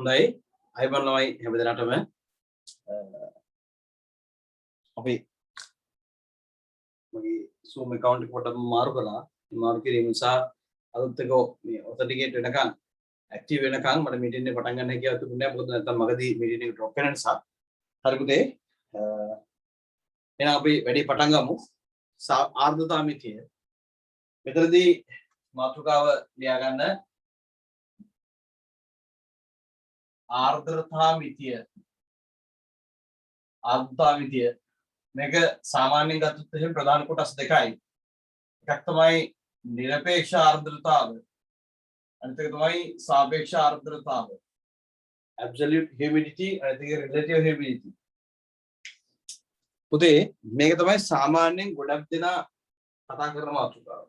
හොඳයි අයිබන් ළමයි හැමදෙනාටම අපි මගේ Zoom account එක පොඩ්ඩක් මාරු කළා. මාරු කිරීම නිසා අලුත් එක මේ ඔතෙන්ටිකේට් වෙනකන් ඇක්ටිව් වෙනකන් මට මීටින් එක පටන් ගන්න හැකියාව තිබුණේ නැහැ. මොකද නැත්තම් මගදී මීටින් එක ඩ්‍රොප් වෙන නිසා. හරි පුතේ. එහෙනම් අපි වැඩි පටන් ගමු. ආර්ද්‍රතා මිතිය. මෙතනදී මාතෘකාව ලියා ගන්න. ආර්ද්‍රතා මිතිය මේක සාමාන්‍යයෙන් ගත්තොත් එහෙම ප්‍රධාන කොටස් දෙකයි. එකක් තමයි නිරපේක්ෂ ආර්ද්‍රතාව. අනිත් එක තමයි සාපේක්ෂ ආර්ද්‍රතාව. absolute humidity අනිත් එක relative humidity. පුතේ මේක තමයි සාමාන්‍යයෙන් ගොඩක් දෙනා කතා කරන මාතෘකාව.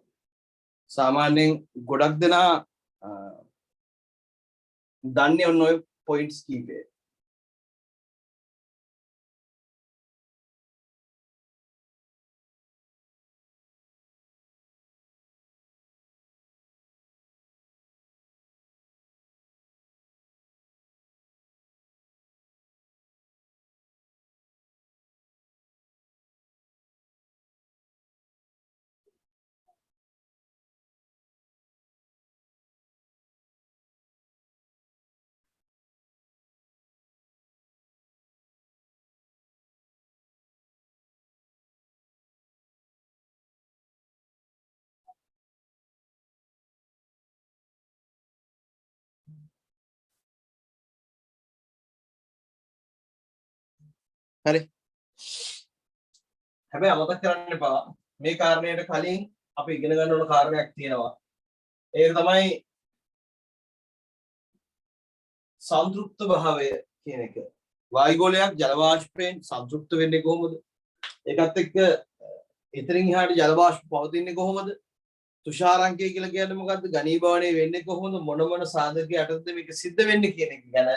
සාමාන්‍යයෙන් ගොඩක් දෙනා දන්නේ ඔන්න ඔය points කීපය. හරි. හැබැයි අමතක කරන්න එපා මේ කාරණයට කලින් අපි ඉගෙන ගන්න ඕන කාරණයක් තියෙනවා. ඒක තමයි සංතෘප්ත භාවය කියන එක. වායුගෝලයක් ජල වාෂ්පයෙන් සංතෘප්ත වෙන්නේ කොහොමද? ඒකත් එක්ක එතනින් එහාට ජල වාෂ්ප පවතින්නේ කොහොමද? තුෂාරාංකය කියලා කියන්නේ මොකද්ද? ඝනීභවණය වෙන්නේ කොහොමද? මොන මොන සාධක යටතේද මේක සිද්ධ වෙන්නේ කියන එක ගැන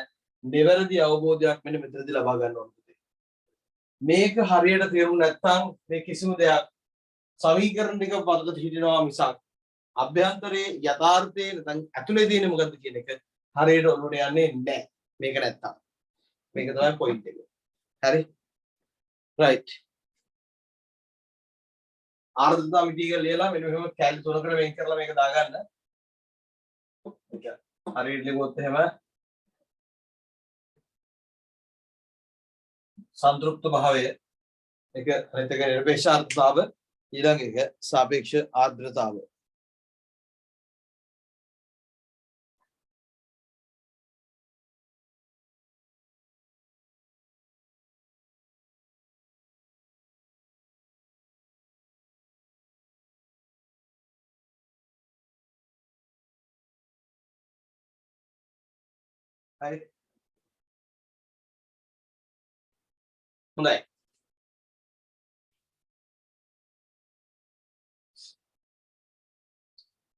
නිවැරදි අවබෝධයක් මෙන්න මෙතනදී ලබා ගන්න ඕනේ. මේක හරියට තේරුම් නැත්නම් මේ කිසිම දෙයක් සමීකරණ ටික පදකට හිටිනවා මිසක් අභ්‍යන්තරයේ යථාර්ථයේ නැත්නම් ඇතුලේ තියෙන මොකද්ද කියන එක හරියට ඔළුවට යන්නේ නැහැ. මේක නැත්තම්. මේක තමයි පොයින්ට් එක. හරි. රයිට්. ආර්ද්‍රතා මිතිය කියලා ලියලා මෙන්න මෙහෙම කැලි තුනකට වෙන් කරලා මේක දාගන්න. හරියට ලියුවොත් එහෙම संतृप्त भाव एक अनित एक निरपेक्ष आर्द्रताව ඊළඟ එක සාපේක්ෂ ආර්ද්‍රතාව. හරි. හොඳයි.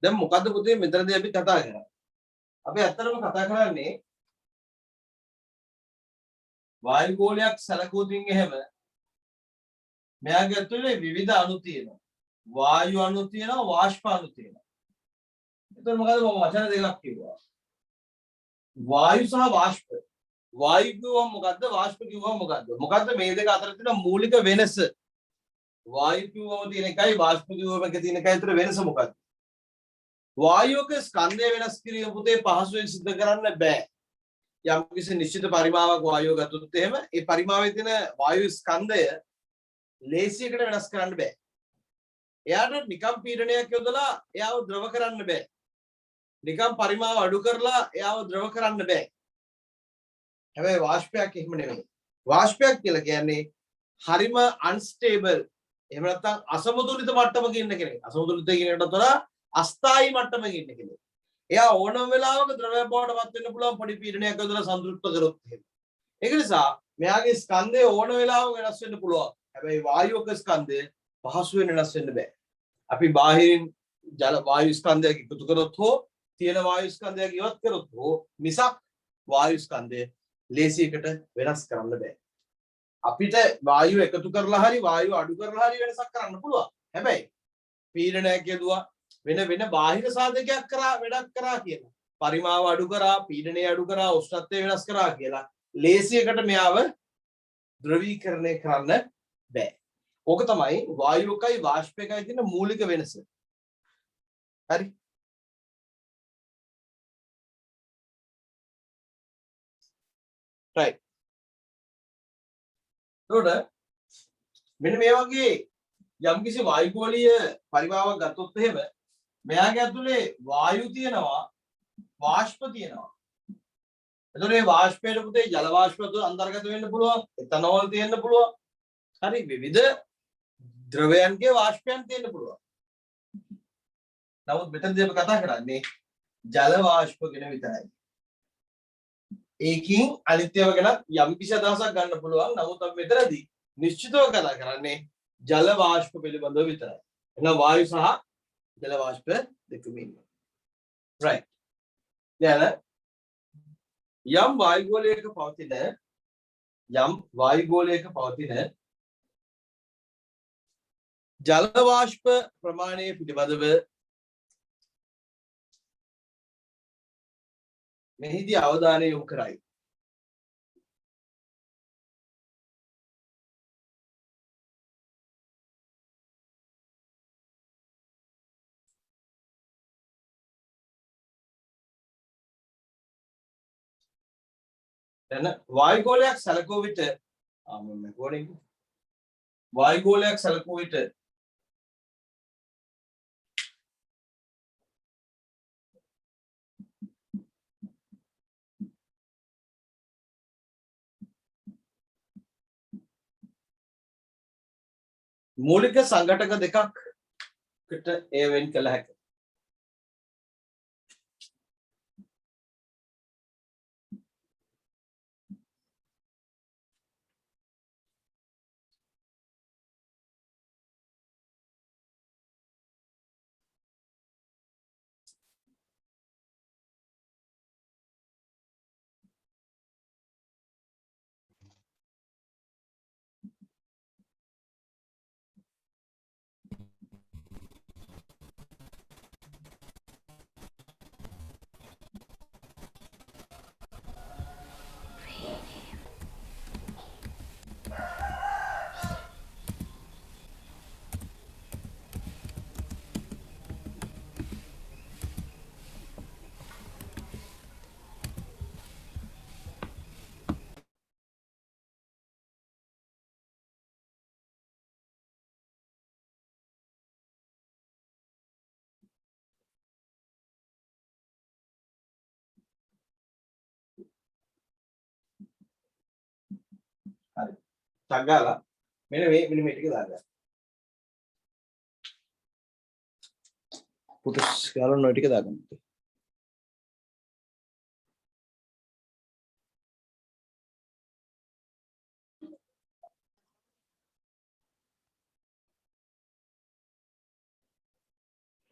දැන් මොකද්ද පුතේ මෙතනදී අපි කතා කරන්නේ? අපි ඇත්තටම කතා කරන්නේ වායුගෝලයක් සැලකුවොතින් එහෙම මෙයාගේ ඇතුලේ විවිධ අණු තියෙනවා. වායු අණු තියෙනවා, වාෂ්ප අණු තියෙනවා. එතකොට මොකද මම වචන දෙකක් කිව්වා. වායු සහ වාෂ්ප. වායු කිව්වම මොකද්ද? වාෂ්ප කිව්වම මොකද්ද? මොකද්ද මේ දෙක අතර තියෙන මූලික වෙනස? වායු කිව්වම තියෙන එකයි වාෂ්ප කිව්වම එක තියෙන එකයි අතර වෙනස මොකද්ද? වායුවක ස්කන්ධය වෙනස් කිරීම පුතේ පහසුවෙන් සිද්ධ කරන්න බෑ. යම් කිසි නිශ්චිත පරිමාවක් වායුව ගත්තොත් එහෙම ඒ පරිමාවේ තියෙන වායු ස්කන්ධය ලේසියකට වෙනස් කරන්න බෑ. එයාට නිකම් පීඩනයක් යොදලා එයාව ද්‍රව කරන්න බෑ. නිකම් පරිමාව අඩු කරලා එයාව ද්‍රව කරන්න බෑ. හැබැයි වාෂ්පයක් එහෙම නෙමෙයි. වාෂ්පයක් කියලා කියන්නේ හරිම අන්ස්ටේබල්. එහෙම නැත්නම් අසමතුලිත මට්ටමක ඉන්න කෙනෙක්. අසමතුලිත කියනකට වඩා අස්ථායි මට්ටමක ඉන්න කෙනෙක්. එයා ඕනම වෙලාවක ද්‍රවයක් බවට පත් වෙන්න පුළුවන් පොඩි පීඩනයක් යොදලා සංතෘප්ත කරොත් එහෙම. ඒක නිසා මෙයාගේ ස්කන්ධය ඕන වෙලාවක වෙනස් වෙන්න පුළුවන්. හැබැයි වායුවක ස්කන්ධය පහසුවෙන් වෙනස් වෙන්න බෑ. අපි බාහිරින් ජල වායු ස්කන්ධයක් එකතු කරොත් හෝ තියෙන වායු ස්කන්ධයක් ඉවත් කරොත් හෝ මිසක් වායු ස්කන්ධය ලේසියකට වෙනස් කරන්න බෑ. අපිට වායුව එකතු කරලා හරි වායුව අඩු කරලා හරි වෙනසක් කරන්න පුළුවන්. හැබැයි පීඩනයක් යදුවා වෙන බාහිර සාධකයක් කරා වැඩක් කරා කියලා පරිමාව අඩු කරා, පීඩනය අඩු කරා, උෂ්ණත්වය වෙනස් කරා කියලා ලේසියකට මෙයාව ද්‍රවීකරණය කරන්න බෑ. ඕක තමයි වායුවකයි වාෂ්පයකයි තියෙන මූලික වෙනස. හරි. right. එතකොට මෙන්න මේ වගේ යම්කිසි වායුගෝලීය පරිමාවක් ගත්තොත් එහෙම මෙයාගේ ඇතුලේ වායු තියෙනවා, වාෂ්ප තියෙනවා. එතකොට මේ වාෂ්පයට පුතේ ජල වාෂ්ප අන්තර්ගත වෙන්න පුළුවන්, එතනෝල් තියෙන්න පුළුවන්. හරි, විවිධ ද්‍රවයන්ගේ වාෂ්පයන් තියෙන්න පුළුවන්. නමුත් මෙතනදී අපි කතා කරන්නේ ජල වාෂ්ප ගැන විතරයි. ඒකින් අනිත්‍යව ගැන යම්කිසි අදහසක් ගන්න පුළුවන්. නමුත් අපි මෙතනදී නිශ්චිතව කතා කරන්නේ ජල වාෂ්ප පිළිබඳව විතරයි. එහෙනම් වායු සහ ජල වාෂ්ප දෙකම ඉන්නවා. right. දැන් යම් වායුගෝලයක පවතින ජල වාෂ්ප ප්‍රමාණය පිළිබඳව මෙහිදී අවධානය යොමු කරයි. දැන් වායුගෝලයක් සැලකුව විට මූලික සංඝටක දෙකකට එය වෙන් කළ හැකියි. හරි. සංගාලා මෙන්න මේ ටික දාගන්න. පුතස් ගාලන ඔය ටික දාගන්න.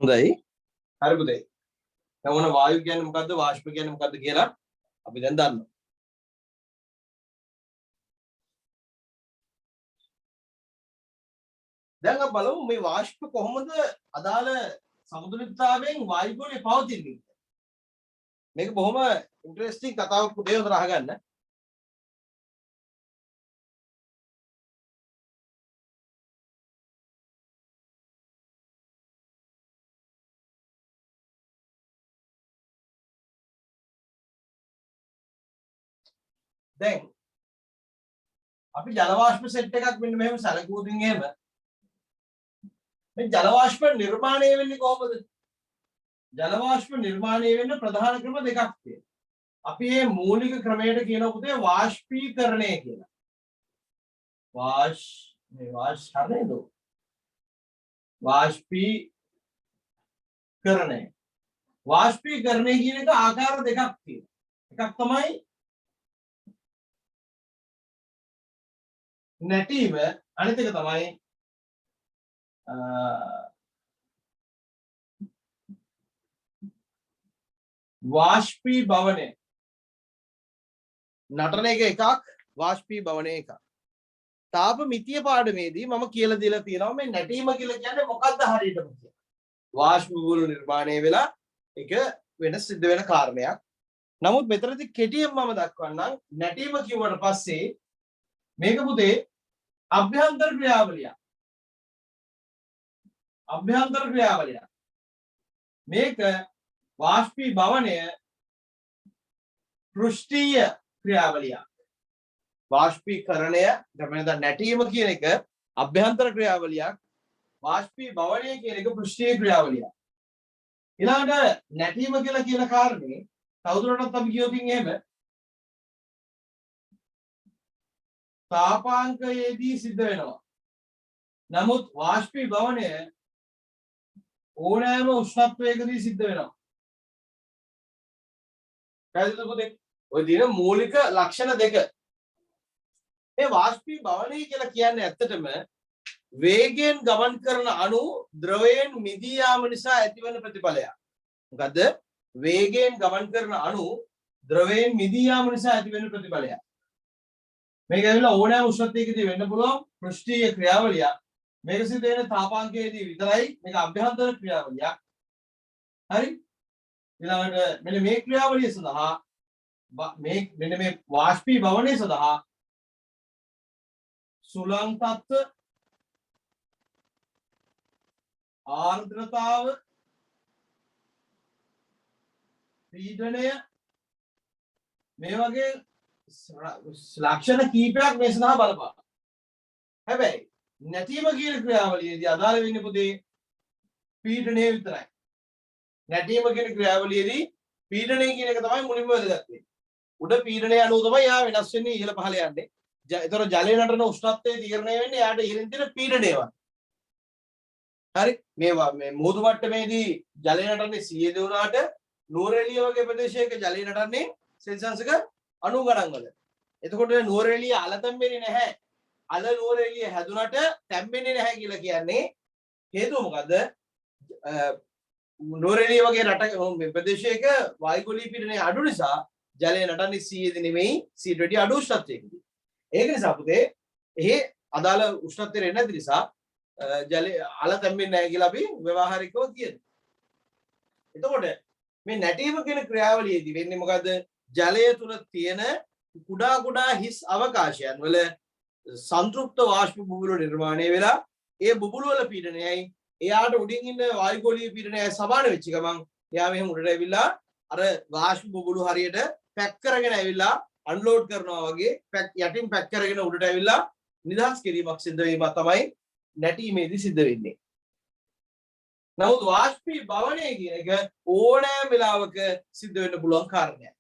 හොඳයි. හරි පුතේ. දැන් මොන වායු කියන්නේ මොකද්ද, වාෂ්ප කියන්නේ මොකද්ද කියලා අපි දැන් දන්නවා. දැන් අපි බලමු මේ වාෂ්ප කොහොමද අදාළ සමතුලිතතාවයෙන් වායුගෝලයේ පවතින්නේ. මේක බොහොම ඉන්ටරෙස්ටිං කතාවක් පුතේ උදේ අහගන්න. දැන් අපි ජල වාෂ්ප සෙට් එකක් මෙන්න මෙහෙම සැලකුවොතින් එහෙම මේ ජල වාෂ්ප නිර්මාණය වෙන්නේ කොහොමද? ජල වාෂ්ප නිර්මාණය වෙන්න ප්‍රධාන ක්‍රම දෙකක් තියෙනවා. අපි මේ මූලික ක්‍රමයට කියන පුතේ වාෂ්පීකරණය කියලා. වාෂ්පීකරණය කියන එක ආකාර දෙකක් තියෙනවා. එකක් තමයි නැටීම, අනිත් එක තමයි වාෂ්පීභවනය. නටන එක එකක්, වාෂ්පීභවනය එකක්. තාප මිතිය පාඩමේදී මම කියලා දීලා තියෙනවා මේ නැටීම කියලා කියන්නේ මොකක්ද හරියටම කියලා. වාෂ්ප බුබුලු නිර්මාණය වෙලා ඒක වෙන සිද්ධ වෙන කාරණයක්. නමුත් මෙතනදී කෙටියෙන් මම දක්වන්නම් නැටීම කිව්වට පස්සේ මේක පුතේ අභ්‍යන්තර ක්‍රියාවලිය. අභ්‍යන්තර ක්‍රියාවලිය. මේක වාෂ්පීභවනය පෘෂ්ඨීය ක්‍රියාවලිය. වාෂ්පීකරණය දැන් නැටීම කියන එක අභ්‍යන්තර ක්‍රියාවලියක්. වාෂ්පීභවනය කියන එක පෘෂ්ඨීය ක්‍රියාවලියක්. ඊළඟට නැටීම කියලා කියන කාරණේ තවදුරටත් අපි කියොතින් එහෙම තාපාංකයේදී සිද්ධ වෙනවා. නමුත් වාෂ්පීභවනය ඕනෑම උෂ්ණත්වයකදී සිද්ධ වෙනවා. පැහැදිලිද පුතේ? ඔය දින මූලික ලක්ෂණ දෙක. මේ වාෂ්පීභවනය කියලා කියන්නේ ඇත්තටම වේගයෙන් ගමන් කරන අණු ද්‍රවයෙන් මිදී යාම නිසා ඇතිවන ප්‍රතිඵලයක්. මොකද වේගයෙන් ගමන් කරන අණු ද්‍රවයෙන් මිදී යාම නිසා ඇතිවෙන ප්‍රතිඵලයක්. මේක ඇවිල්ලා ඕනෑම උෂ්ණත්වයකදී වෙන්න පුළුවන් පෘෂ්ඨීය ක්‍රියාවලියක්. මේක සිද්ධ වෙන තාපාංකයේදී විතරයි. මේක අභ්‍යන්තර ක්‍රියාවලියක්. හරි? ඊළඟට මෙන්න මේ ක්‍රියාවලිය සඳහා මෙන්න මේ වාෂ්පීභවනය සඳහා සුළං තත්ත්ව ආර්ද්‍රතාව පීඩනය මේ වගේ ලක්ෂණ කීපයක් මේ සඳහා බලපාන. හැබැයි නැටීම කියන ක්‍රියාවලියේදී අදාළ වෙන්නේ පුතේ පීඩනය විතරයි. නැටීම කියන ක්‍රියාවලියේදී පීඩනය කියන එක තමයි මුලින්ම වැදගත් වෙන්නේ. උඩ පීඩනය අනුව තමයි යා වෙනස් වෙන්නේ ඉහළ පහළ යන්නේ. ඒතර ජලය නටන උෂ්ණත්වය තීරණය වෙන්නේ යාට ඉහළින් තියෙන පීඩනයවත්. හරි මේ මුහුදු මට්ටමේදී ජලය නටන්නේ 100 වුණාට නුවරඑළිය වගේ ප්‍රදේශයක ජලය නටන්නේ සෙල්සියස් එක 90 ගණන් වල. එතකොට නුවරඑළිය අල තැම්බෙන්නේ නැහැ. අල නුවරඑළිය හැදුනට තැම්බෙන්නේ නැහැ කියලා කියන්නේ හේතුව මොකද්ද? නුවරඑළිය වගේ රට ප්‍රදේශයක වායුගෝලීය පීඩනය අඩු නිසා ජලය නටන්නේ 100 දී නෙමෙයි 100ට වඩා අඩු උෂ්ණත්වයකදී. ඒක නිසා පුතේ එහි අදාළ උෂ්ණත්වය එන්නේ නැති නිසා ජලය අල තැම්බෙන්නේ නැහැ කියලා අපි ව්‍යවහාරිකව කියනවා. එතකොට මේ නැටීම කියන ක්‍රියාවලියේදී වෙන්නේ මොකද්ද? ජලය තුල තියෙන කුඩා කුඩා හිස් අවකාශයන් වල සංතෘප්ත වාෂ්ප බුබුලු නිර්මාණය වෙලා ඒ බුබුලු වල පීඩනයයි එයාට උඩින් ඉන්න වායුගෝලීය පීඩනයයි සමාන වෙච්ච ගමන් එයා මෙහෙම උඩට ඇවිල්ලා අර වාෂ්ප බුබුලු හරියට පැක් කරගෙන ඇවිල්ලා අන්ලෝඩ් කරනවා වගේ යටින් පැක් කරගෙන උඩට ඇවිල්ලා නිදහස් කිරීමක් සිද්ධ වීම තමයි නැටීමේදී සිද්ධ වෙන්නේ. නමුත් වාෂ්පීභවනය කියන එක ඕනෑම වෙලාවක සිද්ධ වෙන්න පුළුවන් කාරණයක්.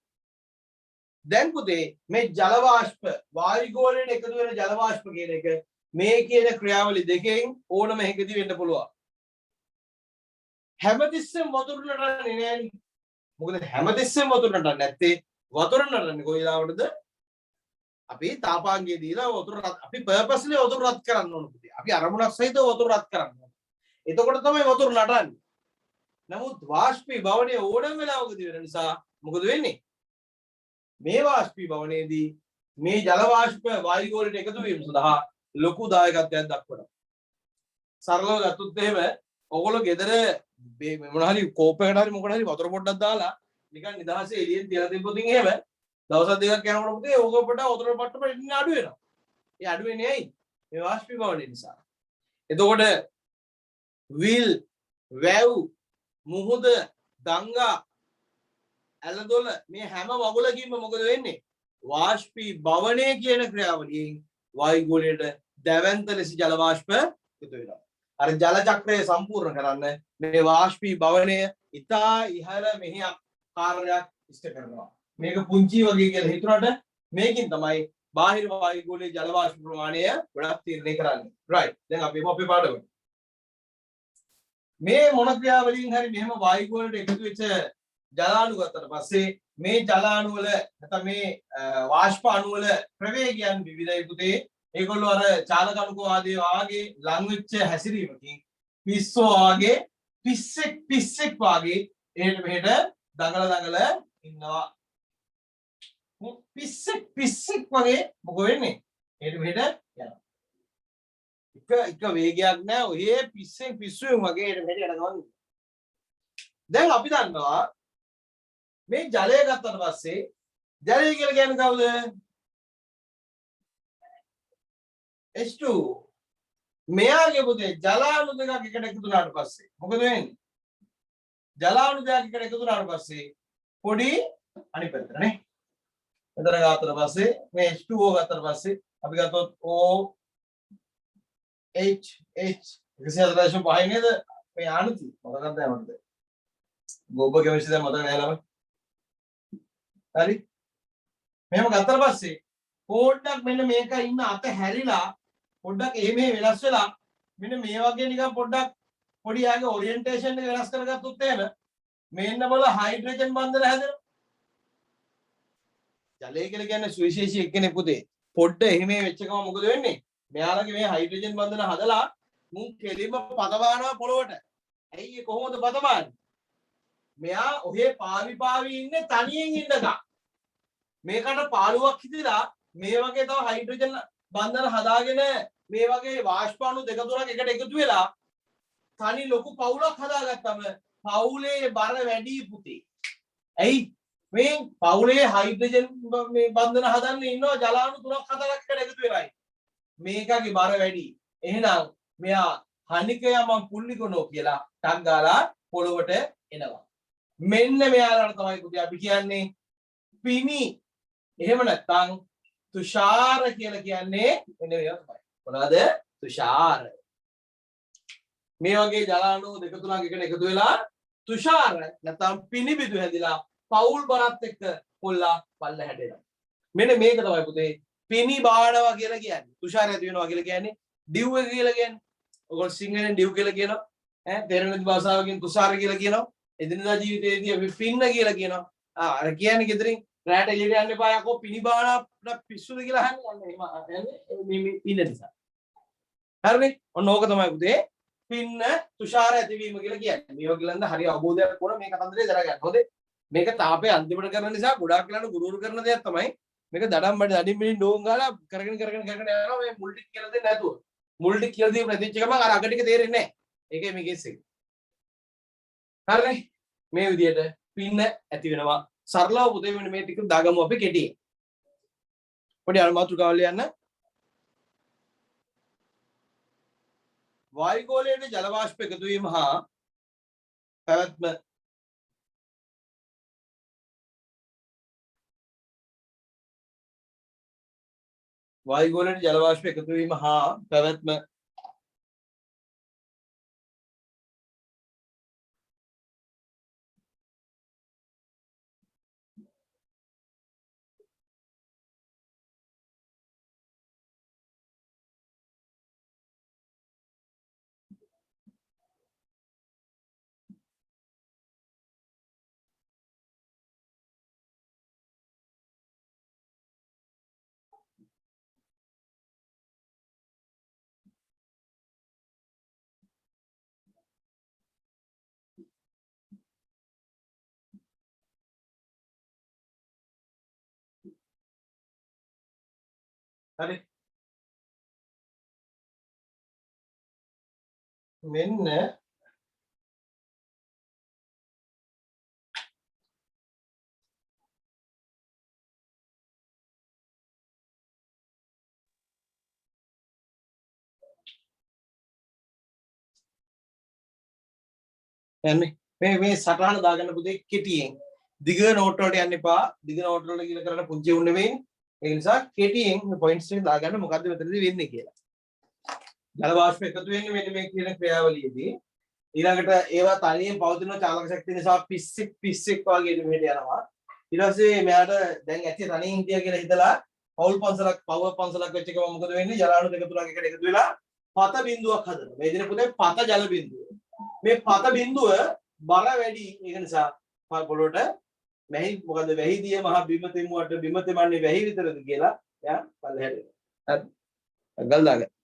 දැන් පුතේ මේ ජල වාෂ්ප වායුගෝලයෙන් එකතු වෙන ජල වාෂ්ප කියන එක මේ කියන ක්‍රියාවලි දෙකෙන් ඕනම එකදී වෙන්න පුළුවන්. හැමතිස්සෙම වතුර නටන්නේ නෑනේ. මොකද හැමතිස්සෙම වතුර නටන්නේ නැත්තේ වතුර නටන්නේ කොයි වෙලාවටද? අපි තාපාංගයේ දීලා වතුර අපි පර්පස්ලි වතුර රත් කරන්න ඕන පුතේ. අපි අරමුණක් සහිතව වතුර රත් කරන්න ඕන. එතකොට තමයි වතුර නටන්නේ. නමුත් වාෂ්පීභවනය ඕනම වෙලාවකදී වෙන නිසා මොකද වෙන්නේ? මේ වාෂ්පීභවනයේදී මේ ජල වාෂ්ප වායුගෝලයට එකතු වීම සඳහා ලොකු දායකත්වයක් දක්වනවා. සරලව ගත්තොත් එහෙම ඔයගොල්ලෝ ගෙදර මොන හරි කෝපයකට හරි මොකකට හරි වතුර පොඩ්ඩක් දාලා නිකන් නිදහසේ එළියෙන් තියලා තිබ්බොත් එහෙම දවස් දෙකක් යනකොට පුතේ ඕක පොඩ වතුර මට්ටම ඉන්න අඩු වෙනවා. ඒ අඩු වෙන්නේ ඇයි? මේ වාෂ්පීභවනය නිසා. එතකොට විල් වැව් මුහුද ගංගා ඇලදොල මේ හැම වගුලකින්ම මොකද වෙන්නේ? වාෂ්පීභවනය කියන ක්‍රියාවලියෙන් වායුගෝලයට දැවැන්ත ලෙස ජල වාෂ්ප එකතු වෙනවා. අර ජල චක්‍රය සම්පූර්ණ කරන්න මේ වාෂ්පීභවනය ඉතා ඉහළ මෙහෙයක් කාර්යයක් ඉෂ්ට කරනවා. මේක පුංචි වගේ කියලා හිතුනට මේකෙන් තමයි බාහිර වායුගෝලයේ ජල වාෂ්ප ප්‍රමාණය ගොඩක් තීරණය කරන්නේ. right. දැන් අපි අපේ පාඩම. මේ මොන ක්‍රියාවලියෙන් හරි මෙහෙම වායුගෝලයට එකතු වෙච්ච ජලාණු ගත්තට පස්සේ මේ ජලාණු වල නැත්නම් මේ වාෂ්ප අණු වල ප්‍රවේගයන් විවිධයි පුතේ. ඒගොල්ලෝ අර චාලක අණුකෝ ආදී වාගේ ලං වෙච්ච හැසිරීමකින් පිස්සෝ වාගේ පිස්සෙක් වාගේ එහෙට මෙහෙට දඟල ඉන්නවා. පිස්සෙක් වගේ මොකෝ වෙන්නේ? එහෙට මෙහෙට යනවා. එක වේගයක් නෑ. ඔය පිස්සුවෙන් වගේ එහෙට මෙහෙට යන ගමන්. දැන් අපි දන්නවා මේ ජලය ගත්තට පස්සේ ජලය කියලා කියන්නේ කවුද? H2. මෙයාගේ පුතේ ජලාණු දෙකක් එකට එකතු වුණාට පස්සේ මොකද වෙන්නේ? ජලාණු දෙකක් එකට එකතු වුණාට පස්සේ පොඩි අනිත් පැත්තට නේ. මෙතන ගත්තට පස්සේ මේ H2O ගත්තට පස්සේ අපි ගත්තොත් O H H 145 නේද? මේ ආනති මොකක්ද දැනනවද? ගෝබ කෙමිස්ට්‍රි දැන් මතක නැහැ ළමයි. හරි. මෙහෙම ගත්තට පස්සේ පොඩ්ඩක් මෙන්න මේක ඉන්න අත හැරිලා පොඩ්ඩක් එහෙම වෙනස් වෙලා මෙන්න මේ වගේ නිකන් පොඩ්ඩක් පොඩි යාගේ ඔරියන්ටේෂන් එක වෙනස් කරගත්තොත් එහෙම මෙන්න බල හයිඩ්‍රජන් බන්ධන හැදෙනවා. ජලය කියලා කියන්නේ සුවිශේෂී එක්කෙනෙක් පුතේ. පොඩ්ඩ එහෙම වෙච්ච ගමන් මොකද වෙන්නේ? මෙයාලගේ මේ හයිඩ්‍රජන් බන්ධන හදලා මුන් කෙලින්ම පතවානවා පොළොවට. ඇයි ඒ කොහොමද පතවන්නේ? මෙයා ඔහේ පාවි ඉන්නේ තනියෙන් ඉන්නකම්. මේකට පාළුවක් හිතලා මේ වගේ තව හයිඩ්‍රජන් බන්ධන හදාගෙන මේ වගේ වාෂ්පාණු දෙක තුනක් එකට එකතු වෙලා තනි ලොකු පවුලක් හදාගත්තම පවුලේ බර වැඩි පුතේ. ඇයි මේ පවුලේ හයිඩ්‍රජන් මේ බන්ධන හදන්න ඉන්නවා ජලාණු 3-4ක් එකට එකතු වෙලායි. මේකගේ බර වැඩි. එහෙනම් මෙයා හනිකයා මං පුල්ලිකනෝ කියලා ටක් ගාලා පොළොවට එනවා. මෙන්න මෙයාලට තමයි පුතේ අපි කියන්නේ පිනි. එහෙම නැත්නම් තුෂාර කියලා කියන්නේ මෙන්න මේවා තමයි. මොනවාද? තුෂාර. මේ වගේ ජලාණු දෙක තුනක් එකට එකතු වෙලා තුෂාර නැත්නම් පිනිබිදු හැදිලා පවුල් බරත් එක්ක කොල්ලා පල්ල හැදෙනවා. මෙන්න මේක තමයි පුතේ පිනි බානවා කියලා කියන්නේ. තුෂාර ඇති වෙනවා කියලා කියන්නේ ඩිව් එක කියලා කියන්නේ. ඔයගොල්ලෝ සිංහලෙන් ඩිව් කියලා කියනවා. තේරෙන භාෂාවකින් තුෂාර කියලා කියනවා. එදිනදා ජීවිතයේදී අපි පින්න කියලා කියනවා. අර කියන්නේ ගෙදරින් රැට එළියට යන්න එපා යකෝ පිනි බානවා පිස්සුද කියලා අහන්නේ. යන්නේ මේ පින්න නිසා. හරිනේ? ඔන්න ඕක තමයි පුතේ පින්න තුෂාර ඇතිවීම කියලා කියන්නේ. මේ වගේ ලන්ද හරි අවබෝධයක් ඕන මේ කතන්දරේ දරගන්න. හොඳේ. මේක තාපේ අන්තිමට කරන නිසා ගොඩාක් වෙලාවට ගුරුවරු කරන දෙයක් තමයි මේක දඩම් බඩ දඩින් මිනින් ඩෝන් ගාලා කරගෙන යනවා මේ මුල් ටික කියලා දෙන්නේ නැතුව. මුල් ටික කියලා දීපු නැතිච්ච ගමන් අර අග ටික තේරෙන්නේ නැහැ. ඒකයි මේ කේස් එක. හරිනේ? මේ විදිහට පින්න ඇති වෙනවා. සරලව පුතේ මෙන්න මේ ටික දාගමු අපි කෙටියෙන්. පොඩි අනුමාත්‍රකාවල යන්න. වායුගෝලයේ ජල වාෂ්ප එකතු වීම හා පැවැත්ම වායුගෝලයේ ජල වාෂ්ප එකතු වීම හා පැවැත්ම හරි මෙන්න යන්නේ මේ සටහන දාගන්න පුතේ කෙටියෙන් දිග නෝට් වලට යන්න එපා දිග නෝට් වලට කියලා කරන්න පුංචි උන් නෙවෙයි ඒ නිසා කෙටියෙන් මේ පොයින්ට්ස් ටික දාගන්න මොකද්ද මෙතනදී වෙන්නේ කියලා ජල වාෂ්ප එකතු වෙන්නේ මෙන්න මේ කියන ක්‍රියාවලියේදී ඊළඟට ඒවා තනියෙන් පවතින චාලක ශක්තිය නිසා පිස්සෙක් වගේ මෙහෙට යනවා ඊට පස්සේ මෙයාට දැන් ඇති තනියෙන් හිටියා කියලා හිතලා පවුල් පන්සලක් වෙච්ච එකම මොකද වෙන්නේ ජලාණු දෙක තුනක් එකට එකතු වෙලා පත බිඳුවක් හදනවා මේ දින පුතේ පත ජල බිඳුව මේ පත බිඳුව බර වැඩි ඒක නිසා පොළොට වැහි මොකද වැහිදිය මහ බිම තෙමුවට බිම තෙමන්නේ වැහි විතරද කියලා එයා පල්ලෙහාට හරි ගල් දාගන්න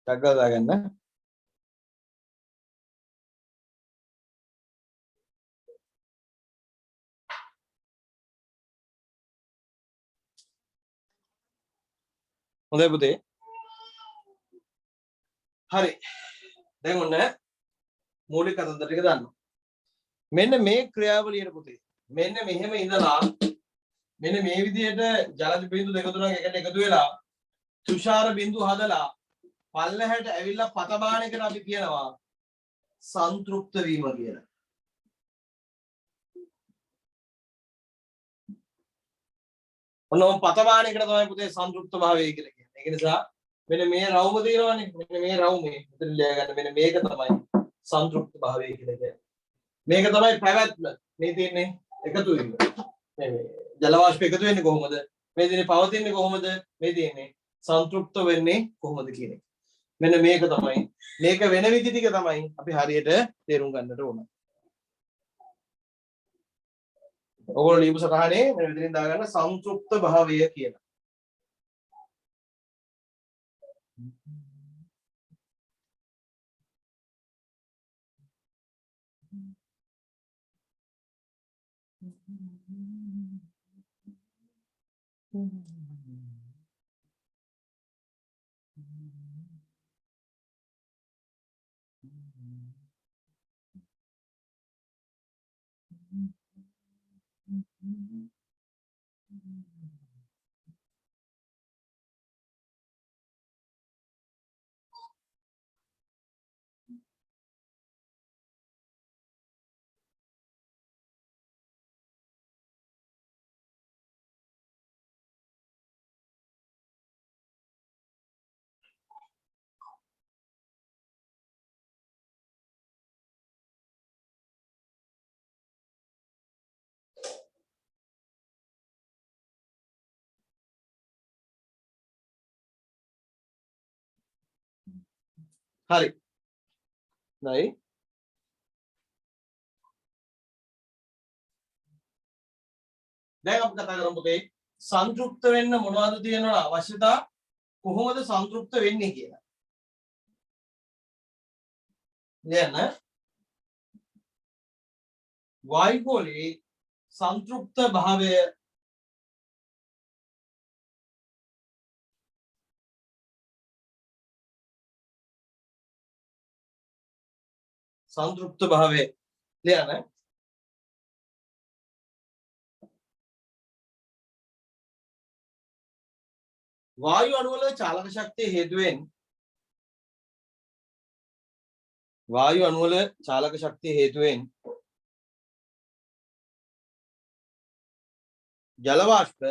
ටග්ගා දාගන්න. හොඳයි පුතේ. හරි. දැන් ඔන්න මූලික කතන්දර ටික දාන්න. මෙන්න මේ ක්‍රියාවලියට පුතේ. මෙන්න මෙහෙම ඉඳලා මෙන්න මේ විදිහට ජලජ බිඳු දෙක තුනක් එකට එකතු වෙලා තුෂාර බිඳු හදලා පල්ලෙහාට ඇවිල්ලා පත බාන එකට අපි කියනවා සංතෘප්ත වීම කියලා. ඔන්න පත බාන එකට තමයි පුතේ සංතෘප්ත භාවය කියලා කියන්නේ. ඒක නිසා මෙන්න මේ රවුම තියෙනවානේ. මෙන්න මේ රවුමේ මෙතන ලියා ගන්න. මෙන්න මේක තමයි සංතෘප්ත භාවය කියලා කියන්නේ. මේක තමයි පැවැත්ම. මේ තියෙන්නේ එකතු වීම. මේ ජල වාෂ්ප එකතු වෙන්නේ කොහොමද? මේ දිනේ පවතින්නේ කොහොමද? මේ තියෙන්නේ සංතෘප්ත වෙන්නේ කොහොමද කියන එක. මෙන්න මේක තමයි. මේක වෙන විදි ටික තමයි අපි හරියට තේරුම් ගන්නට ඕන. ඔයගොල්ලෝ ලියපු සටහනේ මෙන්න මෙතනින් දාගන්න සංතෘප්ත භාවය කියලා. හරි. නයි. දැන් අපි කතා කරමු පුතේ සංතෘප්ත වෙන්න මොනවද තියෙන අවශ්‍යතා කොහොමද සංතෘප්ත වෙන්නේ කියලා. නේද? වායුගෝලයේ සංතෘප්ත භාවය संतृप्त भावे ले आना है वायु अणुवल चालक शक्ति हेतुवेन वायु अणुवल चालक शक्ति हेतुवेन जलवाष्प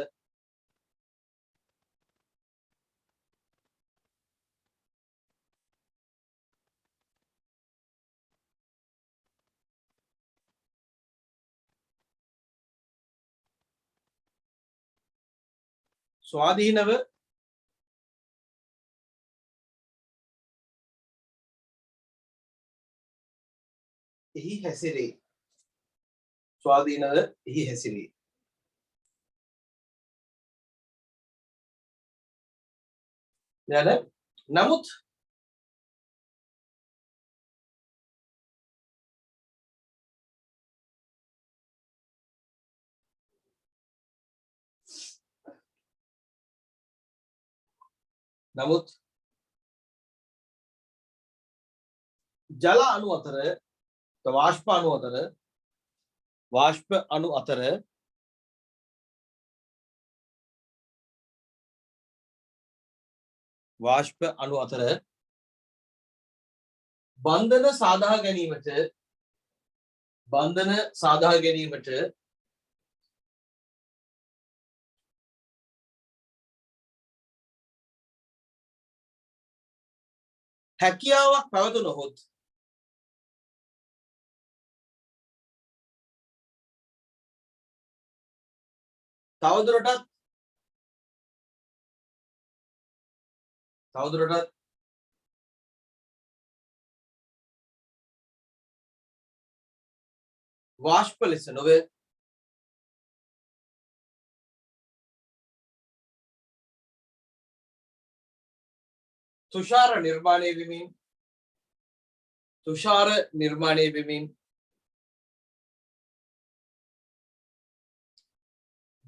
स्वाधीनव ही हैसिरे स्वाधीनव ही हैसिरे यानी नमुत नमुत जल अणु अतर तो वाष्प अणु अतर वाष्प अणु अतर वाष्प अणु अतर बंधन साधा ගැනීමට बंधन साधा ගැනීමට හැකියාවක් පැවතුනොත් තවදුරටත් වාෂ්ප ලෙස නොවේ තුෂාර නිර්මාණය වෙමින්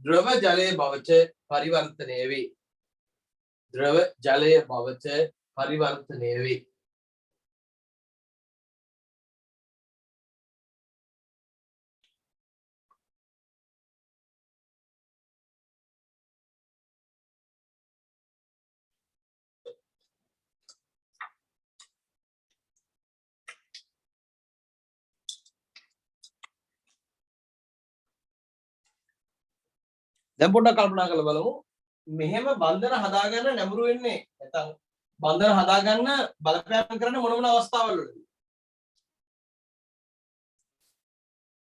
ද්‍රව ජලයේ බවට පරිවර්තනය වේ. ද්‍රව ජලයේ බවට පරිවර්තනය වේ. දැන් පොඩ්ඩක් කල්පනා කරලා බලමු මෙහෙම බන්ධන හදාගන්න නැඹුරු වෙන්නේ නැත්නම් බන්ධන හදාගන්න බලපෑම් කරන මොන මොන අවස්ථාවල වලද?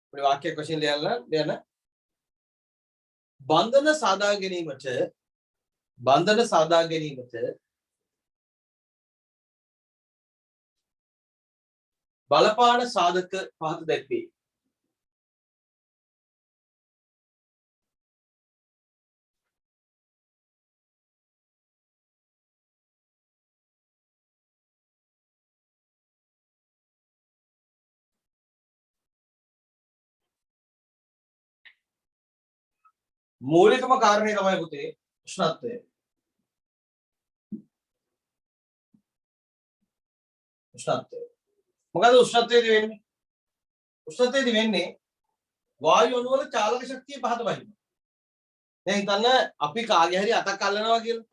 පොඩි වාක්‍යයක් වශයෙන් ලියන්න. බන්ධන සාදා ගැනීමට බලපාන සාධක පහත දැක්වේ. මූලිකම කාරණේ තමයි පුතේ උෂ්ණත්වය. මොකද උෂ්ණත්වයේදී වෙන්නේ? උෂ්ණත්වයේදී වෙන්නේ වායු අණු වල චාලක ශක්තිය පහත බහිනවා. දැන් හිතන්න අපි කාගේ හරි අතක් අල්ලනවා කියලා.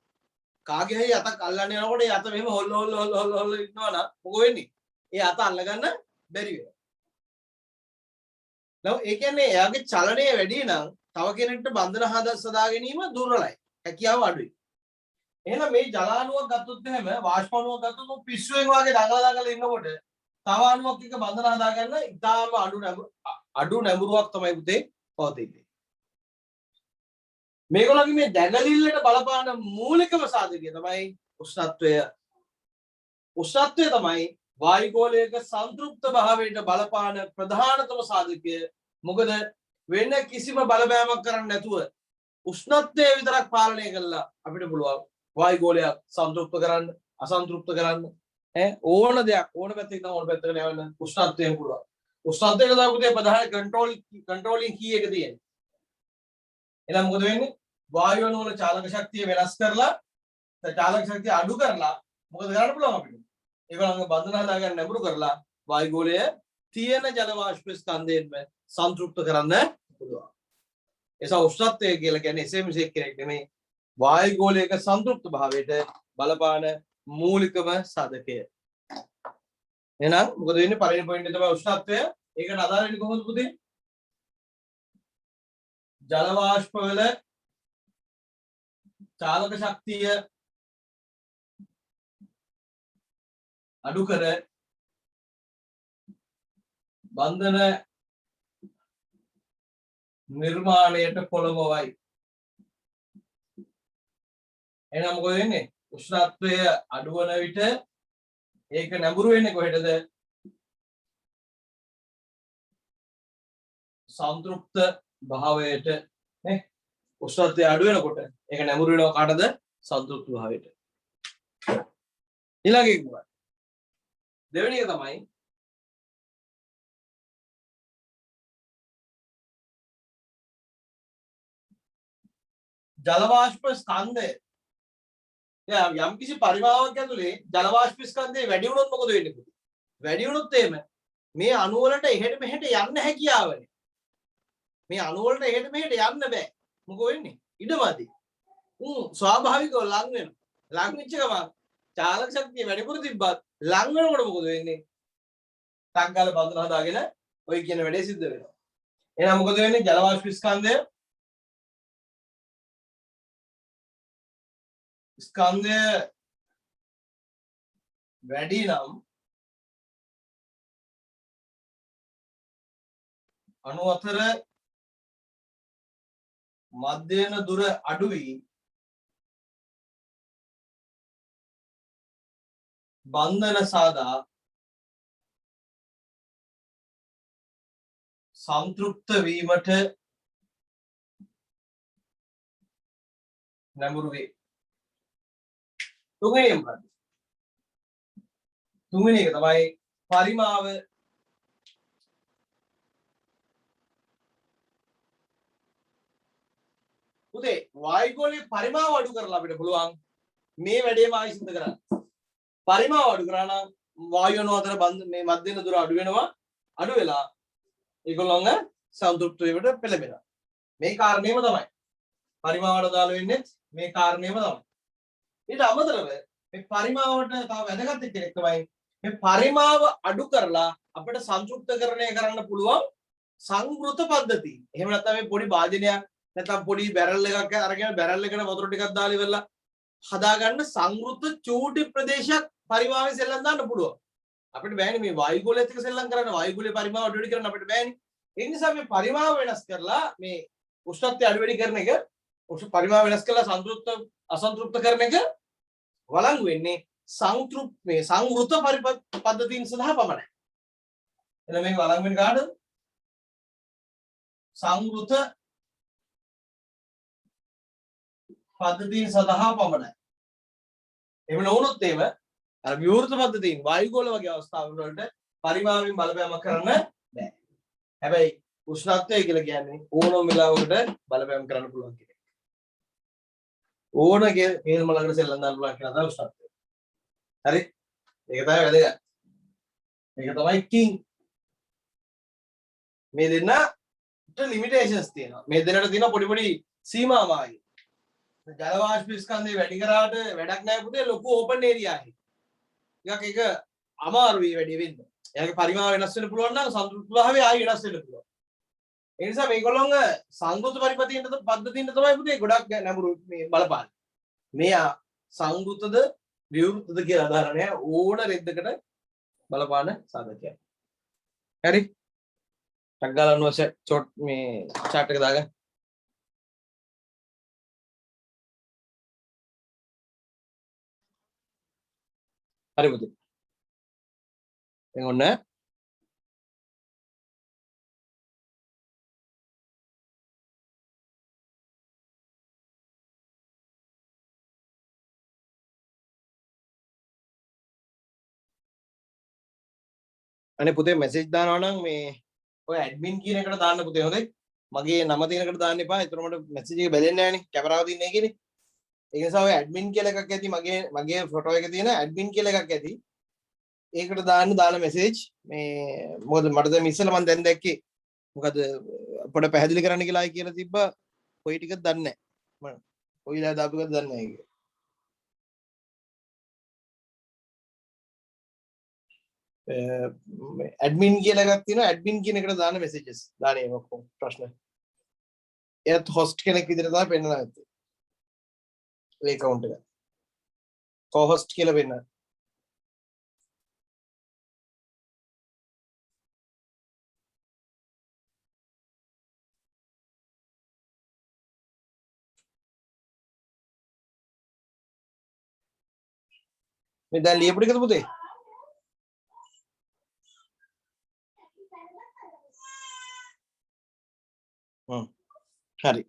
කාගේ හරි අතක් අල්ලන්න යනකොට ඒ අත මෙහෙම හොල්ල ඉන්නවා නම් මොකෝ වෙන්නේ? ඒ අත අල්ලගන්න බැරි වෙනවා. නෝ ඒ කියන්නේ එයාගේ චලනය වැඩි නම් තව කෙනෙක්ට බන්ධන සදා ගැනීම දුර්වලයි. හැකියාව අඩුයි. එහෙනම් මේ ජල අණුවක් ගත්තොත් එහෙම වාෂ්ප අණුවක් ගත්තොත් පිස්සුවෙන් වගේ දඟලලා ඉන්නකොට තව අණුවක් එක්ක බන්ධන හදා ගන්න ඉතාම අඩු නැඹුරුවක් තමයි පුතේ පවතින්නේ. මේගොල්ලන්ගේ මේ දැඟලිල්ලට බලපාන මූලිකම සාධකය තමයි උෂ්ණත්වය. උෂ්ණත්වය තමයි වායුගෝලයක සංතෘප්ත භාවයට බලපාන ප්‍රධානතම සාධකය. මොකද වෙන කිසිම බලපෑමක් කරන්නේ නැතුව උෂ්ණත්වය විතරක් පාලනය කළා අපිට පුළුවන් වායුගෝලයක් සංතෘප්ත කරන්න අසන්තෘප්ත කරන්න ඕන දෙයක් ඕන පැත්තකින් නම් ඕන පැත්තකට යවන්න උෂ්ණත්වයෙන් පුළුවන්. උෂ්ණත්වයට තමයි පුතේ ප්‍රධාන කන්ට්‍රෝලින් කී එක තියෙන්නේ. එහෙනම් මොකද වෙන්නේ? වායු අණු වල චාලක ශක්තිය වෙනස් කරලා චාලක ශක්තිය අඩු කරලා මොකද කරන්න පුළුවන් අපිට? ඒගොල්ලන්ගේ බන්ධන හදාගන්න නැඹුරු කරලා වායුගෝලය තියෙන ජල වාෂ්ප ස්කන්ධයෙන්ම සංතෘප්ත කරන්න පුළුවන්. එසා උෂ්ණත්වය කියලා කියන්නේ එසේ මෙසේ කෙනෙක් නෙමෙයි වායුගෝලයක සංතෘප්ත භාවයට බලපාන මූලිකම සාධකය. එහෙනම් මොකද වෙන්නේ? පළවෙනි පොයින්ට් එක තමයි උෂ්ණත්වය. ඒකට අදාළ වෙන්නේ කොහොමද පුතේ? ජල වාෂ්ප වල චාලක ශක්තිය අඩු කර බන්ධන නිර්මාණයට පොළඹවයි. එහෙනම් මොකද වෙන්නේ? උෂ්ණත්වය අඩු වන විට ඒක නැඹුරු වෙන්නේ කොහෙටද? සංතෘප්ත භාවයට නේ. උෂ්ණත්වය අඩු වෙනකොට ඒක නැඹුරු වෙනවා කාටද? සංතෘප්ත භාවයට. ඊළඟ එක මොකක්ද? දෙවෙනි එක තමයි ජල වාෂ්ප ස්කන්ධය. යම් කිසි පරිමාවක් ඇතුලේ ජල වාෂ්ප ස්කන්ධය වැඩි වුණොත් මොකද වෙන්නේ? වැඩි වුණොත් එහෙම මේ අණු වලට එහෙට මෙහෙට යන්න හැකියාවනේ. මේ අණු වලට එහෙට මෙහෙට යන්න බෑ. මොකෝ වෙන්නේ? ඉඩමදි. ස්වාභාවිකව ලං වෙනවා. ලං වෙච්ච ගමන් චාලක ශක්තිය වැඩිපුර තිබ්බත් ලං වෙනකොට මොකද වෙන්නේ? ටංගාල බඳුන හදාගෙන ඔය කියන වැඩේ සිද්ධ වෙනවා. එහෙනම් මොකද වෙන්නේ? ජල වාෂ්ප ස්කන්ධය වැඩි නම් අණු අතර මධ්‍යන දුර අඩු වී බන්ධන සාදා සංතෘප්ත වීමට නැඹුරු වේ. තුන්වෙනි මොකක්ද? තුන්වෙනි එක තමයි පරිමාව පුතේ වායුගෝලයේ පරිමාව අඩු කරලා අපිට පුළුවන් මේ වැඩේම ආයෙ සිද්ධ කරන්න. පරිමාව අඩු කරා නම් වායු අණු අතර මේ මධ්‍යම දුර අඩු වෙනවා. අඩු වෙලා ඒගොල්ලන්ගේ සන්තුෂ්ට වීමට පෙළඹෙනවා. මේ කාරණේම තමයි. පරිමාවට දාලා වෙන්නේ මේ කාරණේම තමයි. ඊට අමතරව මේ පරිමාවට තව වැදගත් කෙනෙක් තමයි මේ පරිමාව අඩු කරලා අපිට සංතෘප්තකරණය කරන්න පුළුවන් සංවෘත පද්ධති. එහෙම නැත්නම් මේ පොඩි වාදනයක් නැත්නම් පොඩි බැරල් එකක් අරගෙන බැරල් එකට වතුර ටිකක් දාලා ඉවරලා හදාගන්න සංවෘත චූටි ප්‍රදේශයක් පරිමාවෙන් සෙල්ලම් දාන්න පුළුවන්. අපිට බෑනේ මේ වායුගෝලයත් එක්ක සෙල්ලම් කරන්න. වායුගෝලයේ පරිමාව අඩු වැඩි කරන්න අපිට බෑනේ. ඒ නිසා මේ පරිමාව වෙනස් කරලා මේ උෂ්ණත්වය අඩු වැඩි කරන එක පරිමාව වෙනස් කරලා සංතෘප්ත අසන්තෘප්ත කරන එක වළංගු වෙන්නේ මේ සංවෘත පද්ධතීන් සඳහා පමණයි. එහෙනම් මේක වළංගු වෙන්නේ කාටද? සංවෘත පද්ධතීන් සඳහා පමණයි. එහෙම නොවුනොත් එහෙම අර විවෘත පද්ධතීන් වායුගෝල වගේ අවස්ථාවල වලට පරිමාවෙන් බලපෑමක් කරන්න බෑ. හැබැයි උෂ්ණත්වය කියලා කියන්නේ ඕනම වෙලාවකට බලපෑම් කරන්න පුළුවන් කෙනෙක්. ඕනගේ හේල්ම ළඟට සෙල්ලම් දාන්න පුළුවන් කියන තමයි උෂ්ණත්වය. හරි? ඒක තමයි වැදගත්. මේක තමයි කිං. මේ දෙන්නට ලිමිටේෂන්ස් තියෙනවා. මේ දෙන්නට තියෙන පොඩි පොඩි සීමා මායි. ජල වාෂ්ප ස්කන්ධය වැඩි කරාට වැඩක් නැහැ පුතේ ලොකු ඕපන් ඒරියා එකක්. ටිකක් ඒක අමාරුයි වැඩි වෙන්න. එයාගේ පරිමාව වෙනස් වෙන්න පුළුවන් නම් සංතෘප්ත භාවය ආයෙ වෙනස් වෙන්න පුළුවන්. ඒ නිසා මේගොල්ලෝගේ සංගත පරිපතියෙන්ද පද්ධතියෙන්ද තමයි පුතේ ගොඩක් නැඹුරු මේ බලපාන්නේ. මෙයා සංගතද විවෘතද කියලා ආධාරණය ඕන රෙද්දකට බලපාන සාධකයක්. හරි? ටක් ගාලා අනුවස චොට් මේ chart එක දාගන්න. හරි පුතේ. දැන් ඔන්න අනේ පුතේ මැසේජ් දානවා නම් මේ ඔය ඇඩ්මින් කියන එකට දාන්න පුතේ හොඳයි. මගේ නම තියෙන එකට දාන්න එපා. ඒතර මට මැසේජ් එක බැලෙන්නේ නැහැ නේ. කැමරාව තියන්නේ ඒකනේ. ඒ නිසා ඔය ඇඩ්මින් කියලා එකක් ඇති මගේ ෆොටෝ එක තියෙන ඇඩ්මින් කියලා එකක් ඇති. ඒකට දාන්න මැසේජ් මේ මොකද මට දැන් ඉස්සෙල්ලා මම දැන් දැක්කේ මොකද පොඩ පැහැදිලි කරන්න කියලායි කියලා තිබ්බා. කොයි ටිකද දන්නේ නැහැ. මම කොයිලා දාපු එකද දන්නේ නැහැ ඒක. ඇඩ්මින් කියලා එකක් තියෙනවා. ඇඩ්මින් කියන එකට දාන මෙසේජස් දාන්නේ ඔක්කොම ප්‍රශ්න. එයාත් හොස්ට් කෙනෙක් විදිහට තමයි පෙන්නනවා ඇත්තේ. ඒ account එක. co-host කියලා පෙන්නනවා. මේ දැන් ලියපු ටිකද පුතේ? හරි.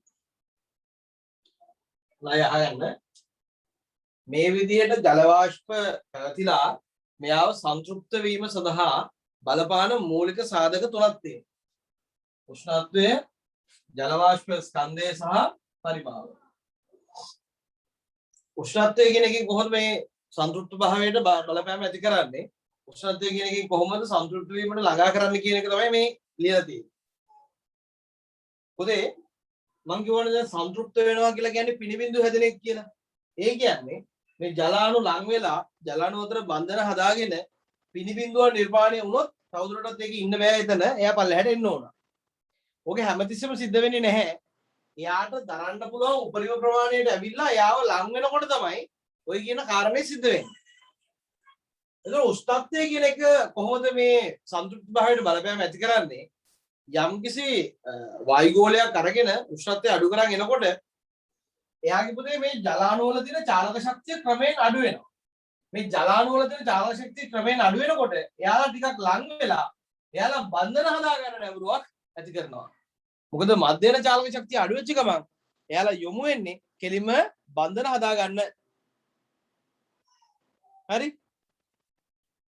ණය අහගන්න. මේ විදිහට ජල වාෂ්ප පැවතිලා මෙයාව සංතෘප්ත වීම සඳහා බලපාන මූලික සාධක තුනක් තියෙනවා. උෂ්ණත්වය, ජල වාෂ්ප ස්කන්ධය සහ පරිමාව. උෂ්ණත්වය කියන එකෙන් කොහොමද මේ සංතෘප්ත භාවයට බලපෑම ඇති කරන්නේ? උෂ්ණත්වය කියන එකෙන් කොහොමද සංතෘප්ත වීමට ළඟා කරන්නේ කියන එක තමයි මේ ලියලා තියෙන්නේ. පුතේ මං කියවනේ දැන් සංතෘප්ත වෙනවා කියලා කියන්නේ පිනිබින්දු හැදෙන එක කියලා. ඒ කියන්නේ මේ ජලාණු ලං වෙලා ජලාණු අතර බන්ධන හදාගෙන පිනිබින්දුව නිර්මාණය වුණොත් තවදුරටත් ඒක ඉන්න බෑ එතන. එයා පල්ලෙහාට එන්න ඕන. ඕකේ හැමතිස්සෙම සිද්ධ වෙන්නේ නැහැ. එයාට දරන්න පුළුවන් උපරිම ප්‍රමාණයට ඇවිල්ලා එයාව ලං වෙනකොට තමයි ඔය කියන කාරණේ සිද්ධ වෙන්නේ. එතකොට උෂ්ණත්වය කියන එක කොහොමද මේ සංතෘප්ත භාවයට බලපෑම ඇති කරන්නේ? යම්කිසි වායුගෝලයක් අරගෙන උෂ්ණත්වය අඩු කරන් එනකොට එයාගේ පුතේ මේ ජලාණු වල තියෙන චාලක ශක්තිය ක්‍රමයෙන් අඩු වෙනවා. මේ ජලාණු වල තියෙන චාලක ශක්තිය ක්‍රමයෙන් අඩු වෙනකොට එයාලා ටිකක් ලං වෙලා එයාලා බන්ධන හදා ගන්න නැඹුරුවක් ඇති කරනවා. මොකද මධ්‍යන චාලක ශක්තිය අඩු වෙච්ච ගමන් එයාලා යොමු වෙන්නේ කෙලිම බන්ධන හදා ගන්න. හරි?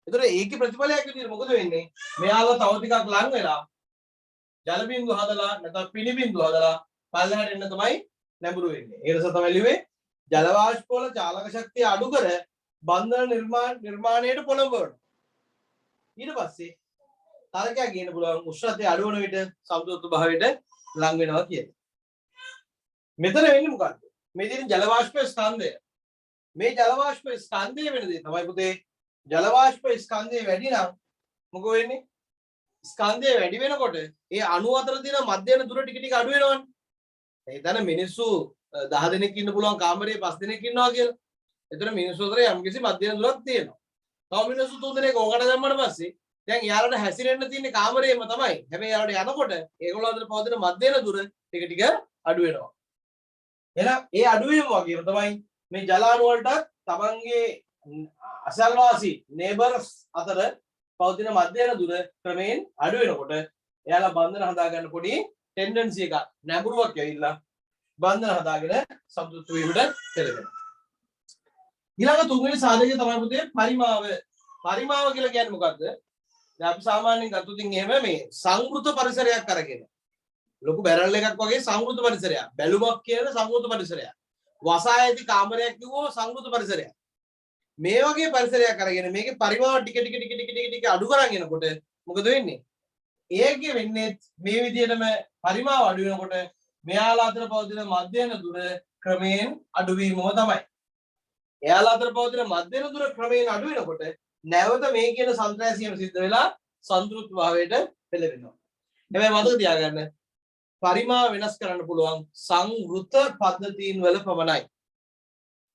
ඒතර ඒකේ ප්‍රතිඵලයක් විදිහට මොකද වෙන්නේ? මෙයාලා තව ටිකක් ලං වෙලා ජල බිඳු හදලා නැත්නම් පිණි බිඳු හදලා පල්ලෙහාට එන්න තමයි නැඹුරු වෙන්නේ. ඒ නිසා තමයි ලිව්වේ ජල වාෂ්ප වල චාලක ශක්තිය අඩු කර බන්ධන නිර්මාණයට පොළඹවනවා. ඊට පස්සේ තරකයක් ගේන්න පුළුවන් උෂ්ණත්වය අඩු වෙන විට සම්පූර්ණ භාවයට ලං වෙනවා කියන්නේ. මෙතන වෙන්නේ මොකද්ද? මේ තියෙන ජල වාෂ්ප ස්කන්ධය. මේ ජල වාෂ්ප ස්කන්ධය වෙන දේ තමයි පුතේ ජල වාෂ්ප ස්කන්ධය වැඩි නම් මොකෝ වෙන්නේ? ස්කන්ධය වැඩි වෙනකොට ඒ අණු අතර තියෙන මධ්‍යන දුර ටික ටික අඩු වෙනවනේ. එතන මිනිස්සු 10 දෙනෙක් ඉන්න පුළුවන් කාමරේ 5 දෙනෙක් ඉන්නවා කියලා. එතන මිනිස්සු අතර යම්කිසි මධ්‍යන දුරක් තියෙනවා. තව මිනිස්සු 3 දෙනෙක් ඕකට දැම්මම පස්සේ දැන් යාළුවට හැසිරෙන්න තියෙන කාමරේම තමයි. හැබැයි යාළුවට යනකොට ඒගොල්ලෝ අතර පවතින මධ්‍යන දුර ටික ටික අඩු වෙනවා. එහෙනම් ඒ අඩුවීම වගේම තමයි මේ ජල අණු වලට තමන්ගේ අසල්වාසී නේබර්ස් අතර පවතින මධ්‍යන දුර ක්‍රමයෙන් අඩු වෙනකොට එයාලා බන්ධන හදා ගන්න පොඩි ටෙන්ඩන්සි එකක් නැඹුරුවක් ඇවිල්ලා බන්ධන හදාගෙන සම්පූර්ණ වීමට පෙළඹෙනවා. ඊළඟ තුන්වෙනි සාධකය තමයි පුතේ පරිමාව. පරිමාව කියලා කියන්නේ මොකද්ද? දැන් අපි සාමාන්‍යයෙන් ගත්තොත් එහෙම මේ සංවෘත පරිසරයක් අරගෙන ලොකු බැරල් එකක් වගේ සංවෘත පරිසරයක්. බැලුමක් කියන සංවෘත පරිසරයක්. වසා ඇති කාමරයක් කිව්වෝ සංවෘත පරිසරයක්. මේ වගේ පරිසරයක් අරගෙන මේකේ පරිමාව ටික අඩු කරන් යනකොට මොකද වෙන්නේ? ඒකේ වෙන්නේ මේ විදිහටම පරිමාව අඩු වෙනකොට මෙයාලා අතර පවතින මධ්‍යන දුර ක්‍රමයෙන් අඩු වීමම තමයි. එයාලා අතර පවතින මධ්‍යන දුර ක්‍රමයෙන් අඩු වෙනකොට නැවත මේ කියන සන්ත්‍රාසීම සිද්ධ වෙලා සන්තුලිත භාවයට පෙළඹෙනවා. හැබැයි මතක තියාගන්න පරිමාව වෙනස් කරන්න පුළුවන් සංවෘත පද්ධතීන් වල පමණයි.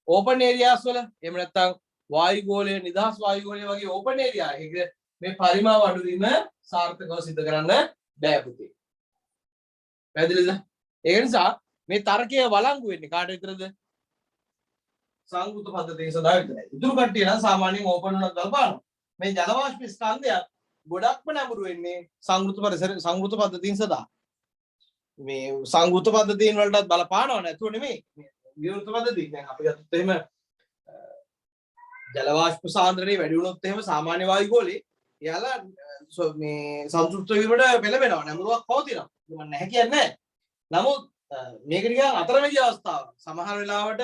ඕපන් ඒරියාස් වල එහෙම නැත්නම් වායුගෝලය නිදහස් වායුගෝලය වගේ ඕපන් ඒරියා එක මේ පරිමාව අඩු වීම සාර්ථකව සිදු කරන්න බෑ පුතේ. පැහැදිලිද? ඒ නිසා මේ තර්කය වළංගු වෙන්නේ කාට විතරද? සංවෘත පද්ධතිය සඳහා විතරයි. ඉතුරු කට්ටිය නම් සාමාන්‍යයෙන් ඕපන් වුණත් බලපානවා. මේ ජල වාෂ්ප ස්කන්ධය ගොඩක්ම නැඹුරු වෙන්නේ සංවෘත පද්ධතීන් සඳහා. මේ සංවෘත පද්ධතීන් වලටත් බලපානව නැතුව නෙමෙයි. විවෘත පද්ධතිය. දැන් අපි ගත්තොත් එහෙම ජල වාෂ්ප සාන්ද්‍රණය වැඩි වුණොත් එහෙම සාමාන්‍ය වායුගෝලේ එයාලා මේ සංතෘප්ත වීමට පෙළඹෙනවා. නැඹුරුවක් පවතිනවා. මම නැහැ කියන්නේ නැහැ. නමුත් මේක නිකන් අතරමැදි අවස්ථාවක්. සමහර වෙලාවට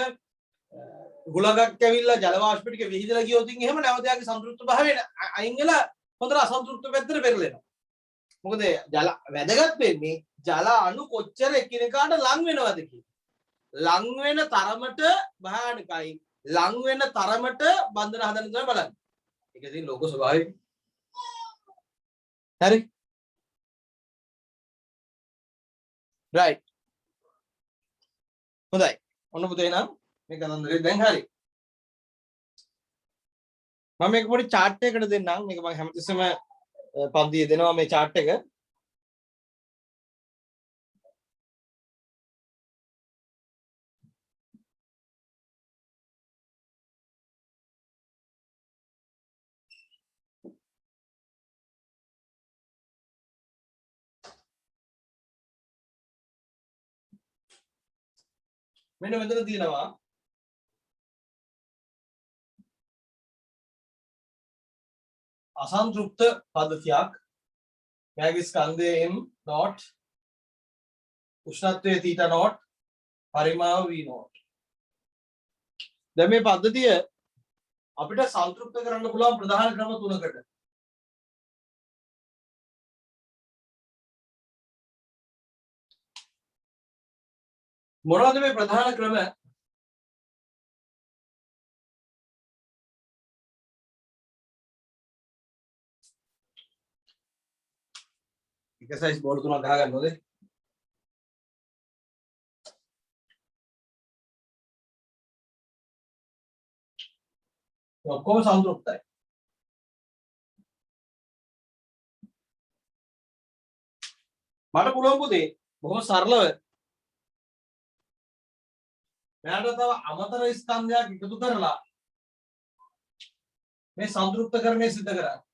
හුලඟක් ඇවිල්ලා ජල වාෂ්ප ටික විහිදලා ගියොත් එහෙම නැවත යාගේ සංතෘප්ත භාවයෙන් අයින් වෙලා හොඳට අසන්තෘප්ත පැත්තට පෙරලෙනවා. මොකද ජල වැදගත් වෙන්නේ ජල අණු කොච්චර එකිනෙකාට ලං වෙනවද කියලා. ලං වෙන තරමට භයානකයි. ලං වෙන තරමට බන්ධන හදන්න තමයි බලන්නේ. ඒක ඉතින් ලෝක ස්වභාවය. හරි. right. හොඳයි. ඔන්න පුතේ නම් මේ කතන්දරේ දැන් හරි. මම මේක පොඩි chart එකකට දෙන්නම්. මේක මම හැමතිස්සෙම පන්තියේ දෙනවා මේ chart එක. මෙන්න මෙතන තියෙනවා අසන්තෘප්ත පද්ධතියක්. මෙයාගේ ස්කන්ධය m not උෂ්ණත්වය θ not පරිමාව v not. දැන් මේ පද්ධතිය අපිට සන්තෘප්ත කරන්න පුළුවන් ප්‍රධාන ක්‍රම තුනකට. මොනවද මේ ප්‍රධාන ක්‍රම? එක සයිස් බෝල් තුනක් ගහගන්න ඕනේ. ඔක්කොම සන්තෘප්තයි. මට පුළුවන් පුතේ බොහොම සරලව මෙයාට තව අමතර ස්කන්ධයක් එකතු කරලා මේ සන්තෘප්තකරණය සිදු කරන්න.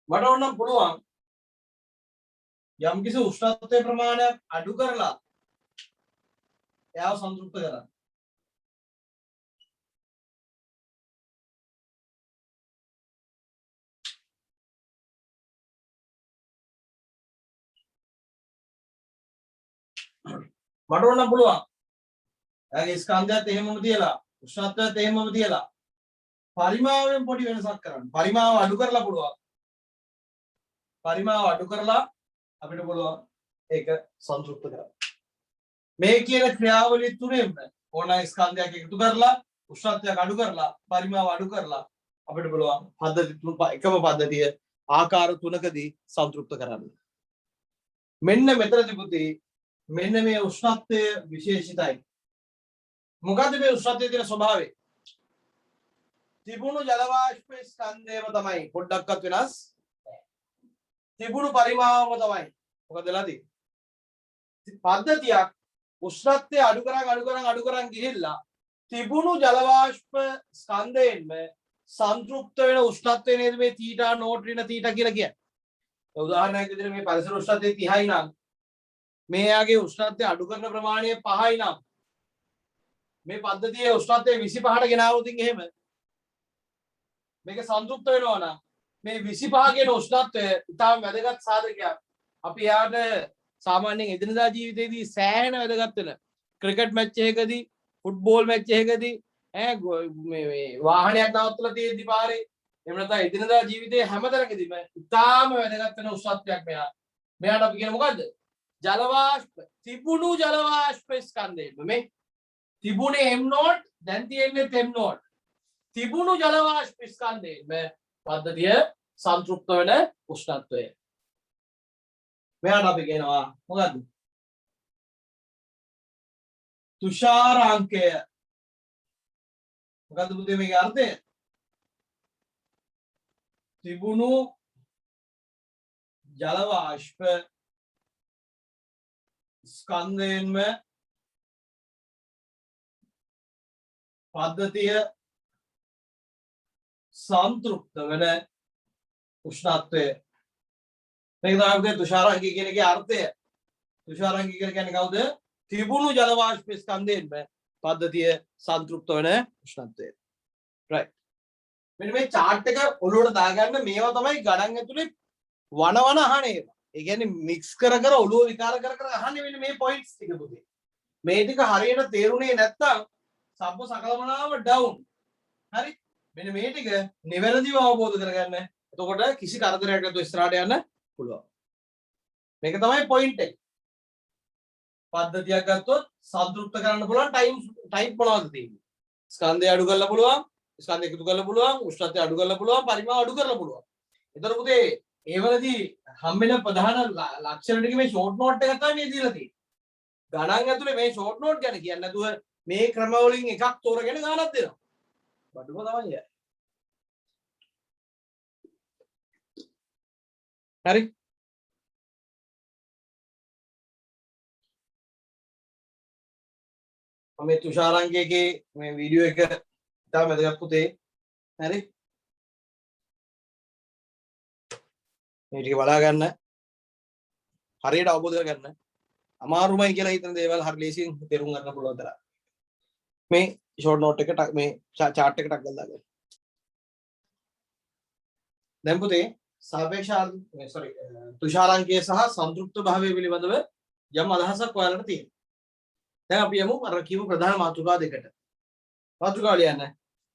මට ඕනම් පුළුවන් යම් කිසි උෂ්ණත්වයේ ප්‍රමාණයක් අඩු කරලා එයාව සන්තුෂ්ත කරන්න. මට ඕනම් පුළුවන් එයාගේ ස්කන්ධයත් එහෙමම තියලා උෂ්ණත්වයත් එහෙමම තියලා පරිමාවෙන් පොඩි වෙනසක් කරන්න. පරිමාව අඩු කරලා පුළුවන්. පරිමාව අඩු කරලා අපිට පුළුවන් ඒක සන්තුෂ්ත කරන්න. මේ කියන ක්‍රියාවලිය තුනෙන්ම ඕන ස්කන්ධයක් එකතු කරලා උෂ්ණත්වයක් අඩු කරලා පරිමාව අඩු කරලා අපිට පුළුවන් පද්ධති තුන එකම පද්ධතිය ආකාර තුනකදී සන්තුෂ්ත කරන්න. මෙන්න මෙතනදී පුතේ මෙන්න මේ උෂ්ණත්වය විශේෂිතයි. මොකද මේ උෂ්ණත්වයේ තියෙන ස්වභාවය? තිබුණු ජල වාෂ්ප ස්කන්ධයම තමයි පොඩ්ඩක්වත් වෙනස් නැහැ. තිබුණු පරිමාවම තමයි. මොකද වෙලාදී? පද්ධතියක් උෂ්ණත්වය අඩු කරන් ගිහිල්ලා තිබුණු ජල වාෂ්ප ස්කන්ධයෙන්ම සංතෘප්ත වෙන උෂ්ණත්වය නේද මේ තීටා නෝට් ඍණ තීටා කියලා කියන්නේ. උදාහරණයක් විදිහට මේ පරිසර උෂ්ණත්වය 30යි නම් මේ යාගේ උෂ්ණත්වය අඩු කරන ප්‍රමාණය 5යි නම් මේ පද්ධතියේ උෂ්ණත්වය 25ට ගෙනාවොත් එහෙම මේක සංතෘප්ත වෙනවා නම් මේ 25 කියන උෂ්ණත්වය ඉතාම වැදගත් සාධකයක්. අපි යාට සාමාන්‍යයෙන් එදිනදා ජීවිතේදී සෑහෙන වැදගත් වෙන ක්‍රිකට් මැච් එකකදී ෆුට්බෝල් මැච් එකකදී මේ වාහනයක් නවත්තලා තියෙද්දි පාරේ එහෙම නැත්නම් එදිනදා ජීවිතේ හැමතැනකදීම ඉතාම වැදගත් වෙන උෂ්ණත්වයක් මෙයා. මෙයාට අපි කියන මොකද්ද? ජල වාෂ්ප. තිබුණු ජල වාෂ්ප ස්කන්ධයෙන්ම මේ තිබුණේ M නෝට් දැන් තියෙන්නේ M නෝට්. තිබුණු ජල වාෂ්ප ස්කන්ධයෙන්ම පද්ධතිය සංතෘප්ත වෙන උෂ්ණත්වය. මෙයාට අපි කියනවා මොකද්ද? තුෂාරාංකය. මොකද්ද පුතේ මේකේ අර්ථය? තිබුණු ජල වාෂ්ප ස්කන්ධයෙන්ම පද්ධතිය සංතෘප්ත වෙන උෂ්ණත්වය. මේක තමයි අපේ තුෂාරාංකය කියන එකේ අර්ථය. තුෂාරාංකය කියන්නේ කවුද? තිබුණු ජල වාෂ්ප ස්කන්ධයෙන්ම පද්ධතිය සංතෘප්ත වෙන උෂ්ණත්වය. right. මෙන්න මේ chart එක ඔළුවට දාගන්න මේවා තමයි ගණන් ඇතුලේ වන අහන ඒවා. ඒ කියන්නේ මික්ස් කර ඔළුව විකාර කර අහන්නේ මෙන්න මේ points ටික පුතේ. මේ ටික හරියට තේරුනේ නැත්තම් සබ්බ සකලමනාව down. හරි? මෙන්න මේ ටික නිවැරදිව අවබෝධ කරගන්න. එතකොට කිසි කරදරයක් නැතුව ඉස්සරහට යන්න පුළුවන්. මේක තමයි point එක. පද්ධතියක් ගත්තොත් සන්තුෂ්ත කරන්න පුළුවන් ටයිප් මොනවද තියෙන්නේ? ස්කන්ධය අඩු කරලා පුළුවන්, ස්කන්ධය එකතු කරලා පුළුවන්, උෂ්ණත්වය අඩු කරලා පුළුවන්, පරිමාව අඩු කරලා පුළුවන්. ඒතර පුතේ ඒවලදී හම්බෙන ප්‍රධාන ලක්ෂණ ටික මේ ෂෝට් නෝට් එක තමයි මේ දීලා තියෙන්නේ. ගණන් ඇතුලේ මේ ෂෝට් නෝට් ගැන කියන්නේ නැතුව මේ ක්‍රම වලින් එකක් තෝරගෙන ගණනක් දෙනවා. බඩුව තමයි. හරි? මේ තුෂාරාංකයේ මේ වීඩියෝ එක ඉතාම වැදගත් පුතේ. හරි? මේ ටික බලා ගන්න. හරියට අවබෝධ කරගන්න. අමාරුමයි කියලා හිතන දේවල් හරි ලේසියෙන් තේරුම් ගන්න පුළුවන් තරම්. මේ ෂෝට් නෝට් එක මේ chart එකට ටක් ගාලා දාගන්න. දැන් පුතේ සාපේක්ෂ තුෂාරාංකය සහ සංතෘප්ත භාවය පිළිබඳව යම් අදහසක් ඔයාලට තියෙනවා. දැන් අපි යමු අර කියමු ප්‍රධාන මාතෘකා දෙකට. මාතෘකාව ලියන්න.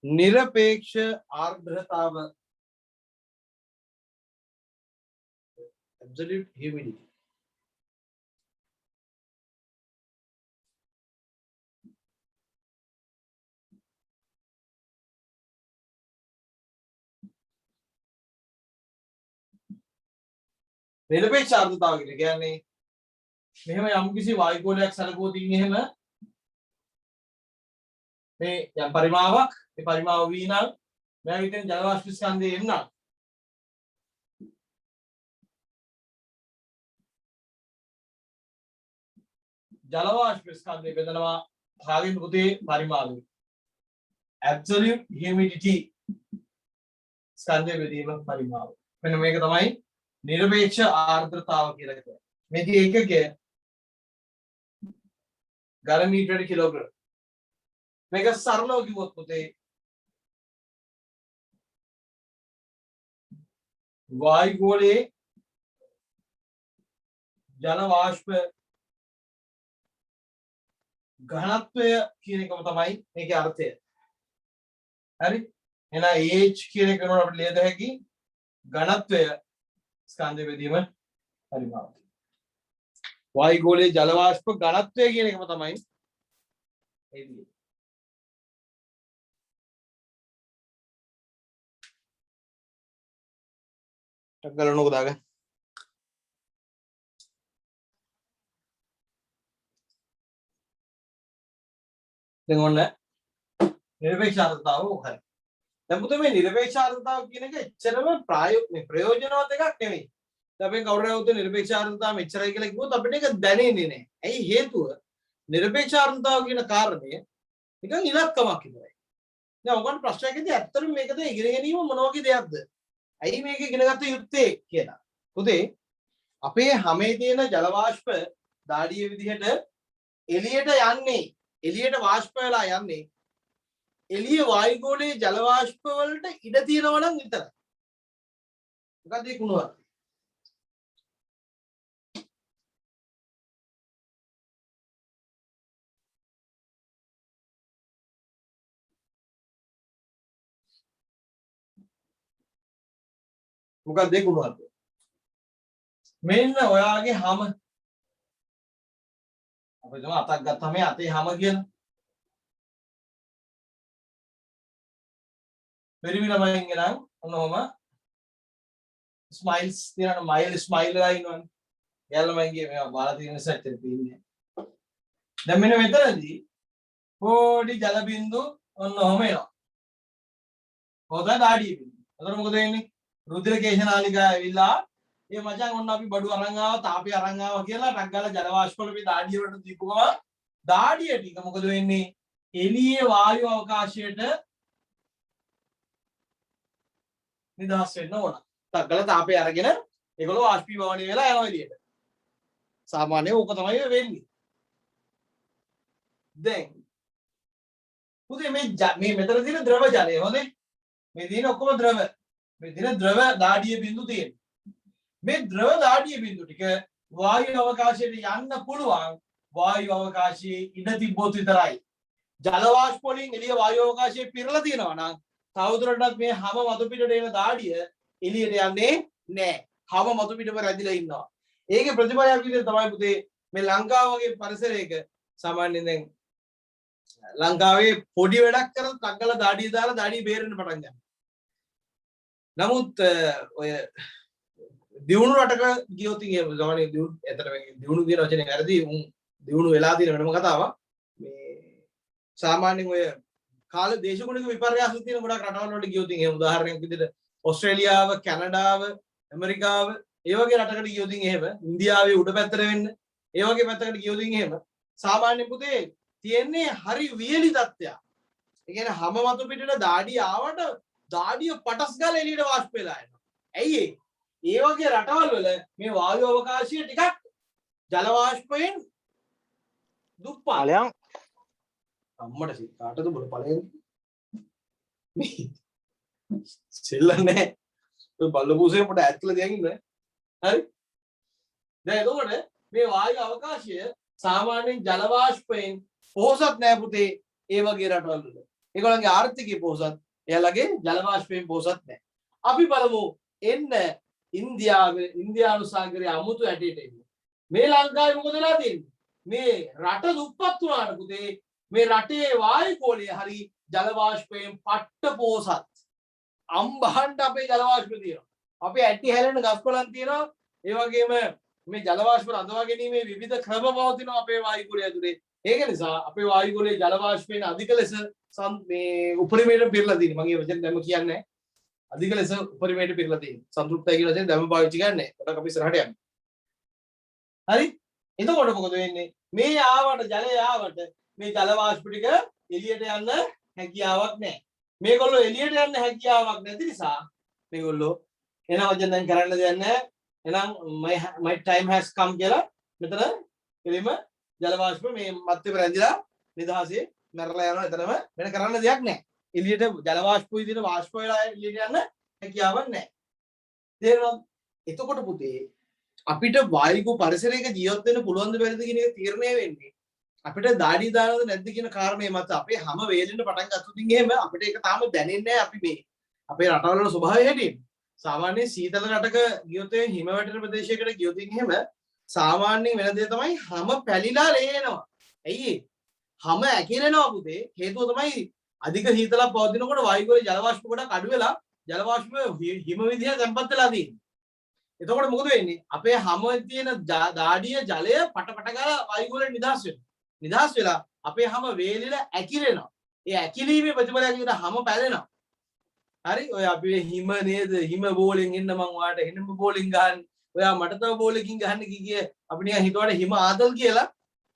නිරපේක්ෂ ආර්ද්‍රතාව absolute humidity. නිරපේක්ෂ ආර්ද්‍රතාව කියන්නේ මෙහෙම යම්කිසි වායු ගෝලයක් සැලකුවොත් එහෙම මේ යම් පරිමාවක් මේ පරිමාව v නම් මෙයා විදිහට ජල වාෂ්ප ස්කන්ධය m නම් ජල වාෂ්ප ස්කන්ධය බෙදනවා භාගයෙන් පුතේ පරිමාවෙන් absolute humidity ස්කන්ධය බෙදීම පරිමාව. මෙන්න මේක තමයි නිරපේක්ෂ ආර්ද්‍රතාව කියලා කියන්නේ. මේකේ ඒකකය ඝන මීටරයට කිලෝග්‍රෑම්. මේක සරලව කිව්වොත් පුතේ වායු ගෝලයේ ජල වාෂ්ප ඝනත්වය කියන එකම තමයි මේකේ අර්ථය. හරි? එහෙනම් AH කියන එක වෙනකොට අපිට ලියද හැකි ඝනත්වය ස්කන්ධ බෙදීම පරිමාණය. වායු ගෝලයේ ජල වාෂ්ප ඝනත්වය කියන එකම තමයි ඒ දේ. ටක් ගාලා නෝක දාගන්න. දැන් ඔන්න නිරපේක්ෂ ආර්ද්‍රතාව හරි. දැන් පුතේ මේ නිරපේක්ෂ ආර්ද්‍රතාව කියන එක එච්චරම ප්‍රයෝජනවත් එකක් නෙවෙයි. දැන් අපි කවුරු හරි උත්තර නිරපේක්ෂ ආර්ද්‍රතාව මෙච්චරයි කියලා කිව්වොත් අපිට ඒක දැනෙන්නේ නැහැ. ඇයි හේතුව? නිරපේක්ෂ ආර්ද්‍රතාව කියන කාරණය නිකන් ඉලක්කමක් විතරයි. දැන් ඔයගොල්ලෝ ප්‍රශ්නයකදී ඇත්තටම මේකද ඉගෙන ගැනීම මොන වගේ දෙයක්ද? ඇයි මේක ඉගෙන ගත්ත යුත්තේ කියලා. පුතේ අපේ හැමේ තියෙන ජල වාෂ්ප දාඩිය විදිහට එළියට යන්නේ එළියට වාෂ්ප වෙලා යන්නේ එළිය වායු ගෝලයේ ජල වාෂ්ප වලට ඉඩ තියෙනවා නම් විතරයි. මොකද ඒ කුණුවක්. මොකක්ද ඒ කුණුවක්? මෙන්න ඔයාගේ හැම අපි තමයි අතක් ගත්තාම මේ අතේ හැම කියලා. පෙරිමි ළමයින්ගේ නම් ඔන්නෝම ස්මයිල්ස් තියන මයිල් ස්මයිල් එකයි ඉන්නවනේ. එයාලා ළමයින්ගේ මේවා බාලා තියෙන නිසා ඇත්තට පේන්නේ. දැන් මෙන්න මෙතනදී පොඩි ජල බින්දු ඔන්නෝම එනවා. හොදා දාඩිය බින්දු. එතකොට මොකද වෙන්නේ? රුධිර කේශ නාලිකාව ඇවිල්ලා ඒ මචං ඔන්න අපි බඩු අරන් ආවා තාපේ අරන් ආවා කියලා ටක් ගාලා ජල වාෂ්ප වල මේ දාඩිය වලට දීපුවම දාඩිය ටික මොකද වෙන්නේ? එළියේ වායු අවකාශයට නිදහස් වෙන්න ඕන. ටක් ගාලා තාපේ අරගෙන ඒගොල්ලෝ වාෂ්පීභවණය වෙලා යනවා එළියට. සාමාන්‍යයෙන් ඕක තමයි වෙන්නේ. දැන් පුතේ මේ මෙතන තියෙන ද්‍රව ජලය හොඳේ. මේ තියෙන ඔක්කොම ද්‍රව. මේ තියෙන ද්‍රව දාඩිය බින්දු තියෙනවා. මේ ද්‍රව දාඩිය බින්දු ටික වායු අවකාශයට යන්න පුළුවන් වායු අවකාශයේ ඉඩ තිබ්බොත් විතරයි. ජල වාෂ්ප වලින් එළිය වායු අවකාශයේ පිරලා තියෙනවා නම් තවදුරටත් මේ හැම මතු පිටට එන දාඩිය එළියට යන්නේ නැහැ. හැම මතු පිටම රැඳිලා ඉන්නවා. ඒකේ ප්‍රතිඵලයක් විදිහට තමයි පුතේ මේ ලංකාව වගේ පරිසරයක සාමාන්‍යයෙන් දැන් ලංකාවේ පොඩි වැඩක් කරලා තක්කලා දාඩිය දාලා දාඩිය බේරෙන්න පටන් ගන්නවා. නමුත් ඔය දියුණු රටක ගියොත් එහෙම ගමනේ දියුණු ඇතර දියුණු කියන වචනේ වැරදි දියුණු වෙලා තියෙන වෙනම කතාවක්. මේ සාමාන්‍යයෙන් ඔය කාල දේශගුණික විපර්යාස තියෙන ගොඩක් රටවල් වලට ගියොත් එහෙම උදාහරණයක් විදිහට ඕස්ට්‍රේලියාව, කැනඩාව, ඇමරිකාව ඒ වගේ රටකට ගියොත් එහෙම ඉන්දියාවේ උඩ පැත්තට වෙන්න ඒ වගේ පැත්තකට ගියොත් එහෙම සාමාන්‍ය පුතේ තියෙන්නේ හරි වියලි තත්ත්වයක්. ඒ කියන්නේ හැම මතු පිටට දාඩිය ආවට දාඩිය පටස් ගාලා එළියට වාෂ්ප වෙලා යනවා. ඇයි ඒ වගේ රටවල් වල මේ වායු අවකාශය ටිකක් ජල වාෂ්පයෙන් දුප්පත්. ඵලයන් අම්මට කාටද බල ඵලයෙන් සෙල්ලන්නේ ඔය බල්ලපූසේ පොඩ ඇත්කලා තියන් ඉන්න. හරි. දැන් එතකොට මේ වායු අවකාශය සාමාන්‍යයෙන් ජල වාෂ්පයෙන් පොහොසත් නෑ පුතේ ඒ වගේ රටවල් වල. ඒගොල්ලන්ගේ ආර්ථිකය පොහොසත්. එයාලගේ ජල වාෂ්පයෙන් පොහොසත් නෑ. අපි බලමු එන්න ඉන්දියානු සාගරයේ අමුතු ඇටේට එන්න. මේ ලංකාවේ මොකද වෙලා තියෙන්නේ? මේ රට දුප්පත් වුණාට පුතේ මේ රටේ වායු ගෝලය හරි ජල වාෂ්පයෙන් පට්ට පොහොසත්. අම්බහන්ට අපේ ජල වාෂ්ප තියෙනවා. අපේ ඇටි හැලෙන ගස්කොලන් තියෙනවා. ඒ වගේම මේ ජල වාෂ්ප රඳවා ගැනීමේ විවිධ ක්‍රම පවතිනවා අපේ වායු ගෝලය ඇතුලේ. ඒක නිසා අපේ වායු ගෝලයේ ජල වාෂ්පයෙන් අධික ලෙස මේ උපරිමයට පිරලා තියෙනවා. මම ඒ වචන දැම්ම කියන්නේ නැහැ. අධික ලෙස උපරිමයට පිරලා තියෙනවා. සන්තුෂ්ටයි කියන වචනේ දැම්ම පාවිච්චි කරන්නේ නැහැ. පොඩක් අපි ඉස්සරහට යමු. හරි? එතකොට මොකද වෙන්නේ? මේ ආවට ජලය ආවට මේ ජල වාෂ්ප ටික එළියට යන්න හැකියාවක් නැහැ. මේගොල්ලෝ එළියට යන්න හැකියාවක් නැති නිසා මේගොල්ලෝ එහෙනම් වචන දැන් කරන්න දෙයක් නැහැ. එහෙනම් my time has come කියලා මෙතන කෙලින්ම ජල වාෂ්ප මේ මැත්තේ රැඳිලා නිදහසේ මැරලා යනවා. එතනම වෙන කරන්න දෙයක් නැහැ. එළියට ජල වාෂ්ප විදිහට වාෂ්ප වෙලා එළියට යන්න හැකියාවක් නැහැ. තේරෙනවද? එතකොට පුතේ අපිට වායු පරිසරයක ජීවත් වෙන්න පුළුවන් ද බැරිද කියන එක තීරණය වෙන්නේ අපිට දාඩිය දානවද නැද්ද කියන කාරණේ මත. අපේ හැම වේලෙන්න පටන් ගත්තොත් එහෙම අපිට ඒක තාම දැනෙන්නේ නැහැ. අපි මේ අපේ රටවල ස්වභාවය හැටියට සාමාන්‍ය සීතල රටක ගියොත් හිම වැටෙන ප්‍රදේශයකට ගියොත් එහෙම සාමාන්‍යයෙන් වෙන දේ තමයි හැම පැලිලා ලේනවා. ඇයි හැම ඇකිලෙනවා පුතේ. හේතුව තමයි අධික සීතලක් පවතිනකොට වායු වල ජල වාෂ්ප ගොඩක් අඩු වෙලා ජල වාෂ්ප හිම විදිහට තැම්පත් වෙලා තියෙනවා. එතකොට මොකද වෙන්නේ? අපේ හැම තියෙන දාඩිය ජලය පටපට ගාලා වායු වල නිදහස් වෙනවා. නිදහස් වෙලා අපේ හැම වේලිලා ඇකිලෙනවා. ඒ ඇකිලීමේ ප්‍රතිඵලයක් විදිහට හැම පැලෙනවා. හරි ඔය අපි හිම නේද? හිම බෝලෙන් එන්න මං ඔයාලට හිම බෝලෙන් ගහන්න. ඔයා මට තව බෝලකින් ගහන්න කිය අපි නිකන් හිතුවට හිම ආතල් කියලා.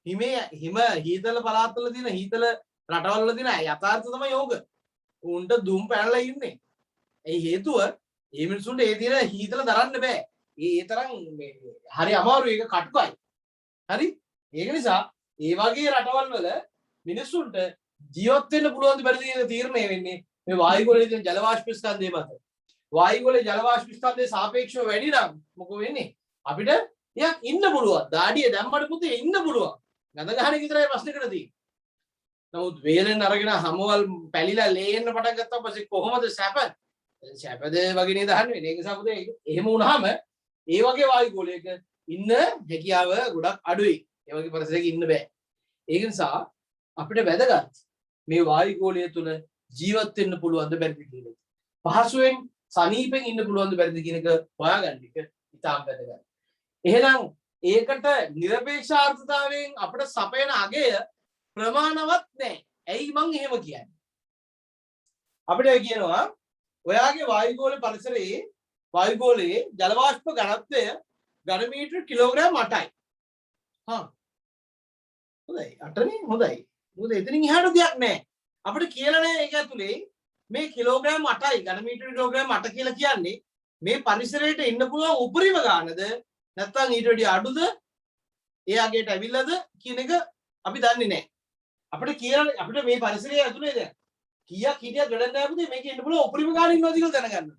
හිමේ හිම හීතල පළාත්වල තියෙන හීතල රටවල් වල තියෙන යථාර්ථය තමයි යෝග. උන්ට දුම් පැනලා ඉන්නේ. ඒ හේතුව මේ මිනිසුන්ට ඒ තියෙන හීතල දරන්න බෑ. ඒ තරම් හරි අමාරු ඒක කටුකයි. හරි? ඒක නිසා ඒ වගේ රටවල් වල මිනිසුන්ට ජීවත් වෙන්න පුළුවන් ද බැරිද කියන තීරණය වෙන්නේ මේ වායු ගෝලයේ තියෙන ජල වාෂ්ප ස්කන්ධය මත. වායු ගෝලයේ ජල වාෂ්ප ස්කන්ධය සාපේක්ෂව වැඩි නම් මොකෝ වෙන්නේ? අපිට ටිකක් ඉන්න පුළුවන්. දාඩිය දැම්මට පුතේ ඉන්න පුළුවන්. ගඳ ගහන එක විතරයි ප්‍රශ්නකට තියෙන්නේ. නමුත් වේලෙන් අරගෙන හැමවල් පැලිලා ලේන්න පටන් ගත්තා පස්සේ කොහොමද සැප? සැපද වගේ නේද අහන්නේ. ඒක නිසා පුතේ එහෙම වුණාම ඒ වගේ වායු ගෝලයක ඉන්න හැකියාව ගොඩක් අඩුයි. ඒ වගේ පරිසරයක ඉන්න බෑ. ඒක නිසා අපිට වැදගත් මේ වායු ගෝලය තුල ජීවත් වෙන්න පුළුවන් ද බැරිද කියන එක. පහසුවෙන් සනීපෙන් ඉන්න පුළුවන් ද බැරිද කියන එක හොයාගන්න එක ඉතාම වැදගත්. එහෙනම් ඒකට නිර්පේක්ෂාර්ථතාවයෙන් අපිට සපයන අගය ප්‍රමාණවත් නැහැ. ඇයි මං එහෙම කියන්නේ? අපිට කියනවා ඔයාගේ වායු ගෝල පරිසරයේ වායු ගෝලයේ ජල වාෂ්ප ඝනත්වය ඝන මීටර කිලෝග්‍රෑම් 8යි. හොඳයි 8නේ හොඳයි. මොකද එතනින් එහාට දෙයක් නැහැ. අපිට කියලා නැහැ ඒක ඇතුලේ මේ කිලෝග්‍රෑම් 8යි ඝන මීටර කිලෝග්‍රෑම් 8 කියලා කියන්නේ මේ පරිසරයට ඉන්න පුළුවන් උපරිම ගානද නැත්නම් ඊට වඩා අඩුද එයාගේට ඇවිල්ලාද කියන එක අපි දන්නේ නැහැ. අපිට කියලා අපිට මේ පරිසරය ඇතුලේ දැන් කීයක් හිටියත් වැඩක් නැහැ පුතේ මේකේ ඉන්න පුළුවන් උපරිම ගාන ඉන්නවද කියලා දැනගන්න.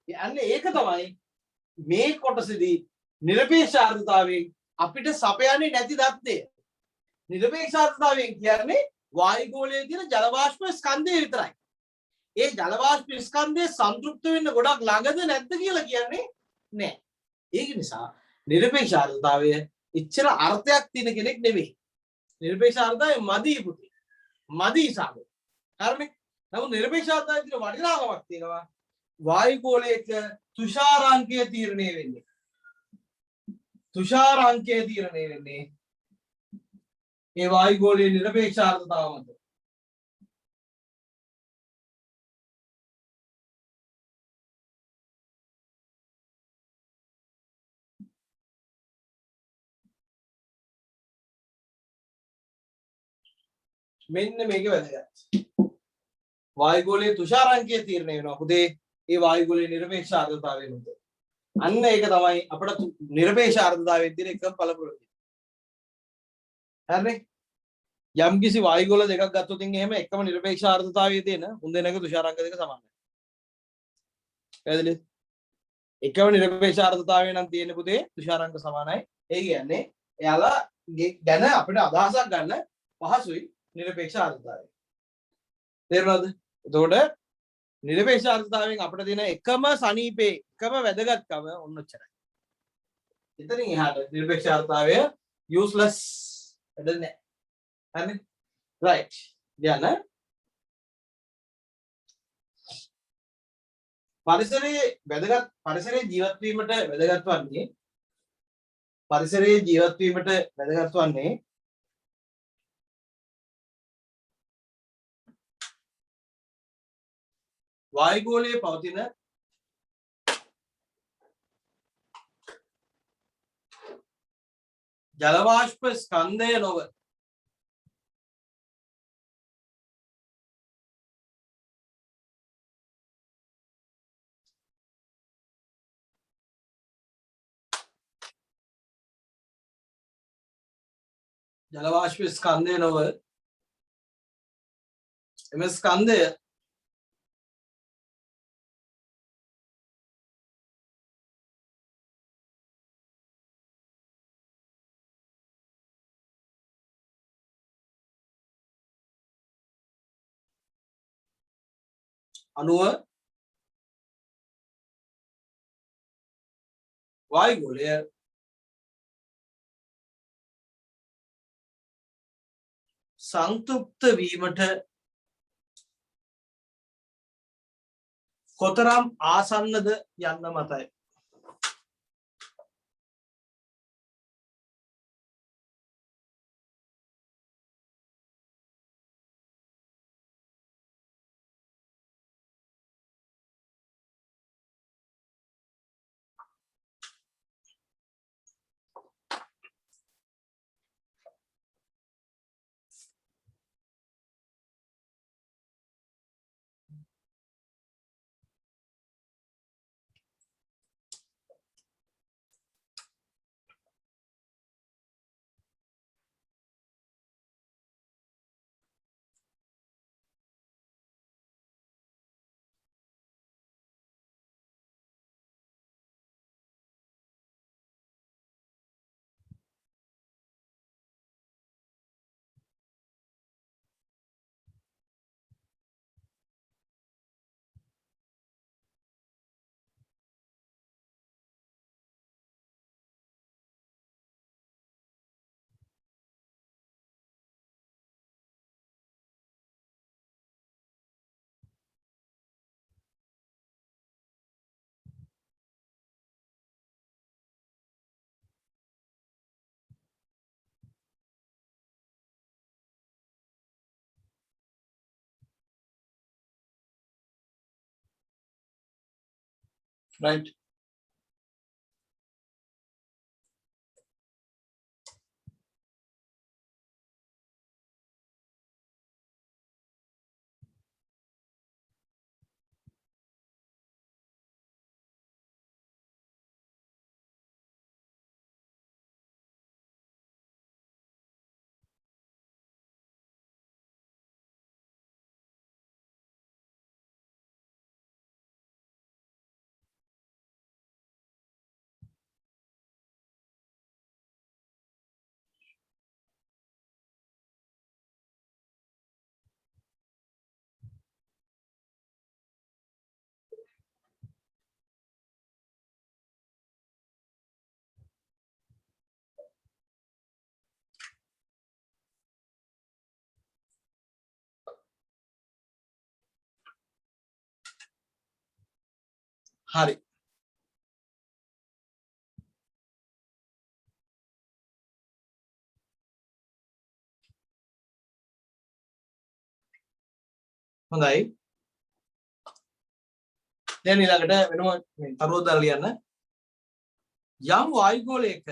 යන්නේ ඒක තමයි මේ කොටසේදී නිර්පේක්ෂාර්ථතාවයෙන් අපිට සපයන්නේ නැති தත්ත්වය. නිර්පේක්ෂාර්ථතාවයෙන් කියන්නේ වායු ගෝලයේ තියෙන ජල වාෂ්ප ස්කන්ධය විතරයි. ඒ ජල වාෂ්ප ස්කන්ධය සන්තුෂ්ත වෙන්න ගොඩක් ළඟද නැද්ද කියලා කියන්නේ නැහැ. ඒක නිසා නිර්පේක්ෂාර්ථතාවය ඉච්ඡර අර්ථයක් තියෙන කෙනෙක් නෙමෙයි. නිර්පේක්ෂාර්ථතාවය මදි පුතේ. මදි සාම. හරිනේ? නමුත් නිර්පේක්ෂාර්ථතාවයේ තියෙන වටිනාකමක් තියෙනවා. වායු ගෝලයක තුෂාරාංකය තීරණය වෙන්නේ. තුෂාරාංකය තීරණය වෙන්නේ ඒ වායු ගෝලයේ නිර්පේක්ෂාර්ථතාව මත. මෙන්න මේක වැදගත්. වායු ගෝලයේ තුෂාරාංකය තීරණය වෙනවා පුතේ ඒ වායු ගෝලයේ නිර්පේක්ෂාර්ථතාවය මත. අන්න ඒක තමයි අපිට නිර්පේක්ෂාර්ථතාවයේ තියෙන එකම පළපුරුදු. හරිනේ? යම්කිසි වායු ගෝල දෙකක් ගත්තොත් එහෙම එකම නිර්පේක්ෂාර්ථතාවයේ තියෙන මුන් දෙනක තුෂාරාංක දෙක සමානයි. පැහැදිලිද? එකම නිර්පේක්ෂාර්ථතාවය නම් තියෙන පුතේ තුෂාරාංක සමානයි. ඒ කියන්නේ එයාලා ගැන අපිට අදහසක් ගන්න පහසුයි නිර්පේක්ෂාර්ථතාවය. තේරුණාද? එතකොට නිර්පේක්ෂාර්ථතාවයෙන් අපිට තියෙන එකම සනීපේ එකම වැදගත්කම ඔන්න ඔච්චරයි. එතනින් එහාට නිර්පේක්ෂාර්ථතාවය useless වැඩ නැහැ. හරිනේ? right. යන්න පරිසරයේ වැදගත් පරිසරයේ ජීවත් වීමට වැදගත් වන්නේ පරිසරයේ ජීවත් වීමට වැදගත් වන්නේ වායු ගෝලයේ පවතින ජල වාෂ්ප ස්කන්ධය නොව ජල වාෂ්ප ස්කන්ධය නොව එම ස්කන්ධය අනුව වායුගෝලය සංතෘප්ත වීමට කොතරම් ආසන්නද යන්න මතයි. right හරි හොඳයි දැන් ඊළඟට වෙනම මේ තරුව දාලා ලියන්න යම් වායුගෝලයක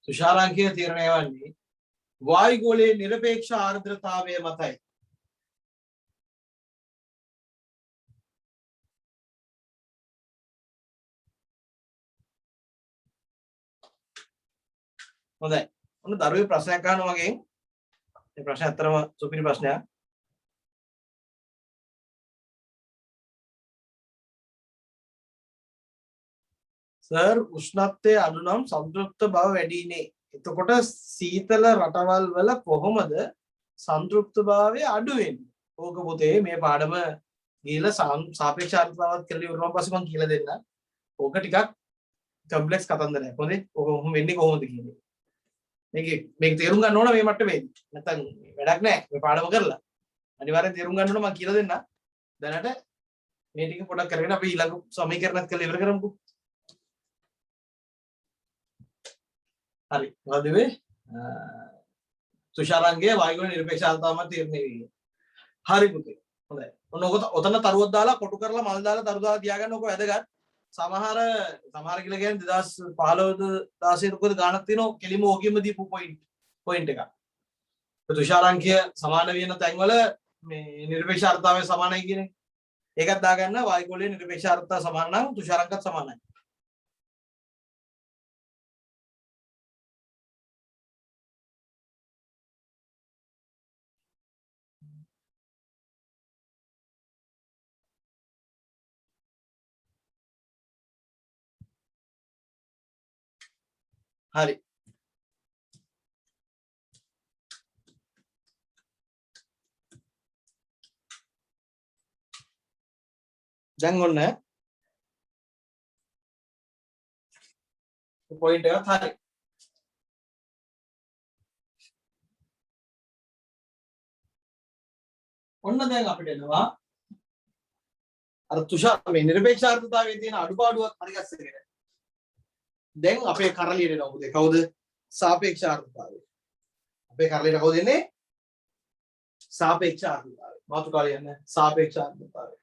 තුෂාරාංකය තීරණය වන්නේ වායුගෝලයේ නිරපේක්ෂ ආර්ද්‍රතාවය මතයි. හොඳයි. ඔන්න දරුවේ ප්‍රශ්නයක් අහනවා මගෙන්. මේ ප්‍රශ්නේ අත්‍තරම සුපිරි ප්‍රශ්නයක්. සර් උෂ්ණත්වයේ අඩු නම් සංතෘප්ත බව වැඩිනේ. එතකොට සීතල රටවල් වල කොහොමද සංතෘප්ත භාවය අඩු වෙන්නේ? ඕක පුතේ මේ පාඩම ගිහලා සාපේක්ෂ ආර්ද්‍රතාවත් කියලා ඉවරනවා පස්සේ මම කියලා දෙන්න. ඕක ටිකක් කම්ප්ලෙක්ස් කතන්දරයක්. හොඳේ. ඕක වෙන්නේ කොහොමද කියන්නේ. මේක තේරුම් ගන්න ඕන මේ මට්ටමේදී. නැත්තම් වැඩක් නැහැ. මේ පාඩම කරලා. අනිවාර්යෙන් තේරුම් ගන්න ඕන මම කියලා දෙන්න. දැනට මේ ටික පොඩ්ඩක් කරගෙන අපි ඊළඟ සමීකරණත් කරලා ඉවර කරමුකෝ. හරි. මොකද මේ තුෂාරංගේ වායුගුණ නිරපේක්ෂ ආර්ද්‍රතාවම තීරණය වෙන්නේ. හරි පුතේ. හොඳයි. ඔතන තරුවක් දාලා කොටු කරලා මල් දාලා තරු දාලා තියාගන්න ඕක වැදගත්. සමහර කියලා කියන්නේ 2015 16 ක ගානක් තියෙනවා කෙලිම ඕකෙම දීපු පොයින්ට් එකක්. තුෂාරංකය සමාන වෙන තැන්වල මේ නිරපේක්ෂ ආර්ද්‍රතාවය සමානයි කියන්නේ. ඒකත් දාගන්න වායුගෝලයේ නිරපේක්ෂ ආර්ද්‍රතාව සමාන නම් තුෂාරංකත් සමානයි. හරි. දැන් ඔන්න පොයින්ට් එකත් හරි. ඔන්න දැන් අපිට එනවා අර තුෂාර මේ නිරපේක්ෂ ආර්ද්‍රතාවයේ තියෙන අඩුපාඩුවක් හරිගස්සගෙන. දැන් අපේ කරලියට එනවා පුතේ. කවුද? සාපේක්ෂ ආර්ද්‍රතාවය. අපේ කරලියට කවුද එන්නේ? සාපේක්ෂ ආර්ද්‍රතාවය. මාතෘකාව යන්නේ සාපේක්ෂ ආර්ද්‍රතාවය.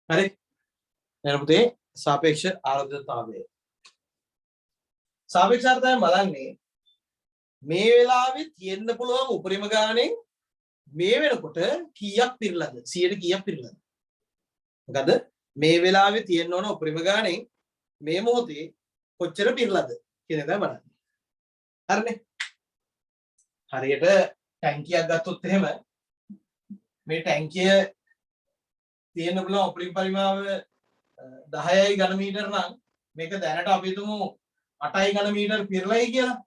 හරි. එහෙනම් පුතේ සාපේක්ෂ ආර්ද්‍රතාවය. සාපේක්ෂ ආර්ද්‍රතාවය බලන්නේ මේ වෙලාවේ තියෙන්න පුළුවන් උපරිම ගාණෙන් මේ වෙනකොට කීයක් පිරලාද? 100ට කීයක් පිරලාද? මොකද මේ වෙලාවේ තියෙන්න ඕන උපරිම ගාණෙන් මේ මොහොතේ කොච්චර පිරලාද කියන එක තමයි බලන්නේ. හරිනේ. හරියට ටැංකියක් ගත්තොත් එහෙම මේ ටැංකිය තියෙන්න පුළුවන් උපරිම පරිමාව 10යි ඝන මීටර නම් මේක දැනට අපි හිතමු 8යි ඝන මීටර පිරලයි කියලා.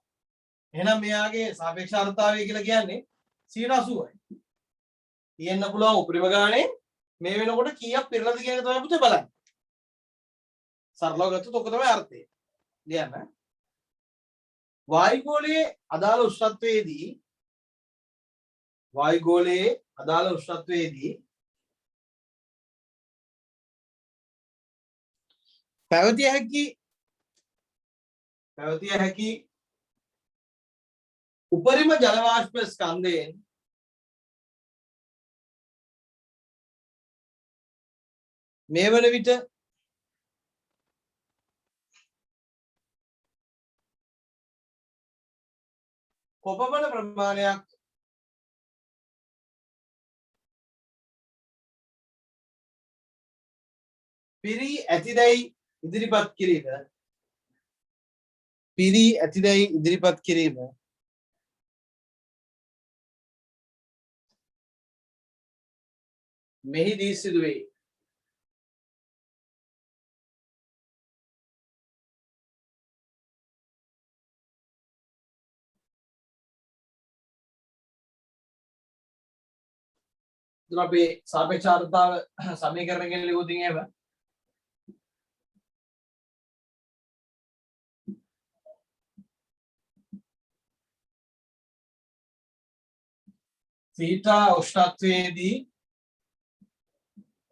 එහෙනම් මෙයාගේ සාපේක්ෂ ආර්ද්‍රතාවය කියලා කියන්නේ 80යි. තියෙන්න පුළුවන් උපරිම ගාණේ මේ වෙනකොට කීයක් පිරලාද කියන එක තමයි පුතේ බලන්නේ. සරලව ගත්තොත් ඔක තමයි අර්ථය. ලියන්න. වායුගෝලයේ අදාළ උෂ්ණත්වයේදී පැවතිය හැකි උපරිම ජල වාෂ්ප ස්කන්ධයෙන් මේ වන විට කොපමණ ප්‍රමාණයක් පිරී ඇතිදැයි ඉදිරිපත් කිරීම මෙහිදී සිදුවේ. දැන් අපි සාපේක්ෂ ආර්ද්‍රතාව සමීකරණයෙන් ලියුවොත් එහෙම තීටා උෂ්ණත්වයේදී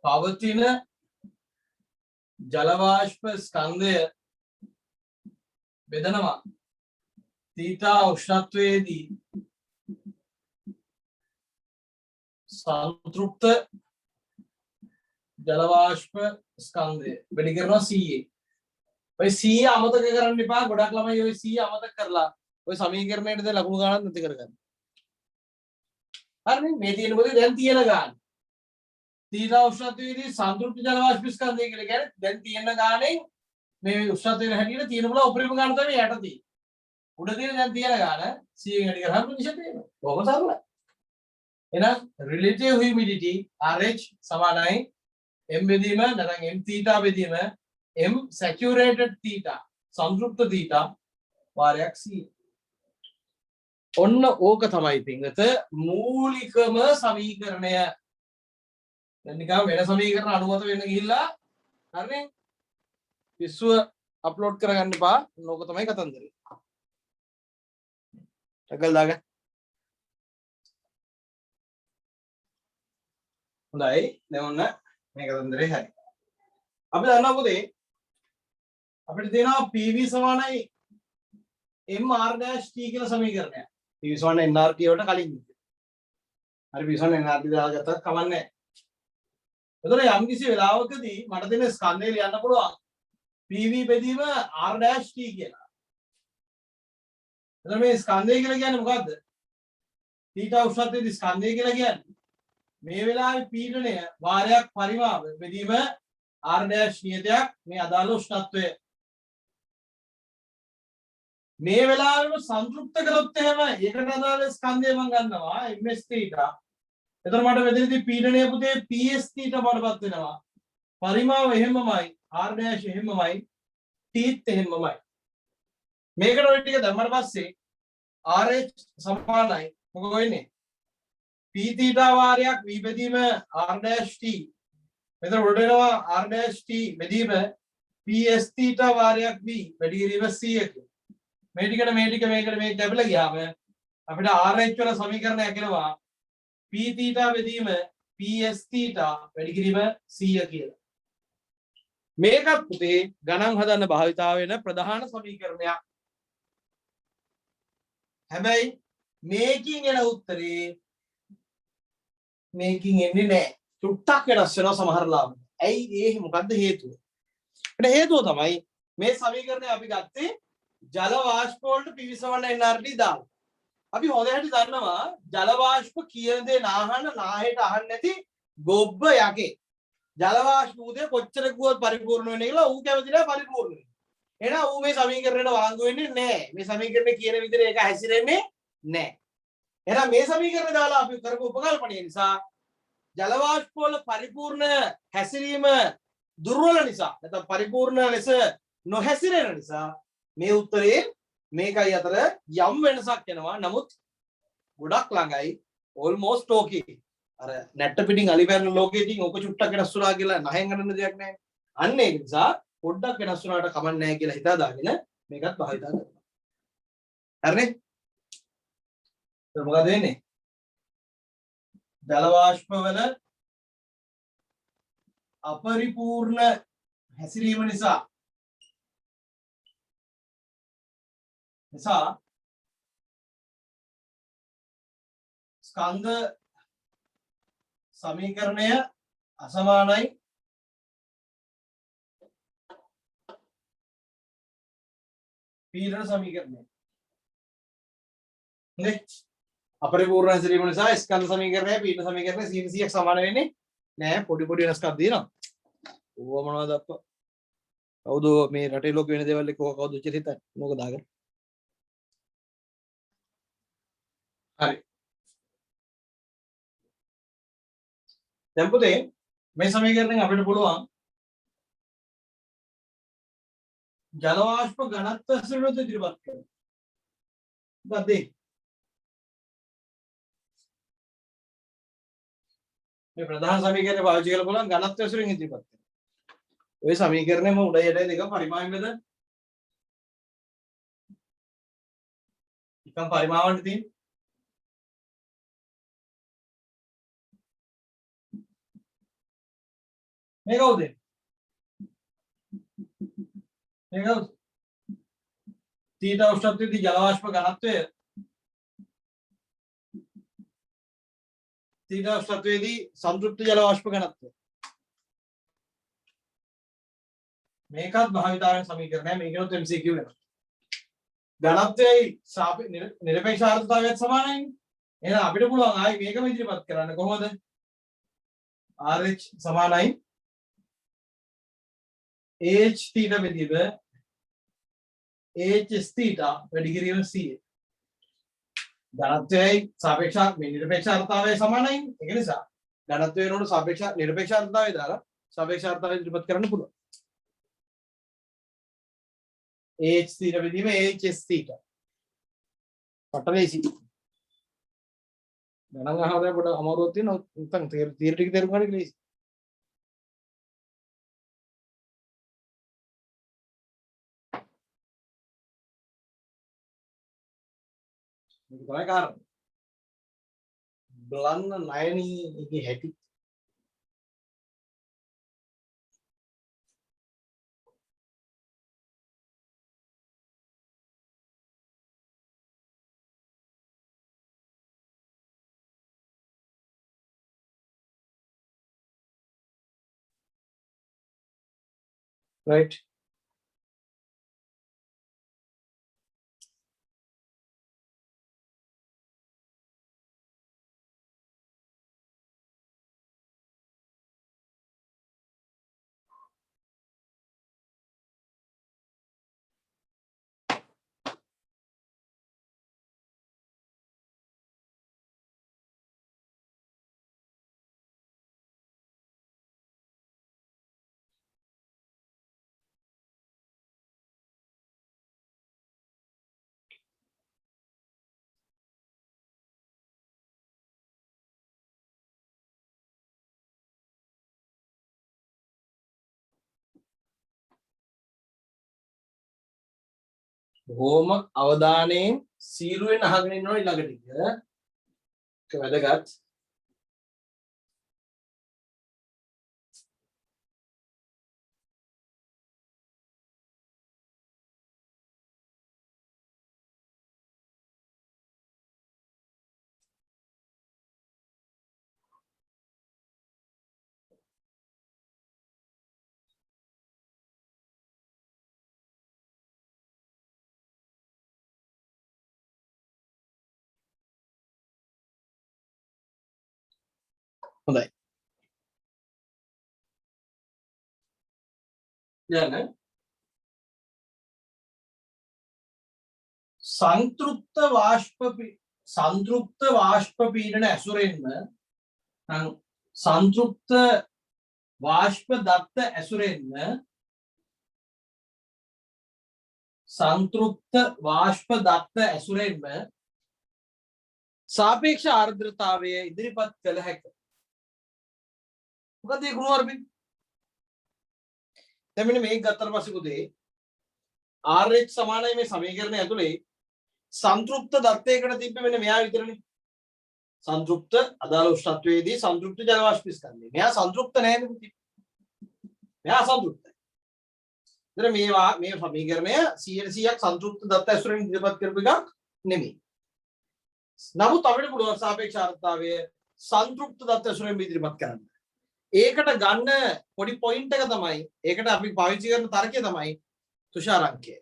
පවතින ජල වාෂ්ප ස්කන්ධය බෙදනවා තීටා උෂ්ණත්වයේදී संतृप्त जल वाष्प स्कंदे වැඩි කරනවා 100 ඔය 100 අමතක කරන්න එපා. ගොඩක් ළමයි ඔය 100 අමතක කරලා ඔය සමීකරණයට දැන් ලකුණු ගණන් නැති කරගන්න. හරිනේ මේ තියෙන පොතේ දැන් තියෙන ගාන. තීතා උෂ්ණත්වයේදී සන්තුෂ්ඨ ජල වාෂ්ප ස්කන්ධය කියලා කියන්නේ දැන් තියෙන ගානේ මේ උෂ්ණත්වයේ හැටියට තියෙන බල උපරිම ගාන තමයි යට තියෙන්නේ. උඩ තියෙන දැන් තියෙන ගාන 100 වැඩි කරාම ප්‍රතිශත වෙනවා. ඕක සරලයි. එහෙනම් relative humidity RH සමානයි m බෙදීම නැත්නම් m theta බෙදීම m saturated theta සංතෘප්ත theta වාරයක් 100. ඔන්න ඕක තමයි පින්වත මූලිකම සමීකරණය. දැන් නිකන් වෙන සමීකරණ අනුමත වෙන්න ගිහිල්ලා හරිනේ පිස්සුව අප්ලෝඩ් කරගන්න එපා. ඕක තමයි කතන්දරේ. ටගල් දාගන්න. හොඳයි. දැන් ඔන්න මේ කතන්දරේ හරි. අපි දන්නවා පොතේ අපිට තියෙනවා PV සමානයි mr' t කියලා සමීකරණයක්. PV සමාන nRT වලට කලින් ඉන්නේ. හරි PV සමාන nRT දාලා ගත්තත් කමන්නේ නැහැ. එතකොට යම් කිසි වෙලාවකදී මට දෙන ස්කන්ධය ලියන්න පුළුවන් PV බෙදීම r' t කියලා. එතකොට මේ ස්කන්ධය කියලා කියන්නේ මොකද්ද? θ උෂ්ණත්වයේදී ස්කන්ධය කියලා කියන්නේ මේ වෙලාවේ පීඩනය වාරයක් පරිමාව බෙදීම r' නියතයක් මේ අදාළ උෂ්ණත්වය. මේ වෙලාවෙම සංතෘප්ත කරොත් එහෙම ඒකට අදාළ ස්කන්ධය මම ගන්නවා ms θ. එතකොට මට මෙතනදී පීඩනය පුතේ ps θ බවටපත් වෙනවා. පරිමාව එහෙමමයි r' එහෙමමයි tත් එහෙමමයි. මේකට ඔය ටික දැම්මට පස්සේ RH සමානයි මොකද වෙන්නේ? p θ වාරයක් v බෙදීම r' t. මෙතන උඩට එනවා r' t බෙදීම ps θ වාරයක් v වැඩි කිරීම 100ක. මේ ටිකට මේ ටික මේකට මේක දැබලා ගියාම අපිට RH වල සමීකරණයක් එනවා p θ බෙදීම ps θ වැඩි කිරීම 100 කියලා. මේකත් පුතේ ගණන් හදන්න භාවිතා වෙන ප්‍රධාන සමීකරණයක්. හැබැයි මේකින් එන උත්තරේ මේකින් එන්නේ නැහැ. චුට්ටක් වෙනස් වෙනවා සමහර ලාවට. ඇයි ඒ මොකද්ද හේතුව? ඒකට හේතුව තමයි මේ සමීකරණය අපි ගත්තේ ජල වාෂ්ප වලට PV සමාන nRT දාලා. අපි හොඳ හැටි දන්නවා ජල වාෂ්ප කියන දේ නාහන නාහෙට අහන්න නැති ගොබ්බ යකේ. ජල වාෂ්ප උදේ කොච්චර කිව්වත් පරිපූර්ණ වෙන්නේ කියලා ඌ කැමති නැහැ පරිපූර්ණ වෙන්න. එහෙනම් ඌ මේ සමීකරණයට වාංගු වෙන්නේ නැහැ. මේ සමීකරණේ කියන විදිහට ඒක හැසිරෙන්නේ නැහැ. එහෙනම් මේ සමීකරණය දාලා අපි කරපු උපකල්පනය නිසා ජල වාෂ්ප වල පරිපූර්ණ හැසිරීම දුර්වල නිසා නැත්නම් පරිපූර්ණ ලෙස නොහැසිරෙන නිසා මේ උත්තරේ මේකයි අතර යම් වෙනසක් එනවා. නමුත් ගොඩක් ළඟයි almost okay. අර නැට්ට පිටින් අලිපැරන ලෝකෙකින් ඔක චුට්ටක් වෙනස් වුණා කියලා නහෙන් ගන්න දෙයක් නැහැ. අන්න ඒක නිසා පොඩ්ඩක් වෙනස් වුණාට කමක් නැහැ කියලා හිතාදාගෙන මේකත් භාවිතා කරනවා. හරිනේ? ඒක මොකද වෙන්නේ? ජල වාෂ්ප වල අපරිපූර්ණ හැසිරීම නිසා ස්කන්ධ සමීකරණය අසමානයි පීඩන සමීකරණය. නේ අපරිපූර්ණ හැසිරීම නිසා ස්කන්ධ සමීකරණය පීඩන සමීකරණය 100ක් සමාන වෙන්නේ නෑ. පොඩි වෙනස්කම් තියෙනවා. ඕව මොනවද අප්පා? කවුද මේ රටේ ලෝක වෙන දේවල් එක්ක කවුද උච්ච හිතන්නේ? මොකද දාගෙන හරි. දැන් පුතේ මේ සමීකරණයෙන් අපිට පුළුවන් ජල වාෂ්ප ඝනත්ව සුළුද ඉදිරිපත් කරන්න. මොකද මේ ප්‍රධාන සමීකරණය පාවිච්චි කරලා පුළුවන් ඝනත්ව සුළුෙන් ඉදිරිපත් කරන්න. ඔය සමීකරණයම උඩ යට දෙක පරිමාණ බෙද එකම පරිමාවන්ට තියෙන මේ කවුද? මේ කවුද? තීතා උෂ්ණත්වයේදී ජල වාෂ්ප ඝනත්වය තීතා උෂ්ණත්වයේදී සංතෘප්ත ජල වාෂ්ප ඝනත්වය මේකත් භාවිතාවෙන් සමීකරණය මේකනොත් MCQ වෙනවා. ඝනත්වයයි නිරපේක්ෂ ආර්ද්‍රතාවයත් සමානයි. එහෙනම් අපිට පුළුවන් ආයි මේකම ඉදිරිපත් කරන්න කොහොමද? RH සමානයි H θ බෙදීම H θ වැඩි කිරීම CA. ඝනත්වයයි සාපේක්ෂ නිරපේක්ෂ ආර්ද්‍රතාවය සමානයි. ඒක නිසා ඝනත්වය වෙනකොට සාපේක්ෂ නිරපේක්ෂ ආර්ද්‍රතාවය දාලා සාපේක්ෂ ආර්ද්‍රතාවය ඉදිරිපත් කරන්න පුළුවන්. H θ බෙදීම HS θ. පටලෙසි. ගණන් අහලා පොඩ අමාරුවක් තියෙනවා. නැත්නම් තියරි ටික තේරුම් ගන්න කියලා. මේක තමයි කාරණා. බලන්න නයනී එකේ හැටි. right බොහොම අවධානයෙන් සීරුවෙන් අහගෙන ඉන්න ඕනේ ළඟ ටික. ඒක වැදගත්. හොඳයි. දැන් සංතෘප්ත වාෂ්ප පීඩන ඇසුරෙන්ම සංතෘප්ත වාෂ්ප දත්ත ඇසුරෙන්ම සාපේක්ෂ ආර්ද්‍රතාවය ඉදිරිපත් කළ හැකියි. මොකද ඒ ගුණවර්ගය? දැන් මෙන්න මේක ගත්තට පස්සේ පුතේ RH සමානයි මේ සමීකරණය ඇතුලේ සංතෘප්ත දත්තයකට තිබ්බේ මෙන්න මෙයා විතරනේ. සංතෘප්ත අදාළ උෂ්ණත්වයේදී සංතෘප්ත ජල වාෂ්ප ස්කන්ධය. මෙයා සංතෘප්ත නැහැ පුතේ. මෙයා අසන්තෘප්තයි. ඉතින් මේ සමීකරණය 100%ක් සංතෘප්ත දත්ත ඇසුරෙන් ඉදිරිපත් කරපු එකක් නෙමෙයි. නමුත් අපිට පුළුවන් සාපේක්ෂ ආර්ද්‍රතාවය සංතෘප්ත දත්ත ඇසුරෙන් ඉදිරිපත් කරන්න. ඒකට ගන්න පොඩි පොයින්ට් එක තමයි ඒකට අපි පාවිච්චි කරන තර්කය තමයි තුෂාරංකය.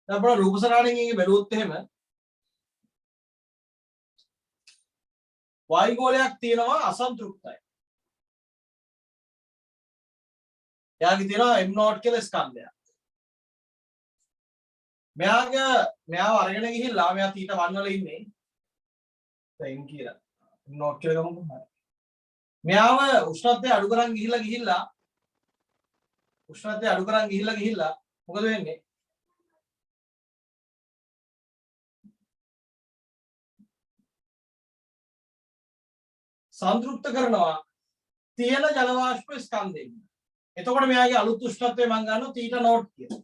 දැන් අපේ රූපසරණයෙන් ඉන්නේ බැලුවොත් එහෙම වායුගෝලයක් තියෙනවා අසන්තෘප්තයි. එයාගේ තියෙනවා M0 කියලා ස්කන්ධයක්. මෙයාව අරගෙන ගිහිල්ලා මෙයා θ1 වල ඉන්නේ. දැන් කියලා M0 කියලා ගමුකෝ. මෙයාව උෂ්ණත්වය අඩු කරන් ගිහිල්ලා මොකද වෙන්නේ? සංතෘප්ත කරනවා තියෙන ජල වාෂ්ප ස්කන්ධයෙන්. එතකොට මෙයාගේ අලුත් උෂ්ණත්වය මම ගන්නවා θ0 කියලා.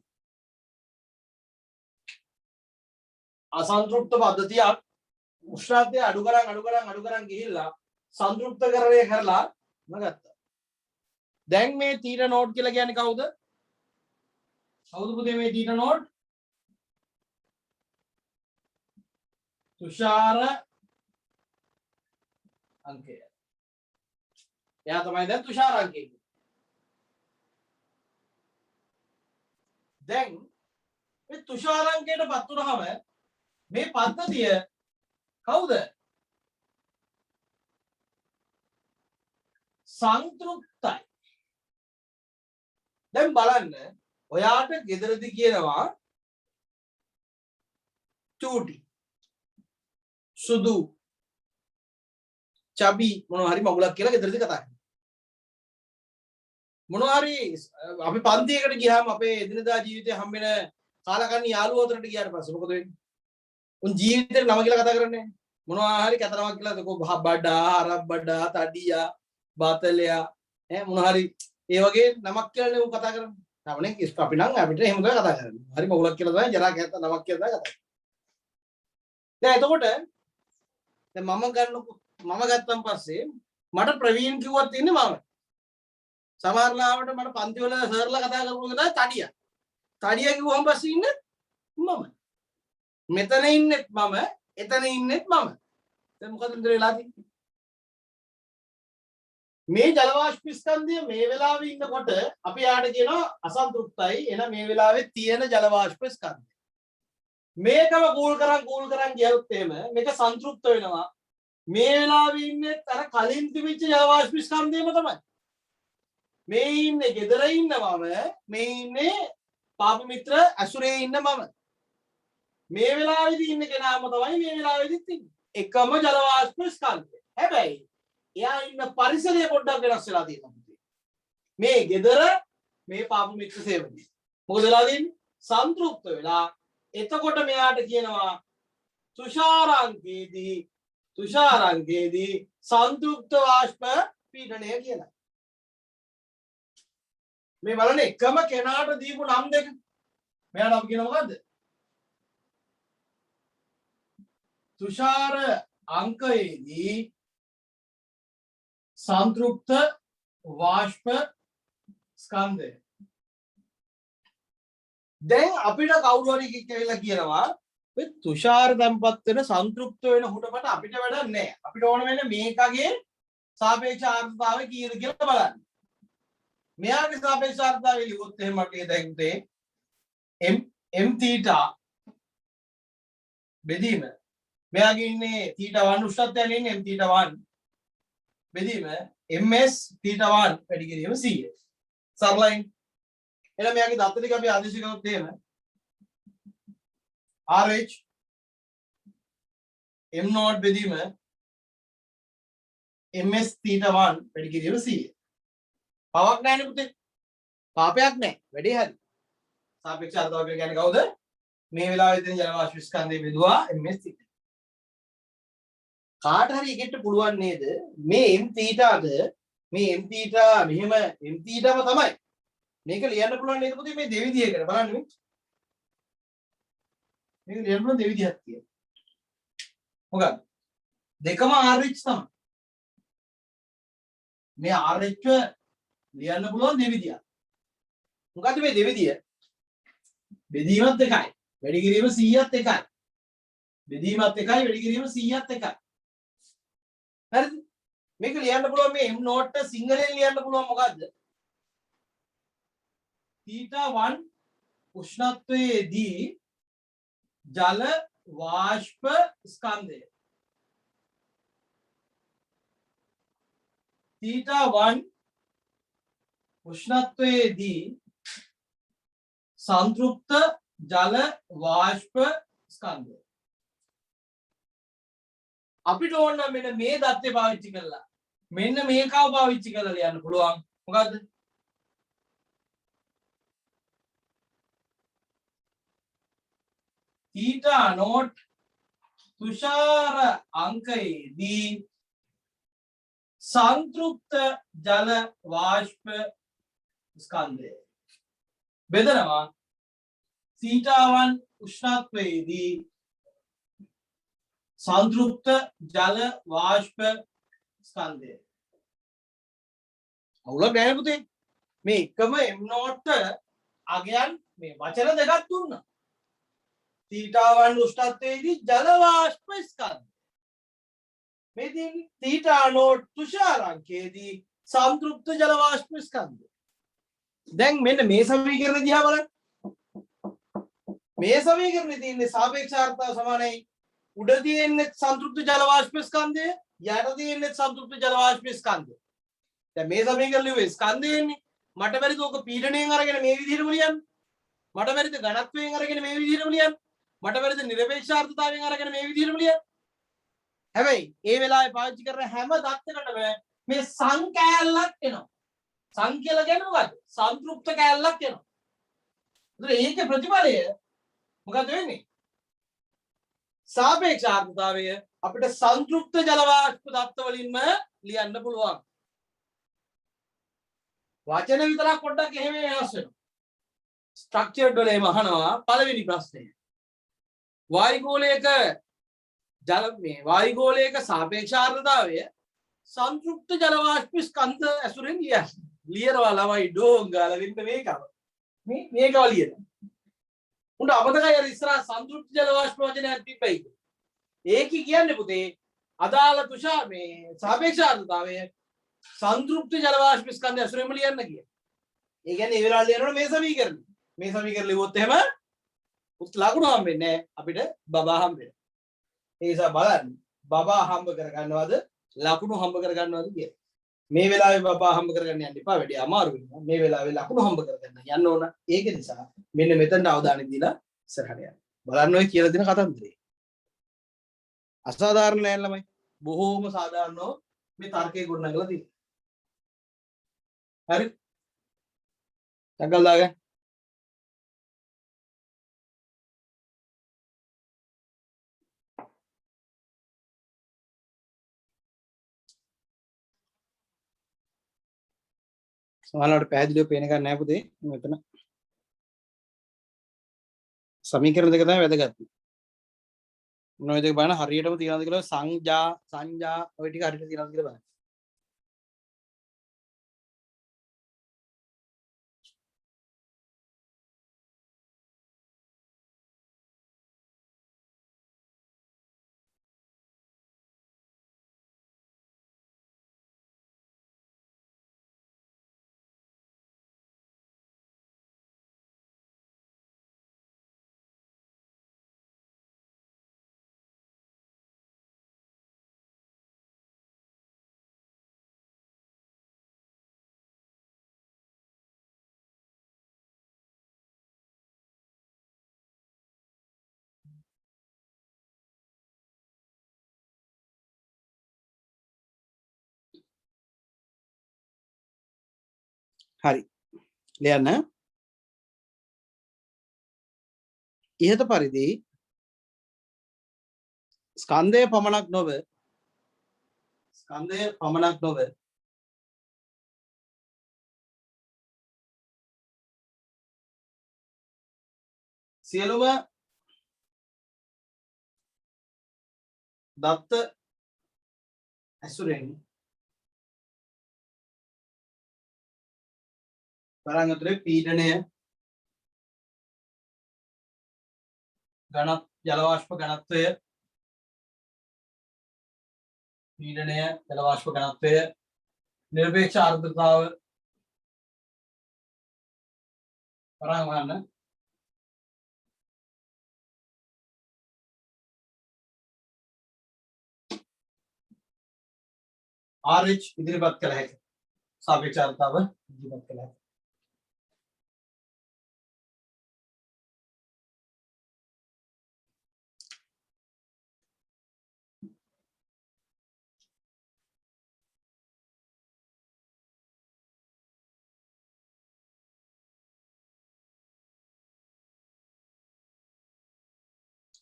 අසන්තෘප්ත පද්ධතියක් උෂ්ණත්වය අඩු කරන් ගිහිල්ලා සංතෘප්තකරණය කරලා මගත්තා. දැන් මේ θ0 කියලා කියන්නේ කවුද? කවුද පුතේ මේ θ0? තුෂාර අංකය. එයා තමයි දැන් තුෂාරාංකය. දැන් මේ තුෂාරාංකයටපත් වුණාම මේ පද්ධතිය කවුද? සංතෘප්තයි. දැන් බලන්න ඔයාට ගෙදරදී කියනවා චූටි සුදු චබි මොනවා හරි මගුලක් කියලා ගෙදරදී කතා කරනවා. මොනවා හරි අපි පන්තියකට ගියාම අපේ එදිනදා ජීවිතේ හම්බෙන කාලකන්ණි යාළුවෝ අතරට ගියාට පස්සේ මොකද වෙන්නේ? උන් ජීවිතේ නම කියලා කතා කරන්නේ නැහැ. මොනවා හරි කතරමක් කියලා දකෝ බඩා හරබ්බඩා තඩියා බාතලයා මොනවා හරි ඒ වගේ නමක් කියලානේ උන් කතා කරන්නේ. නැවනේ අපි නම් අපිට එහෙම තමයි කතා කරන්නේ. හරි මගුලක් කියලා තමයි ජරා කැත්ත නමක් කියලා තමයි කතා කරන්නේ. දැන් එතකොට දැන් මම ගත්තන් පස්සේ මට ප්‍රවීන් කිව්වත් ඉන්නේ මම. සමහර ලාවට මට පන්ති වල සර්ලා කතා කරපුවම තමයි තඩියා. තඩියා කිව්වම පස්සේ ඉන්නේ මම. මෙතන ඉන්නෙත් මම, එතන ඉන්නෙත් මම. දැන් මොකද මෙතන වෙලා තියෙන්නේ? මේ ජල වාෂ්ප ස්කන්ධය මේ වෙලාවේ ඉන්නකොට අපි යාට කියනවා අසන්තෘප්තයි. එහෙනම් මේ වෙලාවේ තියෙන ජල වාෂ්ප ස්කන්ධය. මේකම කූල් කරන් ගියොත් එහෙම මේක සන්තෘප්ත වෙනවා. මේ වෙලාවේ ඉන්නේ අර කලින් තිබිච්ච ජල වාෂ්ප ස්කන්ධයම තමයි. මේ ඉන්නේ ගෙදර ඉන්න මම, මේ ඉන්නේ පාප මිත්‍ර අසුරේ ඉන්න මම. මේ වෙලාවේදී ඉන්න කෙනාම තමයි මේ වෙලාවේදීත් ඉන්නේ. එකම ජල වාෂ්ප ස්කන්ධය. හැබැයි එයා ඉන්න පරිසරය පොඩ්ඩක් වෙනස් වෙලා තියෙනවා. මේ ගෙදර මේ පාප මිත්‍ර සේවනයේ. මොකද වෙලා තියෙන්නේ? සන්තෘප්ත වෙලා එතකොට මෙයාට කියනවා තුෂාරාංකයේදී සන්තෘප්ත වාෂ්ප පීඩනය කියලා. මේ බලන්න එකම කෙනාට දීපු නම් දෙක. මෙයාට අපි කියන මොකද්ද? තුෂාර අංකයේදී සන්තෘප්ත වාෂ්ප ස්කන්ධය. දැන් අපිට කවුරු හරි කියලා කියනවා මේ තුෂාර තැම්පත් වෙන සන්තෘප්ත වෙන හුටපට අපිට වැඩක් නැහැ. අපිට ඕන වෙන්නේ මේකගේ සාපේක්ෂ ආර්ද්‍රතාවය කීයද කියලා බලන්න. මෙයාගේ සාපේක්ෂ ආර්ද්‍රතාවය ලියුවොත් එහෙම මගේ දැන් උතේ m theta බෙදීම මෙයාගේ ඉන්නේ θ1 උෂ්ණත්වයෙන් ඉන්නේ m θ1 බෙදීම ms θ1 වැඩි කිරීම 100. සරලයි. එහෙනම් මෙයාගේ දත්ත ටික අපි ආදේශ කරොත් එහෙම RH m0 බෙදීම ms θ1 වැඩි කිරීම 100. පවක් නැහැ නේ පුතේ. පාපයක් නැහැ. වැඩේ හරි. සාපේක්ෂ ආර්ද්‍රතාවය කියන්නේ කවුද? මේ වෙලාවේ තියෙන ජල වාෂ්ප ස්කන්ධය බෙදුවා ms θ. කාට හරි එකෙට පුළුවන් නේද මේ m θද මේ m θ මෙහෙම m θම තමයි. මේක ලියන්න පුළුවන් නේද පුතේ මේ දෙවිදියකට බලන්න මේ. මේක ලියන්න පුළුවන් දෙවිදියක් කියලා. මොකක්ද? දෙකම RH තමයි. මේ RH ලියන්න පුළුවන් දෙවිදියක්. මොකද්ද මේ දෙවිදිය? බෙදීමත් එකයි. වැඩි කිරීම 100ත් එකයි. බෙදීමත් එකයි වැඩි කිරීම 100ත් එකයි. හරිද? මේක ලියන්න පුළුවන් මේ m නෝට් සිංහලෙන් ලියන්න පුළුවන් මොකද්ද? θ1 උෂ්ණත්වයේදී ජල වාෂ්ප ස්කන්ධය. θ1 උෂ්ණත්වයේදී සංතෘප්ත ජල වාෂ්ප ස්කන්ධය. අපිට ඕන නම් මෙන්න මේ දත්තේ පාවිච්චි කරලා මෙන්න මේකව පාවිච්චි කරලා ලියන්න පුළුවන්. මොකද්ද? θ නෝට් තුෂාර අංකයේදී සංතෘප්ත ජල වාෂ්ප ස්කන්ධය බෙදනවා θ1 උෂ්ණත්වයේදී संतृप्त जल वाष्प स्कंधය. අවුලක් නැහැ පුතේ. මේ එකම m0 අගයන් මේ වචන දෙකක් දුන්නා. θ1 උෂ්ණත්වයේදී ජල වාෂ්ප ස්කන්ධය. මේ තියෙන්නේ θ0 තුෂාරාංකයේදී සංතෘප්ත ජල වාෂ්ප ස්කන්ධය. දැන් මෙන්න මේ සමීකරණ දිහා බලන්න. මේ සමීකරණේ තියෙන්නේ සාපේක්ෂාර්ථතාව සමානයි උඩ තියෙන්නේ සංතෘප්ත ජල වාෂ්ප ස්කන්ධය යට තියෙන්නේ සංතෘප්ත ජල වාෂ්ප ස්කන්ධය. දැන් මේ සමීකරණ ලියුවේ ස්කන්ධය එන්නේ. මට බැරිද ඕක පීඩණයෙන් අරගෙන මේ විදිහටම ලියන්න? මට බැරිද ඝනත්වයෙන් අරගෙන මේ විදිහටම ලියන්න? මට බැරිද නිරපේක්ෂාර්ථතාවයෙන් අරගෙන මේ විදිහටම ලියන්න? හැබැයි ඒ වෙලාවේ පාවිච්චි කරන හැම දත්තකටම මේ සංකෑල්ලක් එනවා. සං කියලා කියන්නේ මොකද්ද? සංතෘප්ත කෑල්ලක් එනවා. ඒතර ඒකේ ප්‍රතිඵලය මොකද වෙන්නේ? සාපේක්ෂාර්ථතාවය අපිට සංතෘප්ත ජල වාෂ්ප දත්ත වලින්ම ලියන්න පුළුවන්. වචන විතරක් පොඩ්ඩක් එහෙම වෙනස් වෙනවා. ස්ට්‍රක්චර්ඩ් වල එම අහනවා පළවෙනි ප්‍රශ්නය. වායුගෝලයක වායුගෝලයක සාපේක්ෂාර්ථතාවය සංතෘප්ත ජල වාෂ්ප ස්කන්ධ ඇසුරෙන් ලියනවා ළමයි ඩෝං ගාලා වින්න මේකව. මේකව ලියනවා. උන්ට අමතකයි අර ඉස්සරහ සංතෘප්ත ජල වාෂ්ප වචනයක් තිබ්බයි. ඒක කියන්නේ පුතේ අදාළ තුෂාර මේ සාපේක්ෂාර්ථතාවය සංතෘප්ත ජල වාෂ්ප ස්කන්ධය ඇසුරෙන්ම ලියන්න කියන. ඒ කියන්නේ ඒ වෙලාවට ලියනකොට මේ සමීකරණ. මේ සමීකරණ ලිව්වොත් එහෙම ලකුණු හම්බෙන්නේ නැහැ අපිට බබා හම්බෙන්නේ. ඒ නිසා බලන්න බබා හම්බ කරගන්නවද ලකුණු හම්බ කරගන්නවද කියලා. මේ වෙලාවේ බබා හම්බ කරගන්න යන්න එපා වැඩි අමාරු වෙනවා. මේ වෙලාවේ ලකුණු හම්බ කරගන්න යන්න ඕන. ඒක නිසා මෙන්න මෙතනට අවධානය දීලා ඉස්සරහට යන්න. බලන්න ඔය කියලා දෙන කතන්දරේ. අසාධාරණ නෑ ළමයි. බොහෝම සාධාරණව මේ තර්කයේ ගොඩනගලා තියෙනවා. හරි? තංගල් දාගන්න. සමහරවිට පැහැදිලිව පේන එකක් නෑ පුතේ. මෙතන සමීකරණ දෙක තමයි වැදගත්. මොනවද දෙක බලන්න හරියටම තියනවාද කියලා සංජා ඔය ටික හරියට තියනවාද කියලා බලන්න. හරි. ලියන්න. ඉහත පරිදි ස්කන්ධය පමණක් නොව සියලුම දත්ත ඇසුරෙන් තරංගතරේ පීඩනය ජල වාෂ්ප ඝනත්වය පීඩනය ජල වාෂ්ප ඝනත්වය නිරපේක්ෂ ආර්ද්‍රතාව තරංග ගන්න RH ඉදිරිපත් කළ හැකි සාපේක්ෂ ආර්ද්‍රතාව ඉදිරිපත් කළ හැකි.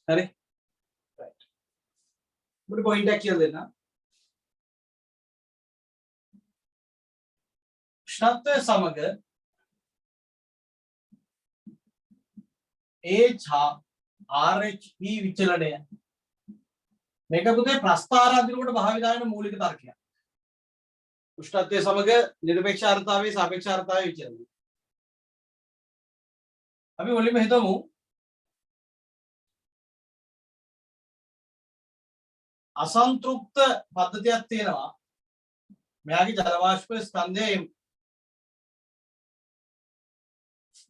හරි රයිට් මුඩ පොයින්ට් එක කියලා දෙන්න. උෂ්ණත්වය සමග RH විචලනය මේක පුතේ ප්‍රස්ථාර අදිනකොට භාවිත වෙන මූලික තර්කයක්. උෂ්ණත්වය සමග නිරපේක්ෂ ආර්ද්‍රතාවයේ සාපේක්ෂ ආර්ද්‍රතාවයේ විචලනය. අපි මුලින්ම හිතමු අසන්තෘප්ත පද්ධතියක් තියෙනවා මෙයාගේ ජල වාෂ්ප ස්කන්ධය M.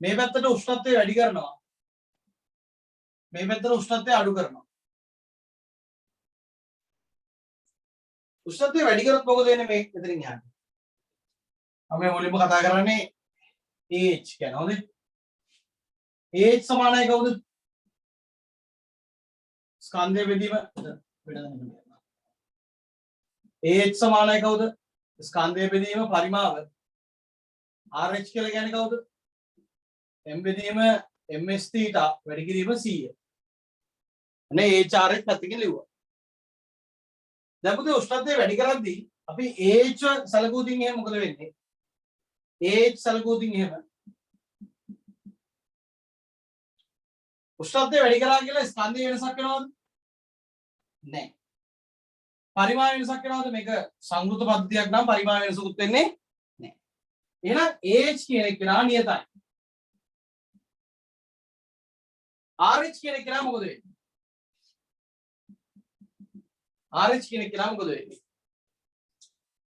මේ පැත්තට උෂ්ණත්වය වැඩි කරනවා. මේ පැත්තට උෂ්ණත්වය අඩු කරනවා. උෂ්ණත්වය වැඩි කරොත් මොකද වෙන්නේ මේ මෙතනින් යන්නේ? අපි මුලින්ම කතා කරන්නේ AH කියන හොඳේ. AH සමානයි කවුද? ස්කන්ධය බෙදීම AH සමානයි කවුද? ස්කන්ධය බෙදීම පරිමාව. RH කියලා කියන්නේ කවුද? M බෙදීම ms theta වැඩි කිරීම 100. අනේ HRH පැත්තකින් ලිව්වා. දැන් පුතේ උෂ්ණත්වය වැඩි කරද්දී අපි AH සැලකුවොතින් එහෙම මොකද වෙන්නේ? AH සැලකුවොතින් එහෙම උෂ්ණත්වය වැඩි කරා කියලා ස්කන්ධයේ වෙනසක් වෙනවද? නැහැ. පරිමාණ වෙනසක් වෙනවද? මේක සංකෘත පද්ධතියක් නම් පරිමාණ වෙනසකුත් වෙන්නේ නැහැ. එහෙනම් AH කියන එක නා නියතයි. RH කියන එක නා මොකද වෙන්නේ? RH කියන එක නා මොකද වෙන්නේ?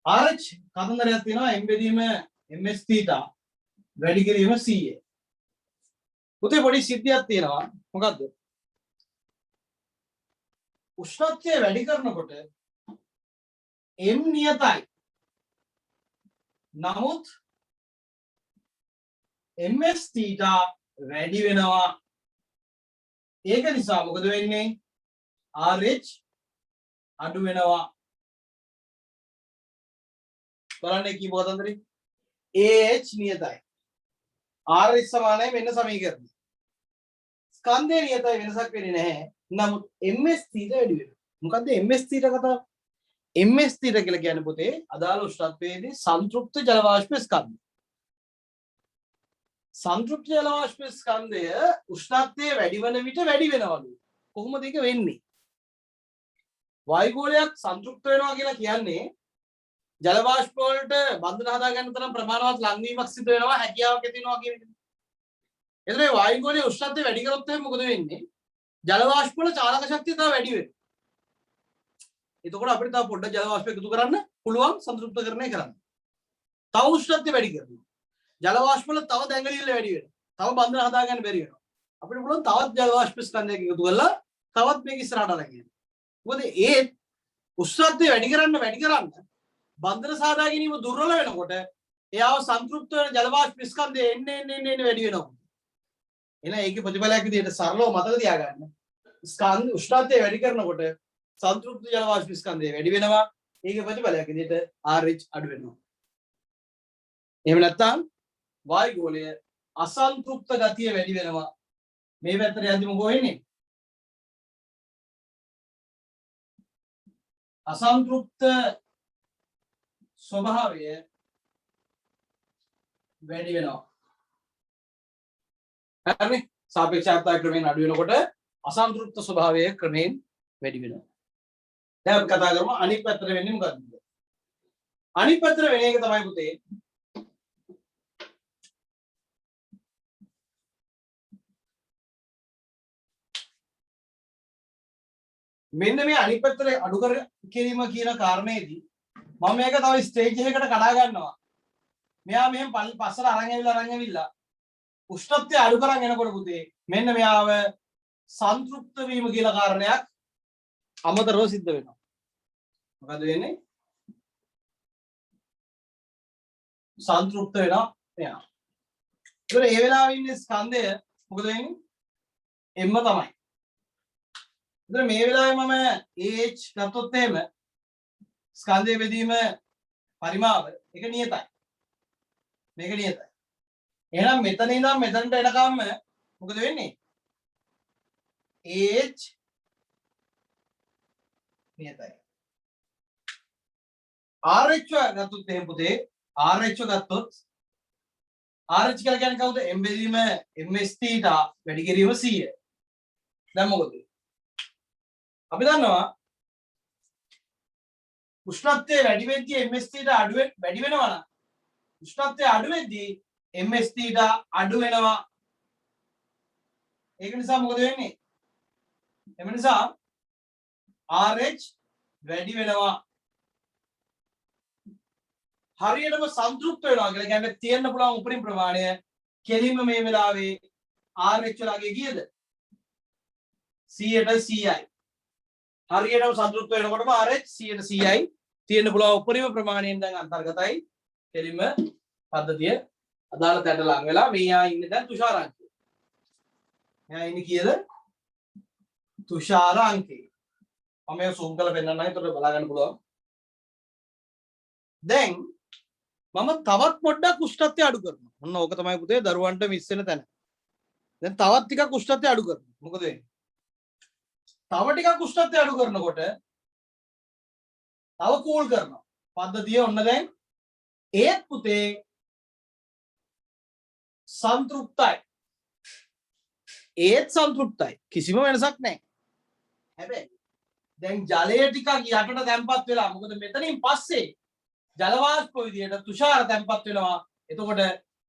RH කතන්දරයක් තියෙනවා m බෙදීම ms theta වැඩි කිරීම 100. පුතේ පොඩි සිද්ධියක් තියෙනවා. මොකද්ද? උෂ්ණත්වය වැඩි කරනකොට m නියතයි. නමුත් ms theta වැඩි වෙනවා. ඒක නිසා මොකද වෙන්නේ? RH අඩු වෙනවා. බලන්න කී පොතන්දරේ AH නියතයි. RH සමානයි මෙන්න සමීකරණය. ස්කන්ධය නියතයි වෙනසක් වෙන්නේ නැහැ. නමුත් ms theta වැඩි වෙනවා. මොකද්ද ms theta කතාව? ms theta කියලා කියන්නේ පුතේ අදාළ උෂ්ණත්වයේදී සංතෘප්ත ජල වාෂ්ප ස්කන්ධය. සංතෘප්ත ජල වාෂ්ප ස්කන්ධය උෂ්ණත්වය වැඩි වෙන විට වැඩි වෙනවලු. කොහොමද ඒක වෙන්නේ? වායු ගෝලයක් සංතෘප්ත වෙනවා කියලා කියන්නේ ජල වාෂ්ප වලට බන්ධන හදා ගන්න තරම් ප්‍රමාණවත් ලංවීමක් සිදු වෙනවා හැකියාවක් ඇති වෙනවා කියන එක. එතන මේ වායු ගෝලයේ උෂ්ණත්වය වැඩි කරොත් එහෙනම් මොකද වෙන්නේ? ජල වාෂ්ප වල චාලක ශක්තිය තව වැඩි වෙනවා. එතකොට අපිට තව පොඩ්ඩක් ජල වාෂ්ප එකතු කරන්න පුළුවන් සංතෘප්තකරණය කරන්න. තව උෂ්ණත්වය වැඩි කරනවා. ජල වාෂ්ප වල තව දැඟලිල්ල වැඩි වෙනවා. තව බන්ධන හදා ගන්න බැරි වෙනවා. අපිට පුළුවන් තවත් ජල වාෂ්ප ස්කන්ධයක් එකතු කරලා තවත් මේක ඉස්සරහට අරගෙන යන්න. මොකද ඒ උෂ්ණත්වය වැඩි කරන්න බන්ධන සාදා ගැනීම දුර්වල වෙනකොට එයාව සංතෘප්ත වෙන ජල වාෂ්ප ස්කන්ධය එන්නේ වැඩි වෙනවා. එහෙනම් ඒකේ ප්‍රතිඵලයක් විදිහට සරලව මතක තියාගන්න. ස්කන්ධ උෂ්ණත්වය වැඩි කරනකොට සංතෘප්ත ජල වාෂ්ප ස්කන්ධය වැඩි වෙනවා. ඒකේ ප්‍රතිඵලයක් විදිහට RH අඩු වෙනවා. එහෙම නැත්නම් වායු ගෝලය අසන්තෘප්ත ගතිය වැඩි වෙනවා. මේ පැත්තට යද්දි මොකෝ වෙන්නේ? අසන්තෘප්ත ස්වභාවය වැඩි වෙනවා. හරිනේ? සාපේක්ෂතාවය ක්‍රමයෙන් අඩු වෙනකොට අසන්තෘප්ත ස්වභාවය ක්‍රමයෙන් වැඩි වෙනවා. දැන් අපි කතා කරමු අනිත් පැත්තට වෙන්නේ මොකක්ද? අනිත් පැත්තට වෙන එක තමයි පුතේ මෙන්න මේ අනිත් පැත්තට අඩු කර කිරීම කියන කාරණේදී මම මේක තව ස්ටේජ් එකකට කඩා ගන්නවා. මෙයා මෙහෙම පස්සට අරන් ඇවිල්ලා උෂ්ණත්වය අඩු කරන් එනකොට පුතේ මෙන්න මෙයාව සංතෘප්ත වීම කියලා කාරණයක් අමතරව සිද්ධ වෙනවා. මොකද වෙන්නේ? සංතෘප්ත වෙනවා මෙයා. ඒතර ඒ වෙලාවේ ඉන්නේ ස්කන්ධය මොකද වෙන්නේ? M තමයි. ඒතර මේ වෙලාවේ මම AH ගත්තොත් එහෙම ස්කන්ධය බෙදීම පරිමාව එක නියතයි. මේක නියතයි. එහෙනම් මෙතන ඉඳන් මෙතනට එනකම් මොකද වෙන්නේ? AH නියතයි. RH ගත්තොත් එහෙම පුතේ RH ගත්තොත් RH කියලා කියන්නේ කවුද? M බෙදීම ms theta වැඩි කිරීම 100. දැන් මොකද? අපි දන්නවා උෂ්ණත්වය වැඩි වෙද්දී ms theta වැඩි වෙනවා නම් උෂ්ණත්වය අඩු වෙද්දී ms theta අඩු වෙනවා. ඒක නිසා මොකද වෙන්නේ? එම නිසා RH වැඩි වෙනවා. හරියටම සන්තුෂ්ත වෙනවා කියලා කියන්නේ තියෙන්න පුළුවන් උපරිම ප්‍රමාණය කෙලින්ම මේ වෙලාවේ RH වලගේ කීයද 100ට 100යි හරියටම සන්තුෂ්ත වෙනකොටම RH 100ට 100යි තියෙන්න පුළුවන් උපරිම ප්‍රමාණයෙන් දැන් අන්තර්ගතයි කෙලින්ම පද්ධතිය අදාළ තැනට ලං වෙලා මෙයා ඉන්නේ දැන් තුෂාරාංකය මෙයා ඉන්නේ කීයද තුෂාරාංකය මම මේක zoom කරලා පෙන්නන්නම් එතකොට බලා ගන්න පුළුවන් දැන් මම තවත් පොඩ්ඩක් උෂ්ණත්වය අඩු කරනවා. ඔන්න ඕක තමයි පුතේ දරුවන්ට මිස් වෙන තැන. දැන් තවත් ටිකක් උෂ්ණත්වය අඩු කරනවා. මොකද වෙන්නේ? තව ටිකක් උෂ්ණත්වය අඩු කරනකොට තව කූල් කරනවා. පද්ධතිය ඔන්න දැන් ඒත් පුතේ සන්තුෂ්තයි. ඒත් සන්තුෂ්තයි. කිසිම වෙනසක් නැහැ. හැබැයි දැන් ජලය ටිකක් යටට තැම්පත් වෙලා මොකද මෙතනින් පස්සේ ජල වාෂ්ප විදියට තුෂාර තැම්පත් වෙනවා. එතකොට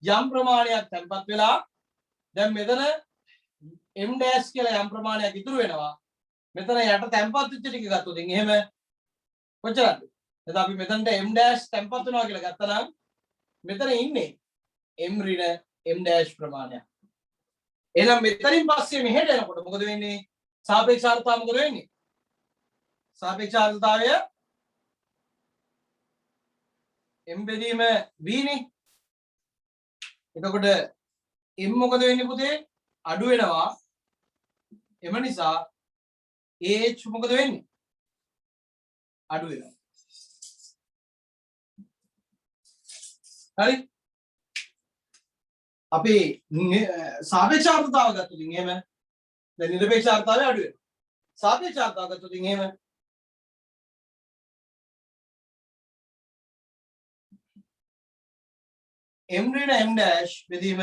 යම් ප්‍රමාණයක් තැම්පත් වෙලා දැන් මෙතන m dash කියලා යම් ප්‍රමාණයක් ඉතුරු වෙනවා. මෙතන යට තැම්පත් වෙච්ච ටික ගත්තොත් එහෙම කොච්චරද? එතකොට අපි මෙතනට m dash තැම්පත් වෙනවා කියලා ගත්තා නම් මෙතන ඉන්නේ m ඍණ m dash ප්‍රමාණයක්. එහෙනම් මෙතනින් පස්සේ මෙහෙට එනකොට මොකද වෙන්නේ? සාපේක්ෂාර්ථතාව මොකද වෙන්නේ? සාපේක්ෂාර්ථතාවය m බෙදීම v නේ. එතකොට m මොකද වෙන්නේ පුතේ? අඩු වෙනවා. එම නිසා ah මොකද වෙන්නේ? අඩු වෙනවා. හරි. අපි සාපේක්ෂාර්ථතාව ගත්තොත් එහෙම දැන් නිරපේක්ෂාර්ථතාවය අඩු වෙනවා. සාපේක්ෂාර්ථතාව ගත්තොත් එහෙම m ඍණ m dash බෙදීම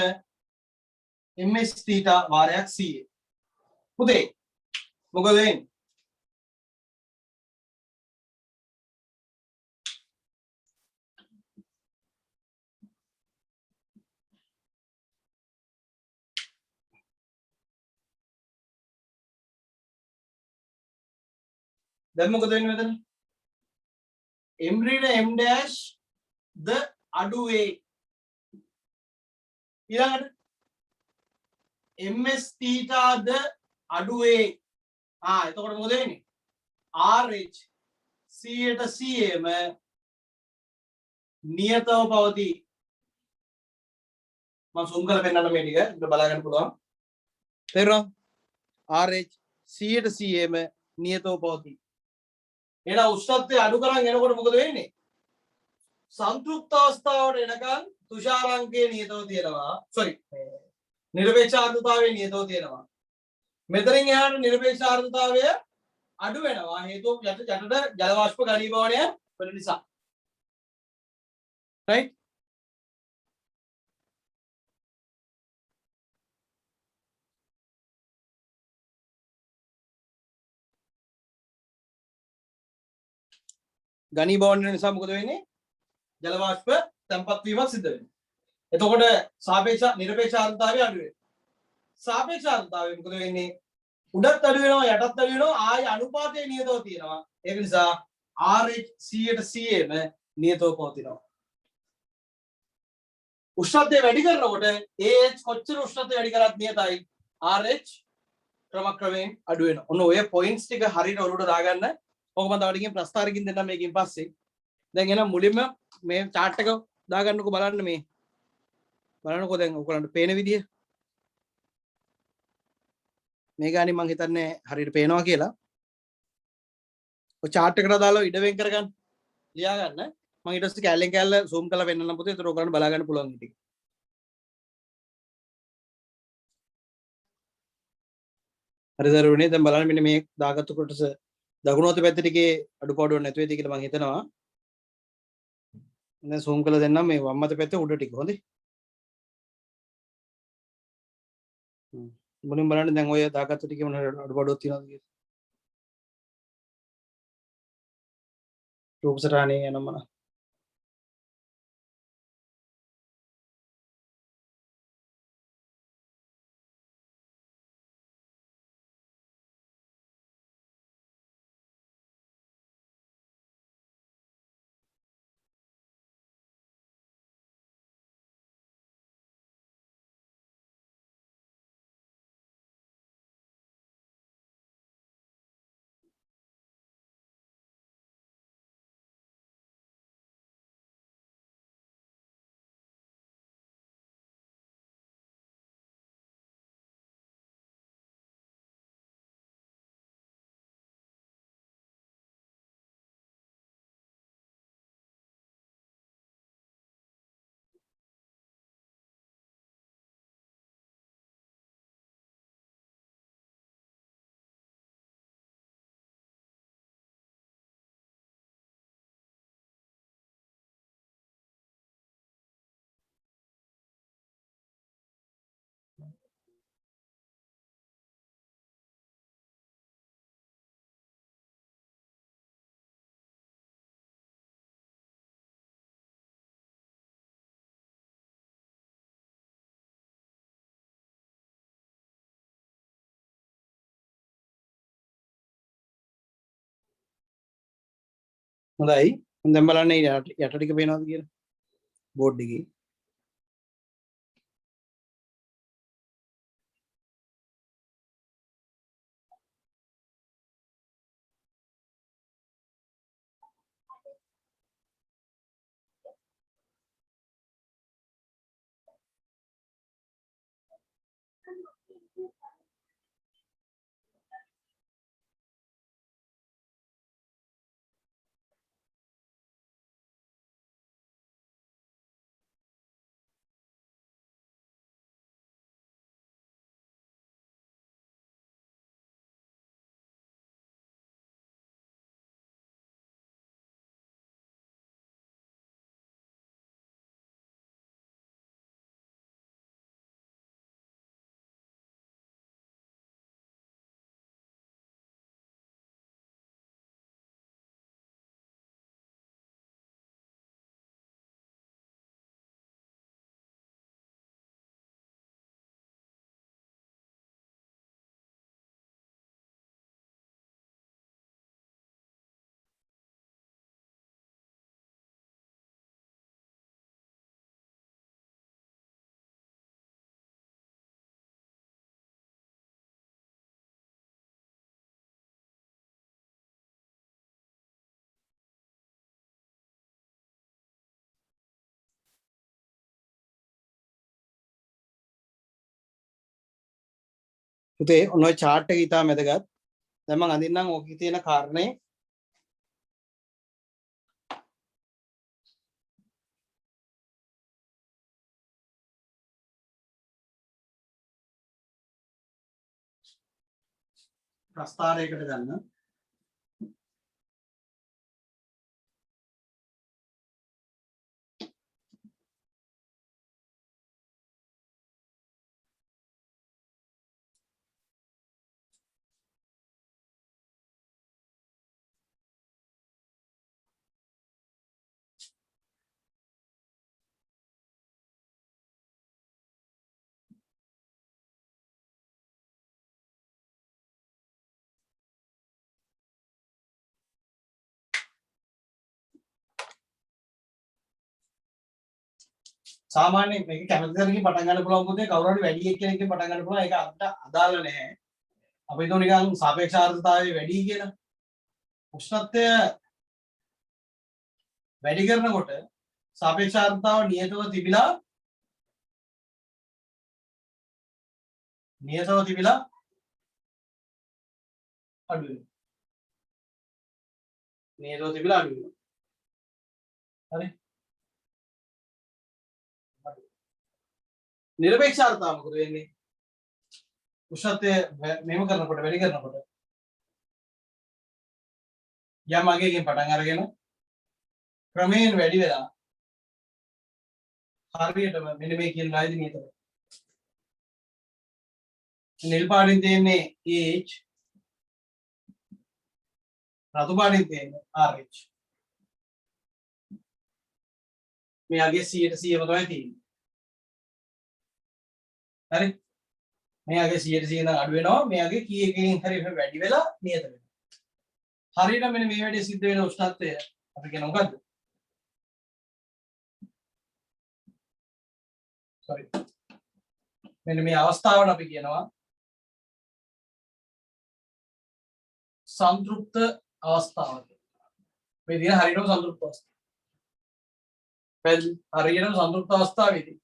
ms θ වාරයක් ca. පුතේ මොකද වෙන්නේ? දැන් මොකද වෙන්නේ මෙතන? m ඍණ m dash ද අඩු වේ. ඊළඟට ms θ ද අඩු වේ. එතකොට මොකද වෙන්නේ? RH 100ට 100ම නියතව පවතී. මම zoom කරලා පෙන්නන්න මේ ටික. අපිට බලා ගන්න පුළුවන්. තේරුණා? RH 100ට 100ම නියතව පවතී. එහෙනම් උෂ්ණත්වය අඩු කරන් එනකොට මොකද වෙන්නේ? සංතෘප්ත අවස්ථාවට එනකන් තුෂාරාංකය නියතව තියෙනවා. නිරපේක්ෂ ආර්ද්‍රතාවය නියතව තියෙනවා. මෙතනින් එහාට නිරපේක්ෂ ආර්ද්‍රතාවය අඩු වෙනවා. හේතුව යටට ජල වාෂ්ප ඝනීභවනය වෙන නිසා. right? ඝනීභවන නිසා මොකද වෙන්නේ? ජල වාෂ්ප තැම්පත් වීමක් සිද්ධ වෙනවා. එතකොට නිරපේක්ෂ ආර්ද්‍රතාවය අඩු වෙනවා. සාපේක්ෂ ආර්ද්‍රතාවය මොකද වෙන්නේ? උඩත් අඩු වෙනවා යටත් අඩු වෙනවා ආය අනුපාතය නියතව තියෙනවා. ඒක නිසා RH 100ට 100ම නියතව පවතිනවා. උෂ්ණත්වය වැඩි කරනකොට AH කොච්චර උෂ්ණත්වය වැඩි කරත් නියතයි. RH ක්‍රමක්‍රමයෙන් අඩු වෙනවා. ඔන්න ඔය පොයින්ට්ස් ටික හරියට ඔලුවට දාගන්න. ඔක මම තව ටිකකින් ප්‍රස්තාරකින් දෙන්නම් මේකෙන් පස්සේ. දැන් එහෙනම් මුලින්ම මේ chart එක දාගන්නකෝ බලන්න මේ. බලන්නකෝ දැන් ඔයගලන්ට පේන විදිය. මේ ගානේ මං හිතන්නේ හරියට පේනවා කියලා. ඔය chart එකට දාලා ඉඩ වෙන් කරගන්න. ලියා ගන්න. මම ඊට පස්සේ කැලෙන් කැල්ල zoom කරලා පෙන්නන්න පුතේ. ඒතර ඔයගලන්ට බලා ගන්න පුළුවන් ඉතින්. හරි දරුවනේ දැන් බලන්න මෙන්න මේ දාගත්තු කොටස දකුණු අත පැත්තේ ටිකේ අඩුපාඩුවක් නැති වෙයිද කියලා මං හිතනවා. දැන් zoom කරලා දෙන්නම් මේ වම් අත පැත්තේ උඩ ටික. හොඳයි. මුලින් බලන්න දැන් ඔය දාගත්තු ටිකේ මොන අඩුපාඩුවක් තියෙනවද කියලා. රූප සටහනේ යනම හොඳයි. දැන් බලන්න යට ටික පේනවද කියලා බෝඩ් එකේ. පුතේ ඔන්න ඔය chart එක ඉතාම වැදගත්. දැන් මම අඳින්නම් ඕකේ තියෙන කාරණේ. ප්‍රස්ථාරයකට ගන්න. සාමාන්‍යයෙන් මේක කැමති දෙයකින් පටන් ගන්න පුළුවන් පුතේ කවුරු හරි වැඩි එක්කෙනෙක්ගෙන් පටන් ගන්න පුළුවන් ඒක අපිට අදාළ නැහැ. අපි හිතුව නිකන් සාපේක්ෂ ආර්ද්‍රතාවය වැඩි කියලා. උෂ්ණත්වය වැඩි කරනකොට සාපේක්ෂ ආර්ද්‍රතාව නියතව තිබිලා අඩු වෙනවා. නියතව තිබිලා අඩු වෙනවා. හරි. නිරපේක්ෂ ආර්ද්‍රතාව මොකද වෙන්නේ? උෂ්ණත්වය මෙහෙම කරනකොට වැඩි කරනකොට යම් අගයකින් පටන් අරගෙන ක්‍රමයෙන් වැඩි වෙලා හරියටම මෙන්න මේ කියන ලායිදී නියතව. නිල් පාටින් තියෙන්නේ H රතු පාටින් තියෙන්නේ RH. මේ අගේ 100ට 100ම තමයි තියෙන්නේ. හරි. මේ අගේ 100ට 100 නම් අඩු වෙනවා. මේ අගේ කීයකින් හරි වැඩි වෙලා නියත වෙනවා. හරියට මෙන්න මේ වැඩේ සිද්ධ වෙන උෂ්ණත්වය අපි කියන මොකද්ද? sorry. මෙන්න මේ අවස්ථාවට අපි කියනවා සංතෘප්ත අවස්ථාව කියලා. මේ දින හරියටම සංතෘප්ත අවස්ථාව. හරියටම සංතෘප්ත අවස්ථාවේදී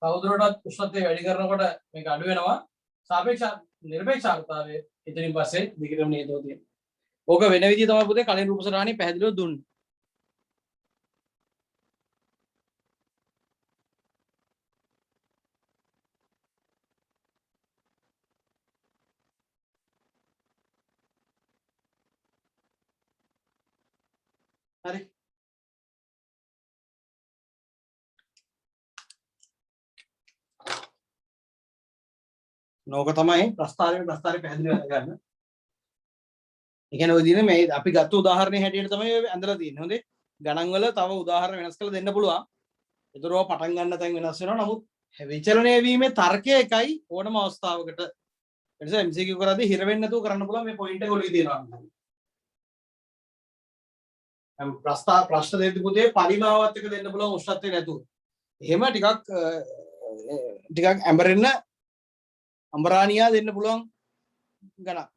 තවදුරටත් උෂ්ණත්වය වැඩි කරනකොට මේක අඩු වෙනවා. සාපේක්ෂ නිරපේක්ෂ ආර්ද්‍රතාවය එතනින් පස්සේ දිගටම නියතව තියෙනවා. ඕක වෙන විදිය තමයි පුතේ කලින් රූප සටහනේ පැහැදිලිව දුන්නේ. හරි. නෝක තමයි ප්‍රස්ථාරයේ පැහැදිලි කරගන්න. ඒ කියන්නේ ඔය දින මේ අපි ගත්ත උදාහරණේ හැටියට තමයි ඔය ඇඳලා තියෙන්නේ. හොඳේ. ගණන් වල තව උදාහරණ වෙනස් කරලා දෙන්න පුළුවන්. ඒතරෝ පටන් ගන්න තැන් වෙනස් වෙනවා. නමුත් විචලනය වීමේ තර්කය එකයි ඕනම අවස්ථාවකට. ඒ නිසා MCQ කරද්දී හිර වෙන්නේ නැතුව කරන්න පුළුවන් මේ පොයින්ට් එක ඔළුවේ තියෙනවා. ප්‍රශ්න දෙන්න පුතේ පරිමාවත් එක දෙන්න පුළුවන් උෂ්ණත්වය නැතුව. එහෙම ටිකක් ඇඹරෙන්න අම්බරානියා දෙන්න පුළුවන් ගණන්.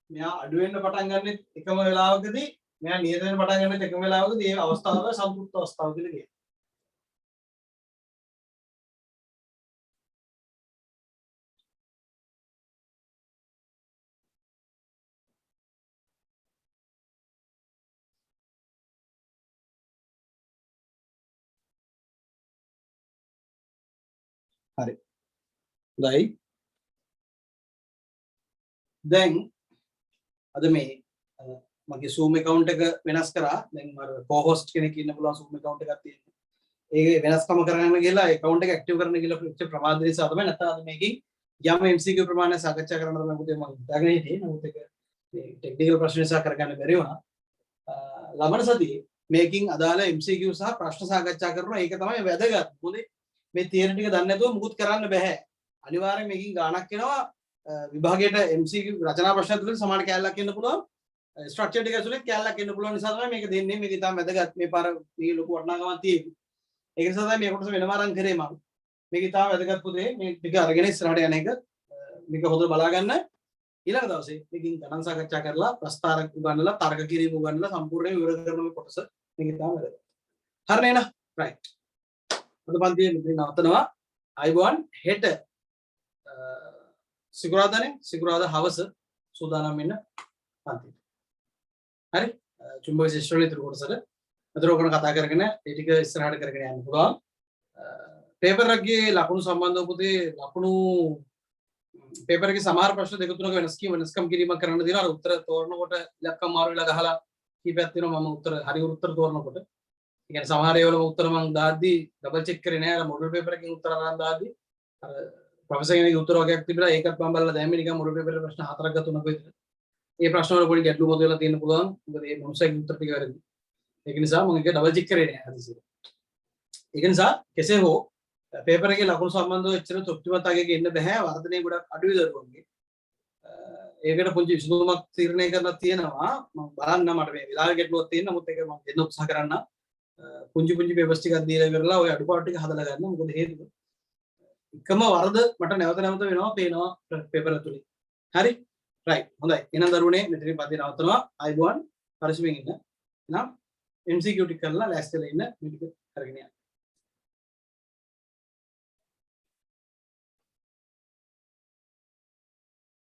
මෙයා අඩු වෙන්න පටන් ගන්න එකම වෙලාවකදී මෙයා නියත වෙන්න පටන් ගන්න එකම වෙලාවකදී ඒ අවස්ථාව සම්පූර්ණ අවස්ථාව කියලා කියනවා. හරි. හොඳයි. දැන් අද මේ මගේ Zoom account එක වෙනස් කරා. දැන් මම co-host කෙනෙක් ඉන්න පුළුවන් Zoom account එකක් තියෙනවා. ඒ වෙනස්කම කරගන්න ගිහලා account එක active කරන්න ගිහලා පිට ප්‍රමාද නිසා තමයි නැත්නම් මේකෙන් යම් MCQ ප්‍රමාණය සාකච්ඡා කරන්න තමයි පුතේ මම හිතාගෙන හිටියේ. නමුත් ඒක මේ ටෙක්නිකල් ප්‍රශ්න නිසා කරගන්න බැරි වුණා. ළමන සතියේ මේකෙන් අදාළ MCQ සහ ප්‍රශ්න සාකච්ඡා කරනවා. ඒක තමයි වැදගත්. මොකද මේ තියරි ටික දන්නේ නැතුව මුකුත් කරන්න බෑ. අනිවාර්යයෙන් මේකෙන් ගාණක් එනවා. විභාගයට MCQ රචනා ප්‍රශ්න තුලින් සමාන කැලලක් එන්න පුළුවන්. ස්ට්‍රක්චර් ටික ඇතුලේ කැලලක් එන්න පුළුවන් නිසා තමයි මේක දෙන්නේ. මේක ඉතාම වැදගත්. මේ පාර මේ ලොකු වටිනාකමක් තියෙන්නේ. ඒක නිසා තමයි මේ කොටස වෙනම අරන් කරේ මම. මේක ඉතාම වැදගත් පුතේ. මේ ටික අරගෙන ඉස්සරහට යන එක මේක හොඳට බලා ගන්න. ඊළඟ දවසේ මේකින් ගණන් සාකච්ඡා කරලා ප්‍රස්තාරක උගන්වලා තර්ක කිරීම උගන්වලා සම්පූර්ණයෙන් විවර කරන මේ කොටස මේක ඉතාම වැදගත්. හරි නේද? රයිට්. අද පන්තියේ මෙතන නවත්තනවා. අයබෝන් හෙට සිකුරාදානේ සිකුරාදා හවස සූදානම් වෙන්න පන්තියට. හරි චුම්බක ශිෂ්ටවල ඉතුරු කොටසට අතර ඔකන කතා කරගෙන ඒ ටික ඉස්සරහට කරගෙන යන්න පුළුවන්. පේපර් එකේ ලකුණු සම්බන්ධව පුතේ ලකුණු පේපර් එකේ සමහර ප්‍රශ්න දෙක තුනක වෙනස්කම් කිරීමක් කරන්න දෙනවා. අර උත්තර තෝරනකොට ඉලක්කම් මාරු වෙලා ගහලා කීපයක් තියෙනවා. මම උත්තර හරි උත්තර තෝරනකොට ඒ කියන්නේ සමහර ඒවලම උත්තර මම දාද්දි ඩබල් චෙක් කරේ නෑ. අර මොඩල් පේපර් එකකින් උත්තර අරන් දාද්දි අර ප්‍රොෆෙසර් කෙනෙක්ගේ උත්තර වගේක් තිබුණා. ඒකත් මම බලලා දැම්මේ නිකන් මොඩල් පේපර් ප්‍රශ්න 4ක් තුනක් විතර. ඒ ප්‍රශ්න වල පොඩි ගැටලු මොකද වෙලා තියෙන්න පුළුවන්. මොකද මේ මොනසයිගේ උත්තර ටික වැරදි. ඒක නිසා මම ඒක ඩබල් චෙක් කරේ නෑ හදිසියෙ. ඒක නිසා කෙසේ හෝ පේපර් එකේ ලකුණු සම්බන්ධව එච්චර තෘප්තිමත් අගයක එන්න බෑ. වර්ධනය ගොඩක් අඩුයි දරුවන්ගේ. ඒකට පුංචි විසඳුමක් තීරණය කරලා තියෙනවා. මම බලන්න මට මේ වෙලාවෙ ගැටලුවක් තියෙන නමුත් ඒක මම දෙන්න උත්සාහ කරන්න. පුංචි පේපර්ස් ටිකක් දීලා ඉවරලා ওই අඩුපාඩු ටික හදලා ගන්න. මොකද හේතුව එකම වරද මට නැවත වෙනවා පේනවා පේපර් ඇතුලේ. හරි? රයිට්. හොඳයි. එහෙනම් දරුවනේ මෙතනින් පස්සේ නවත්තනවා. අයබෝන් පරිස්සමෙන් ඉන්න. එහෙනම් MCQ ටික කරලා ලෑස්තිලා ඉන්න මේ ටික කරගෙන යන්න.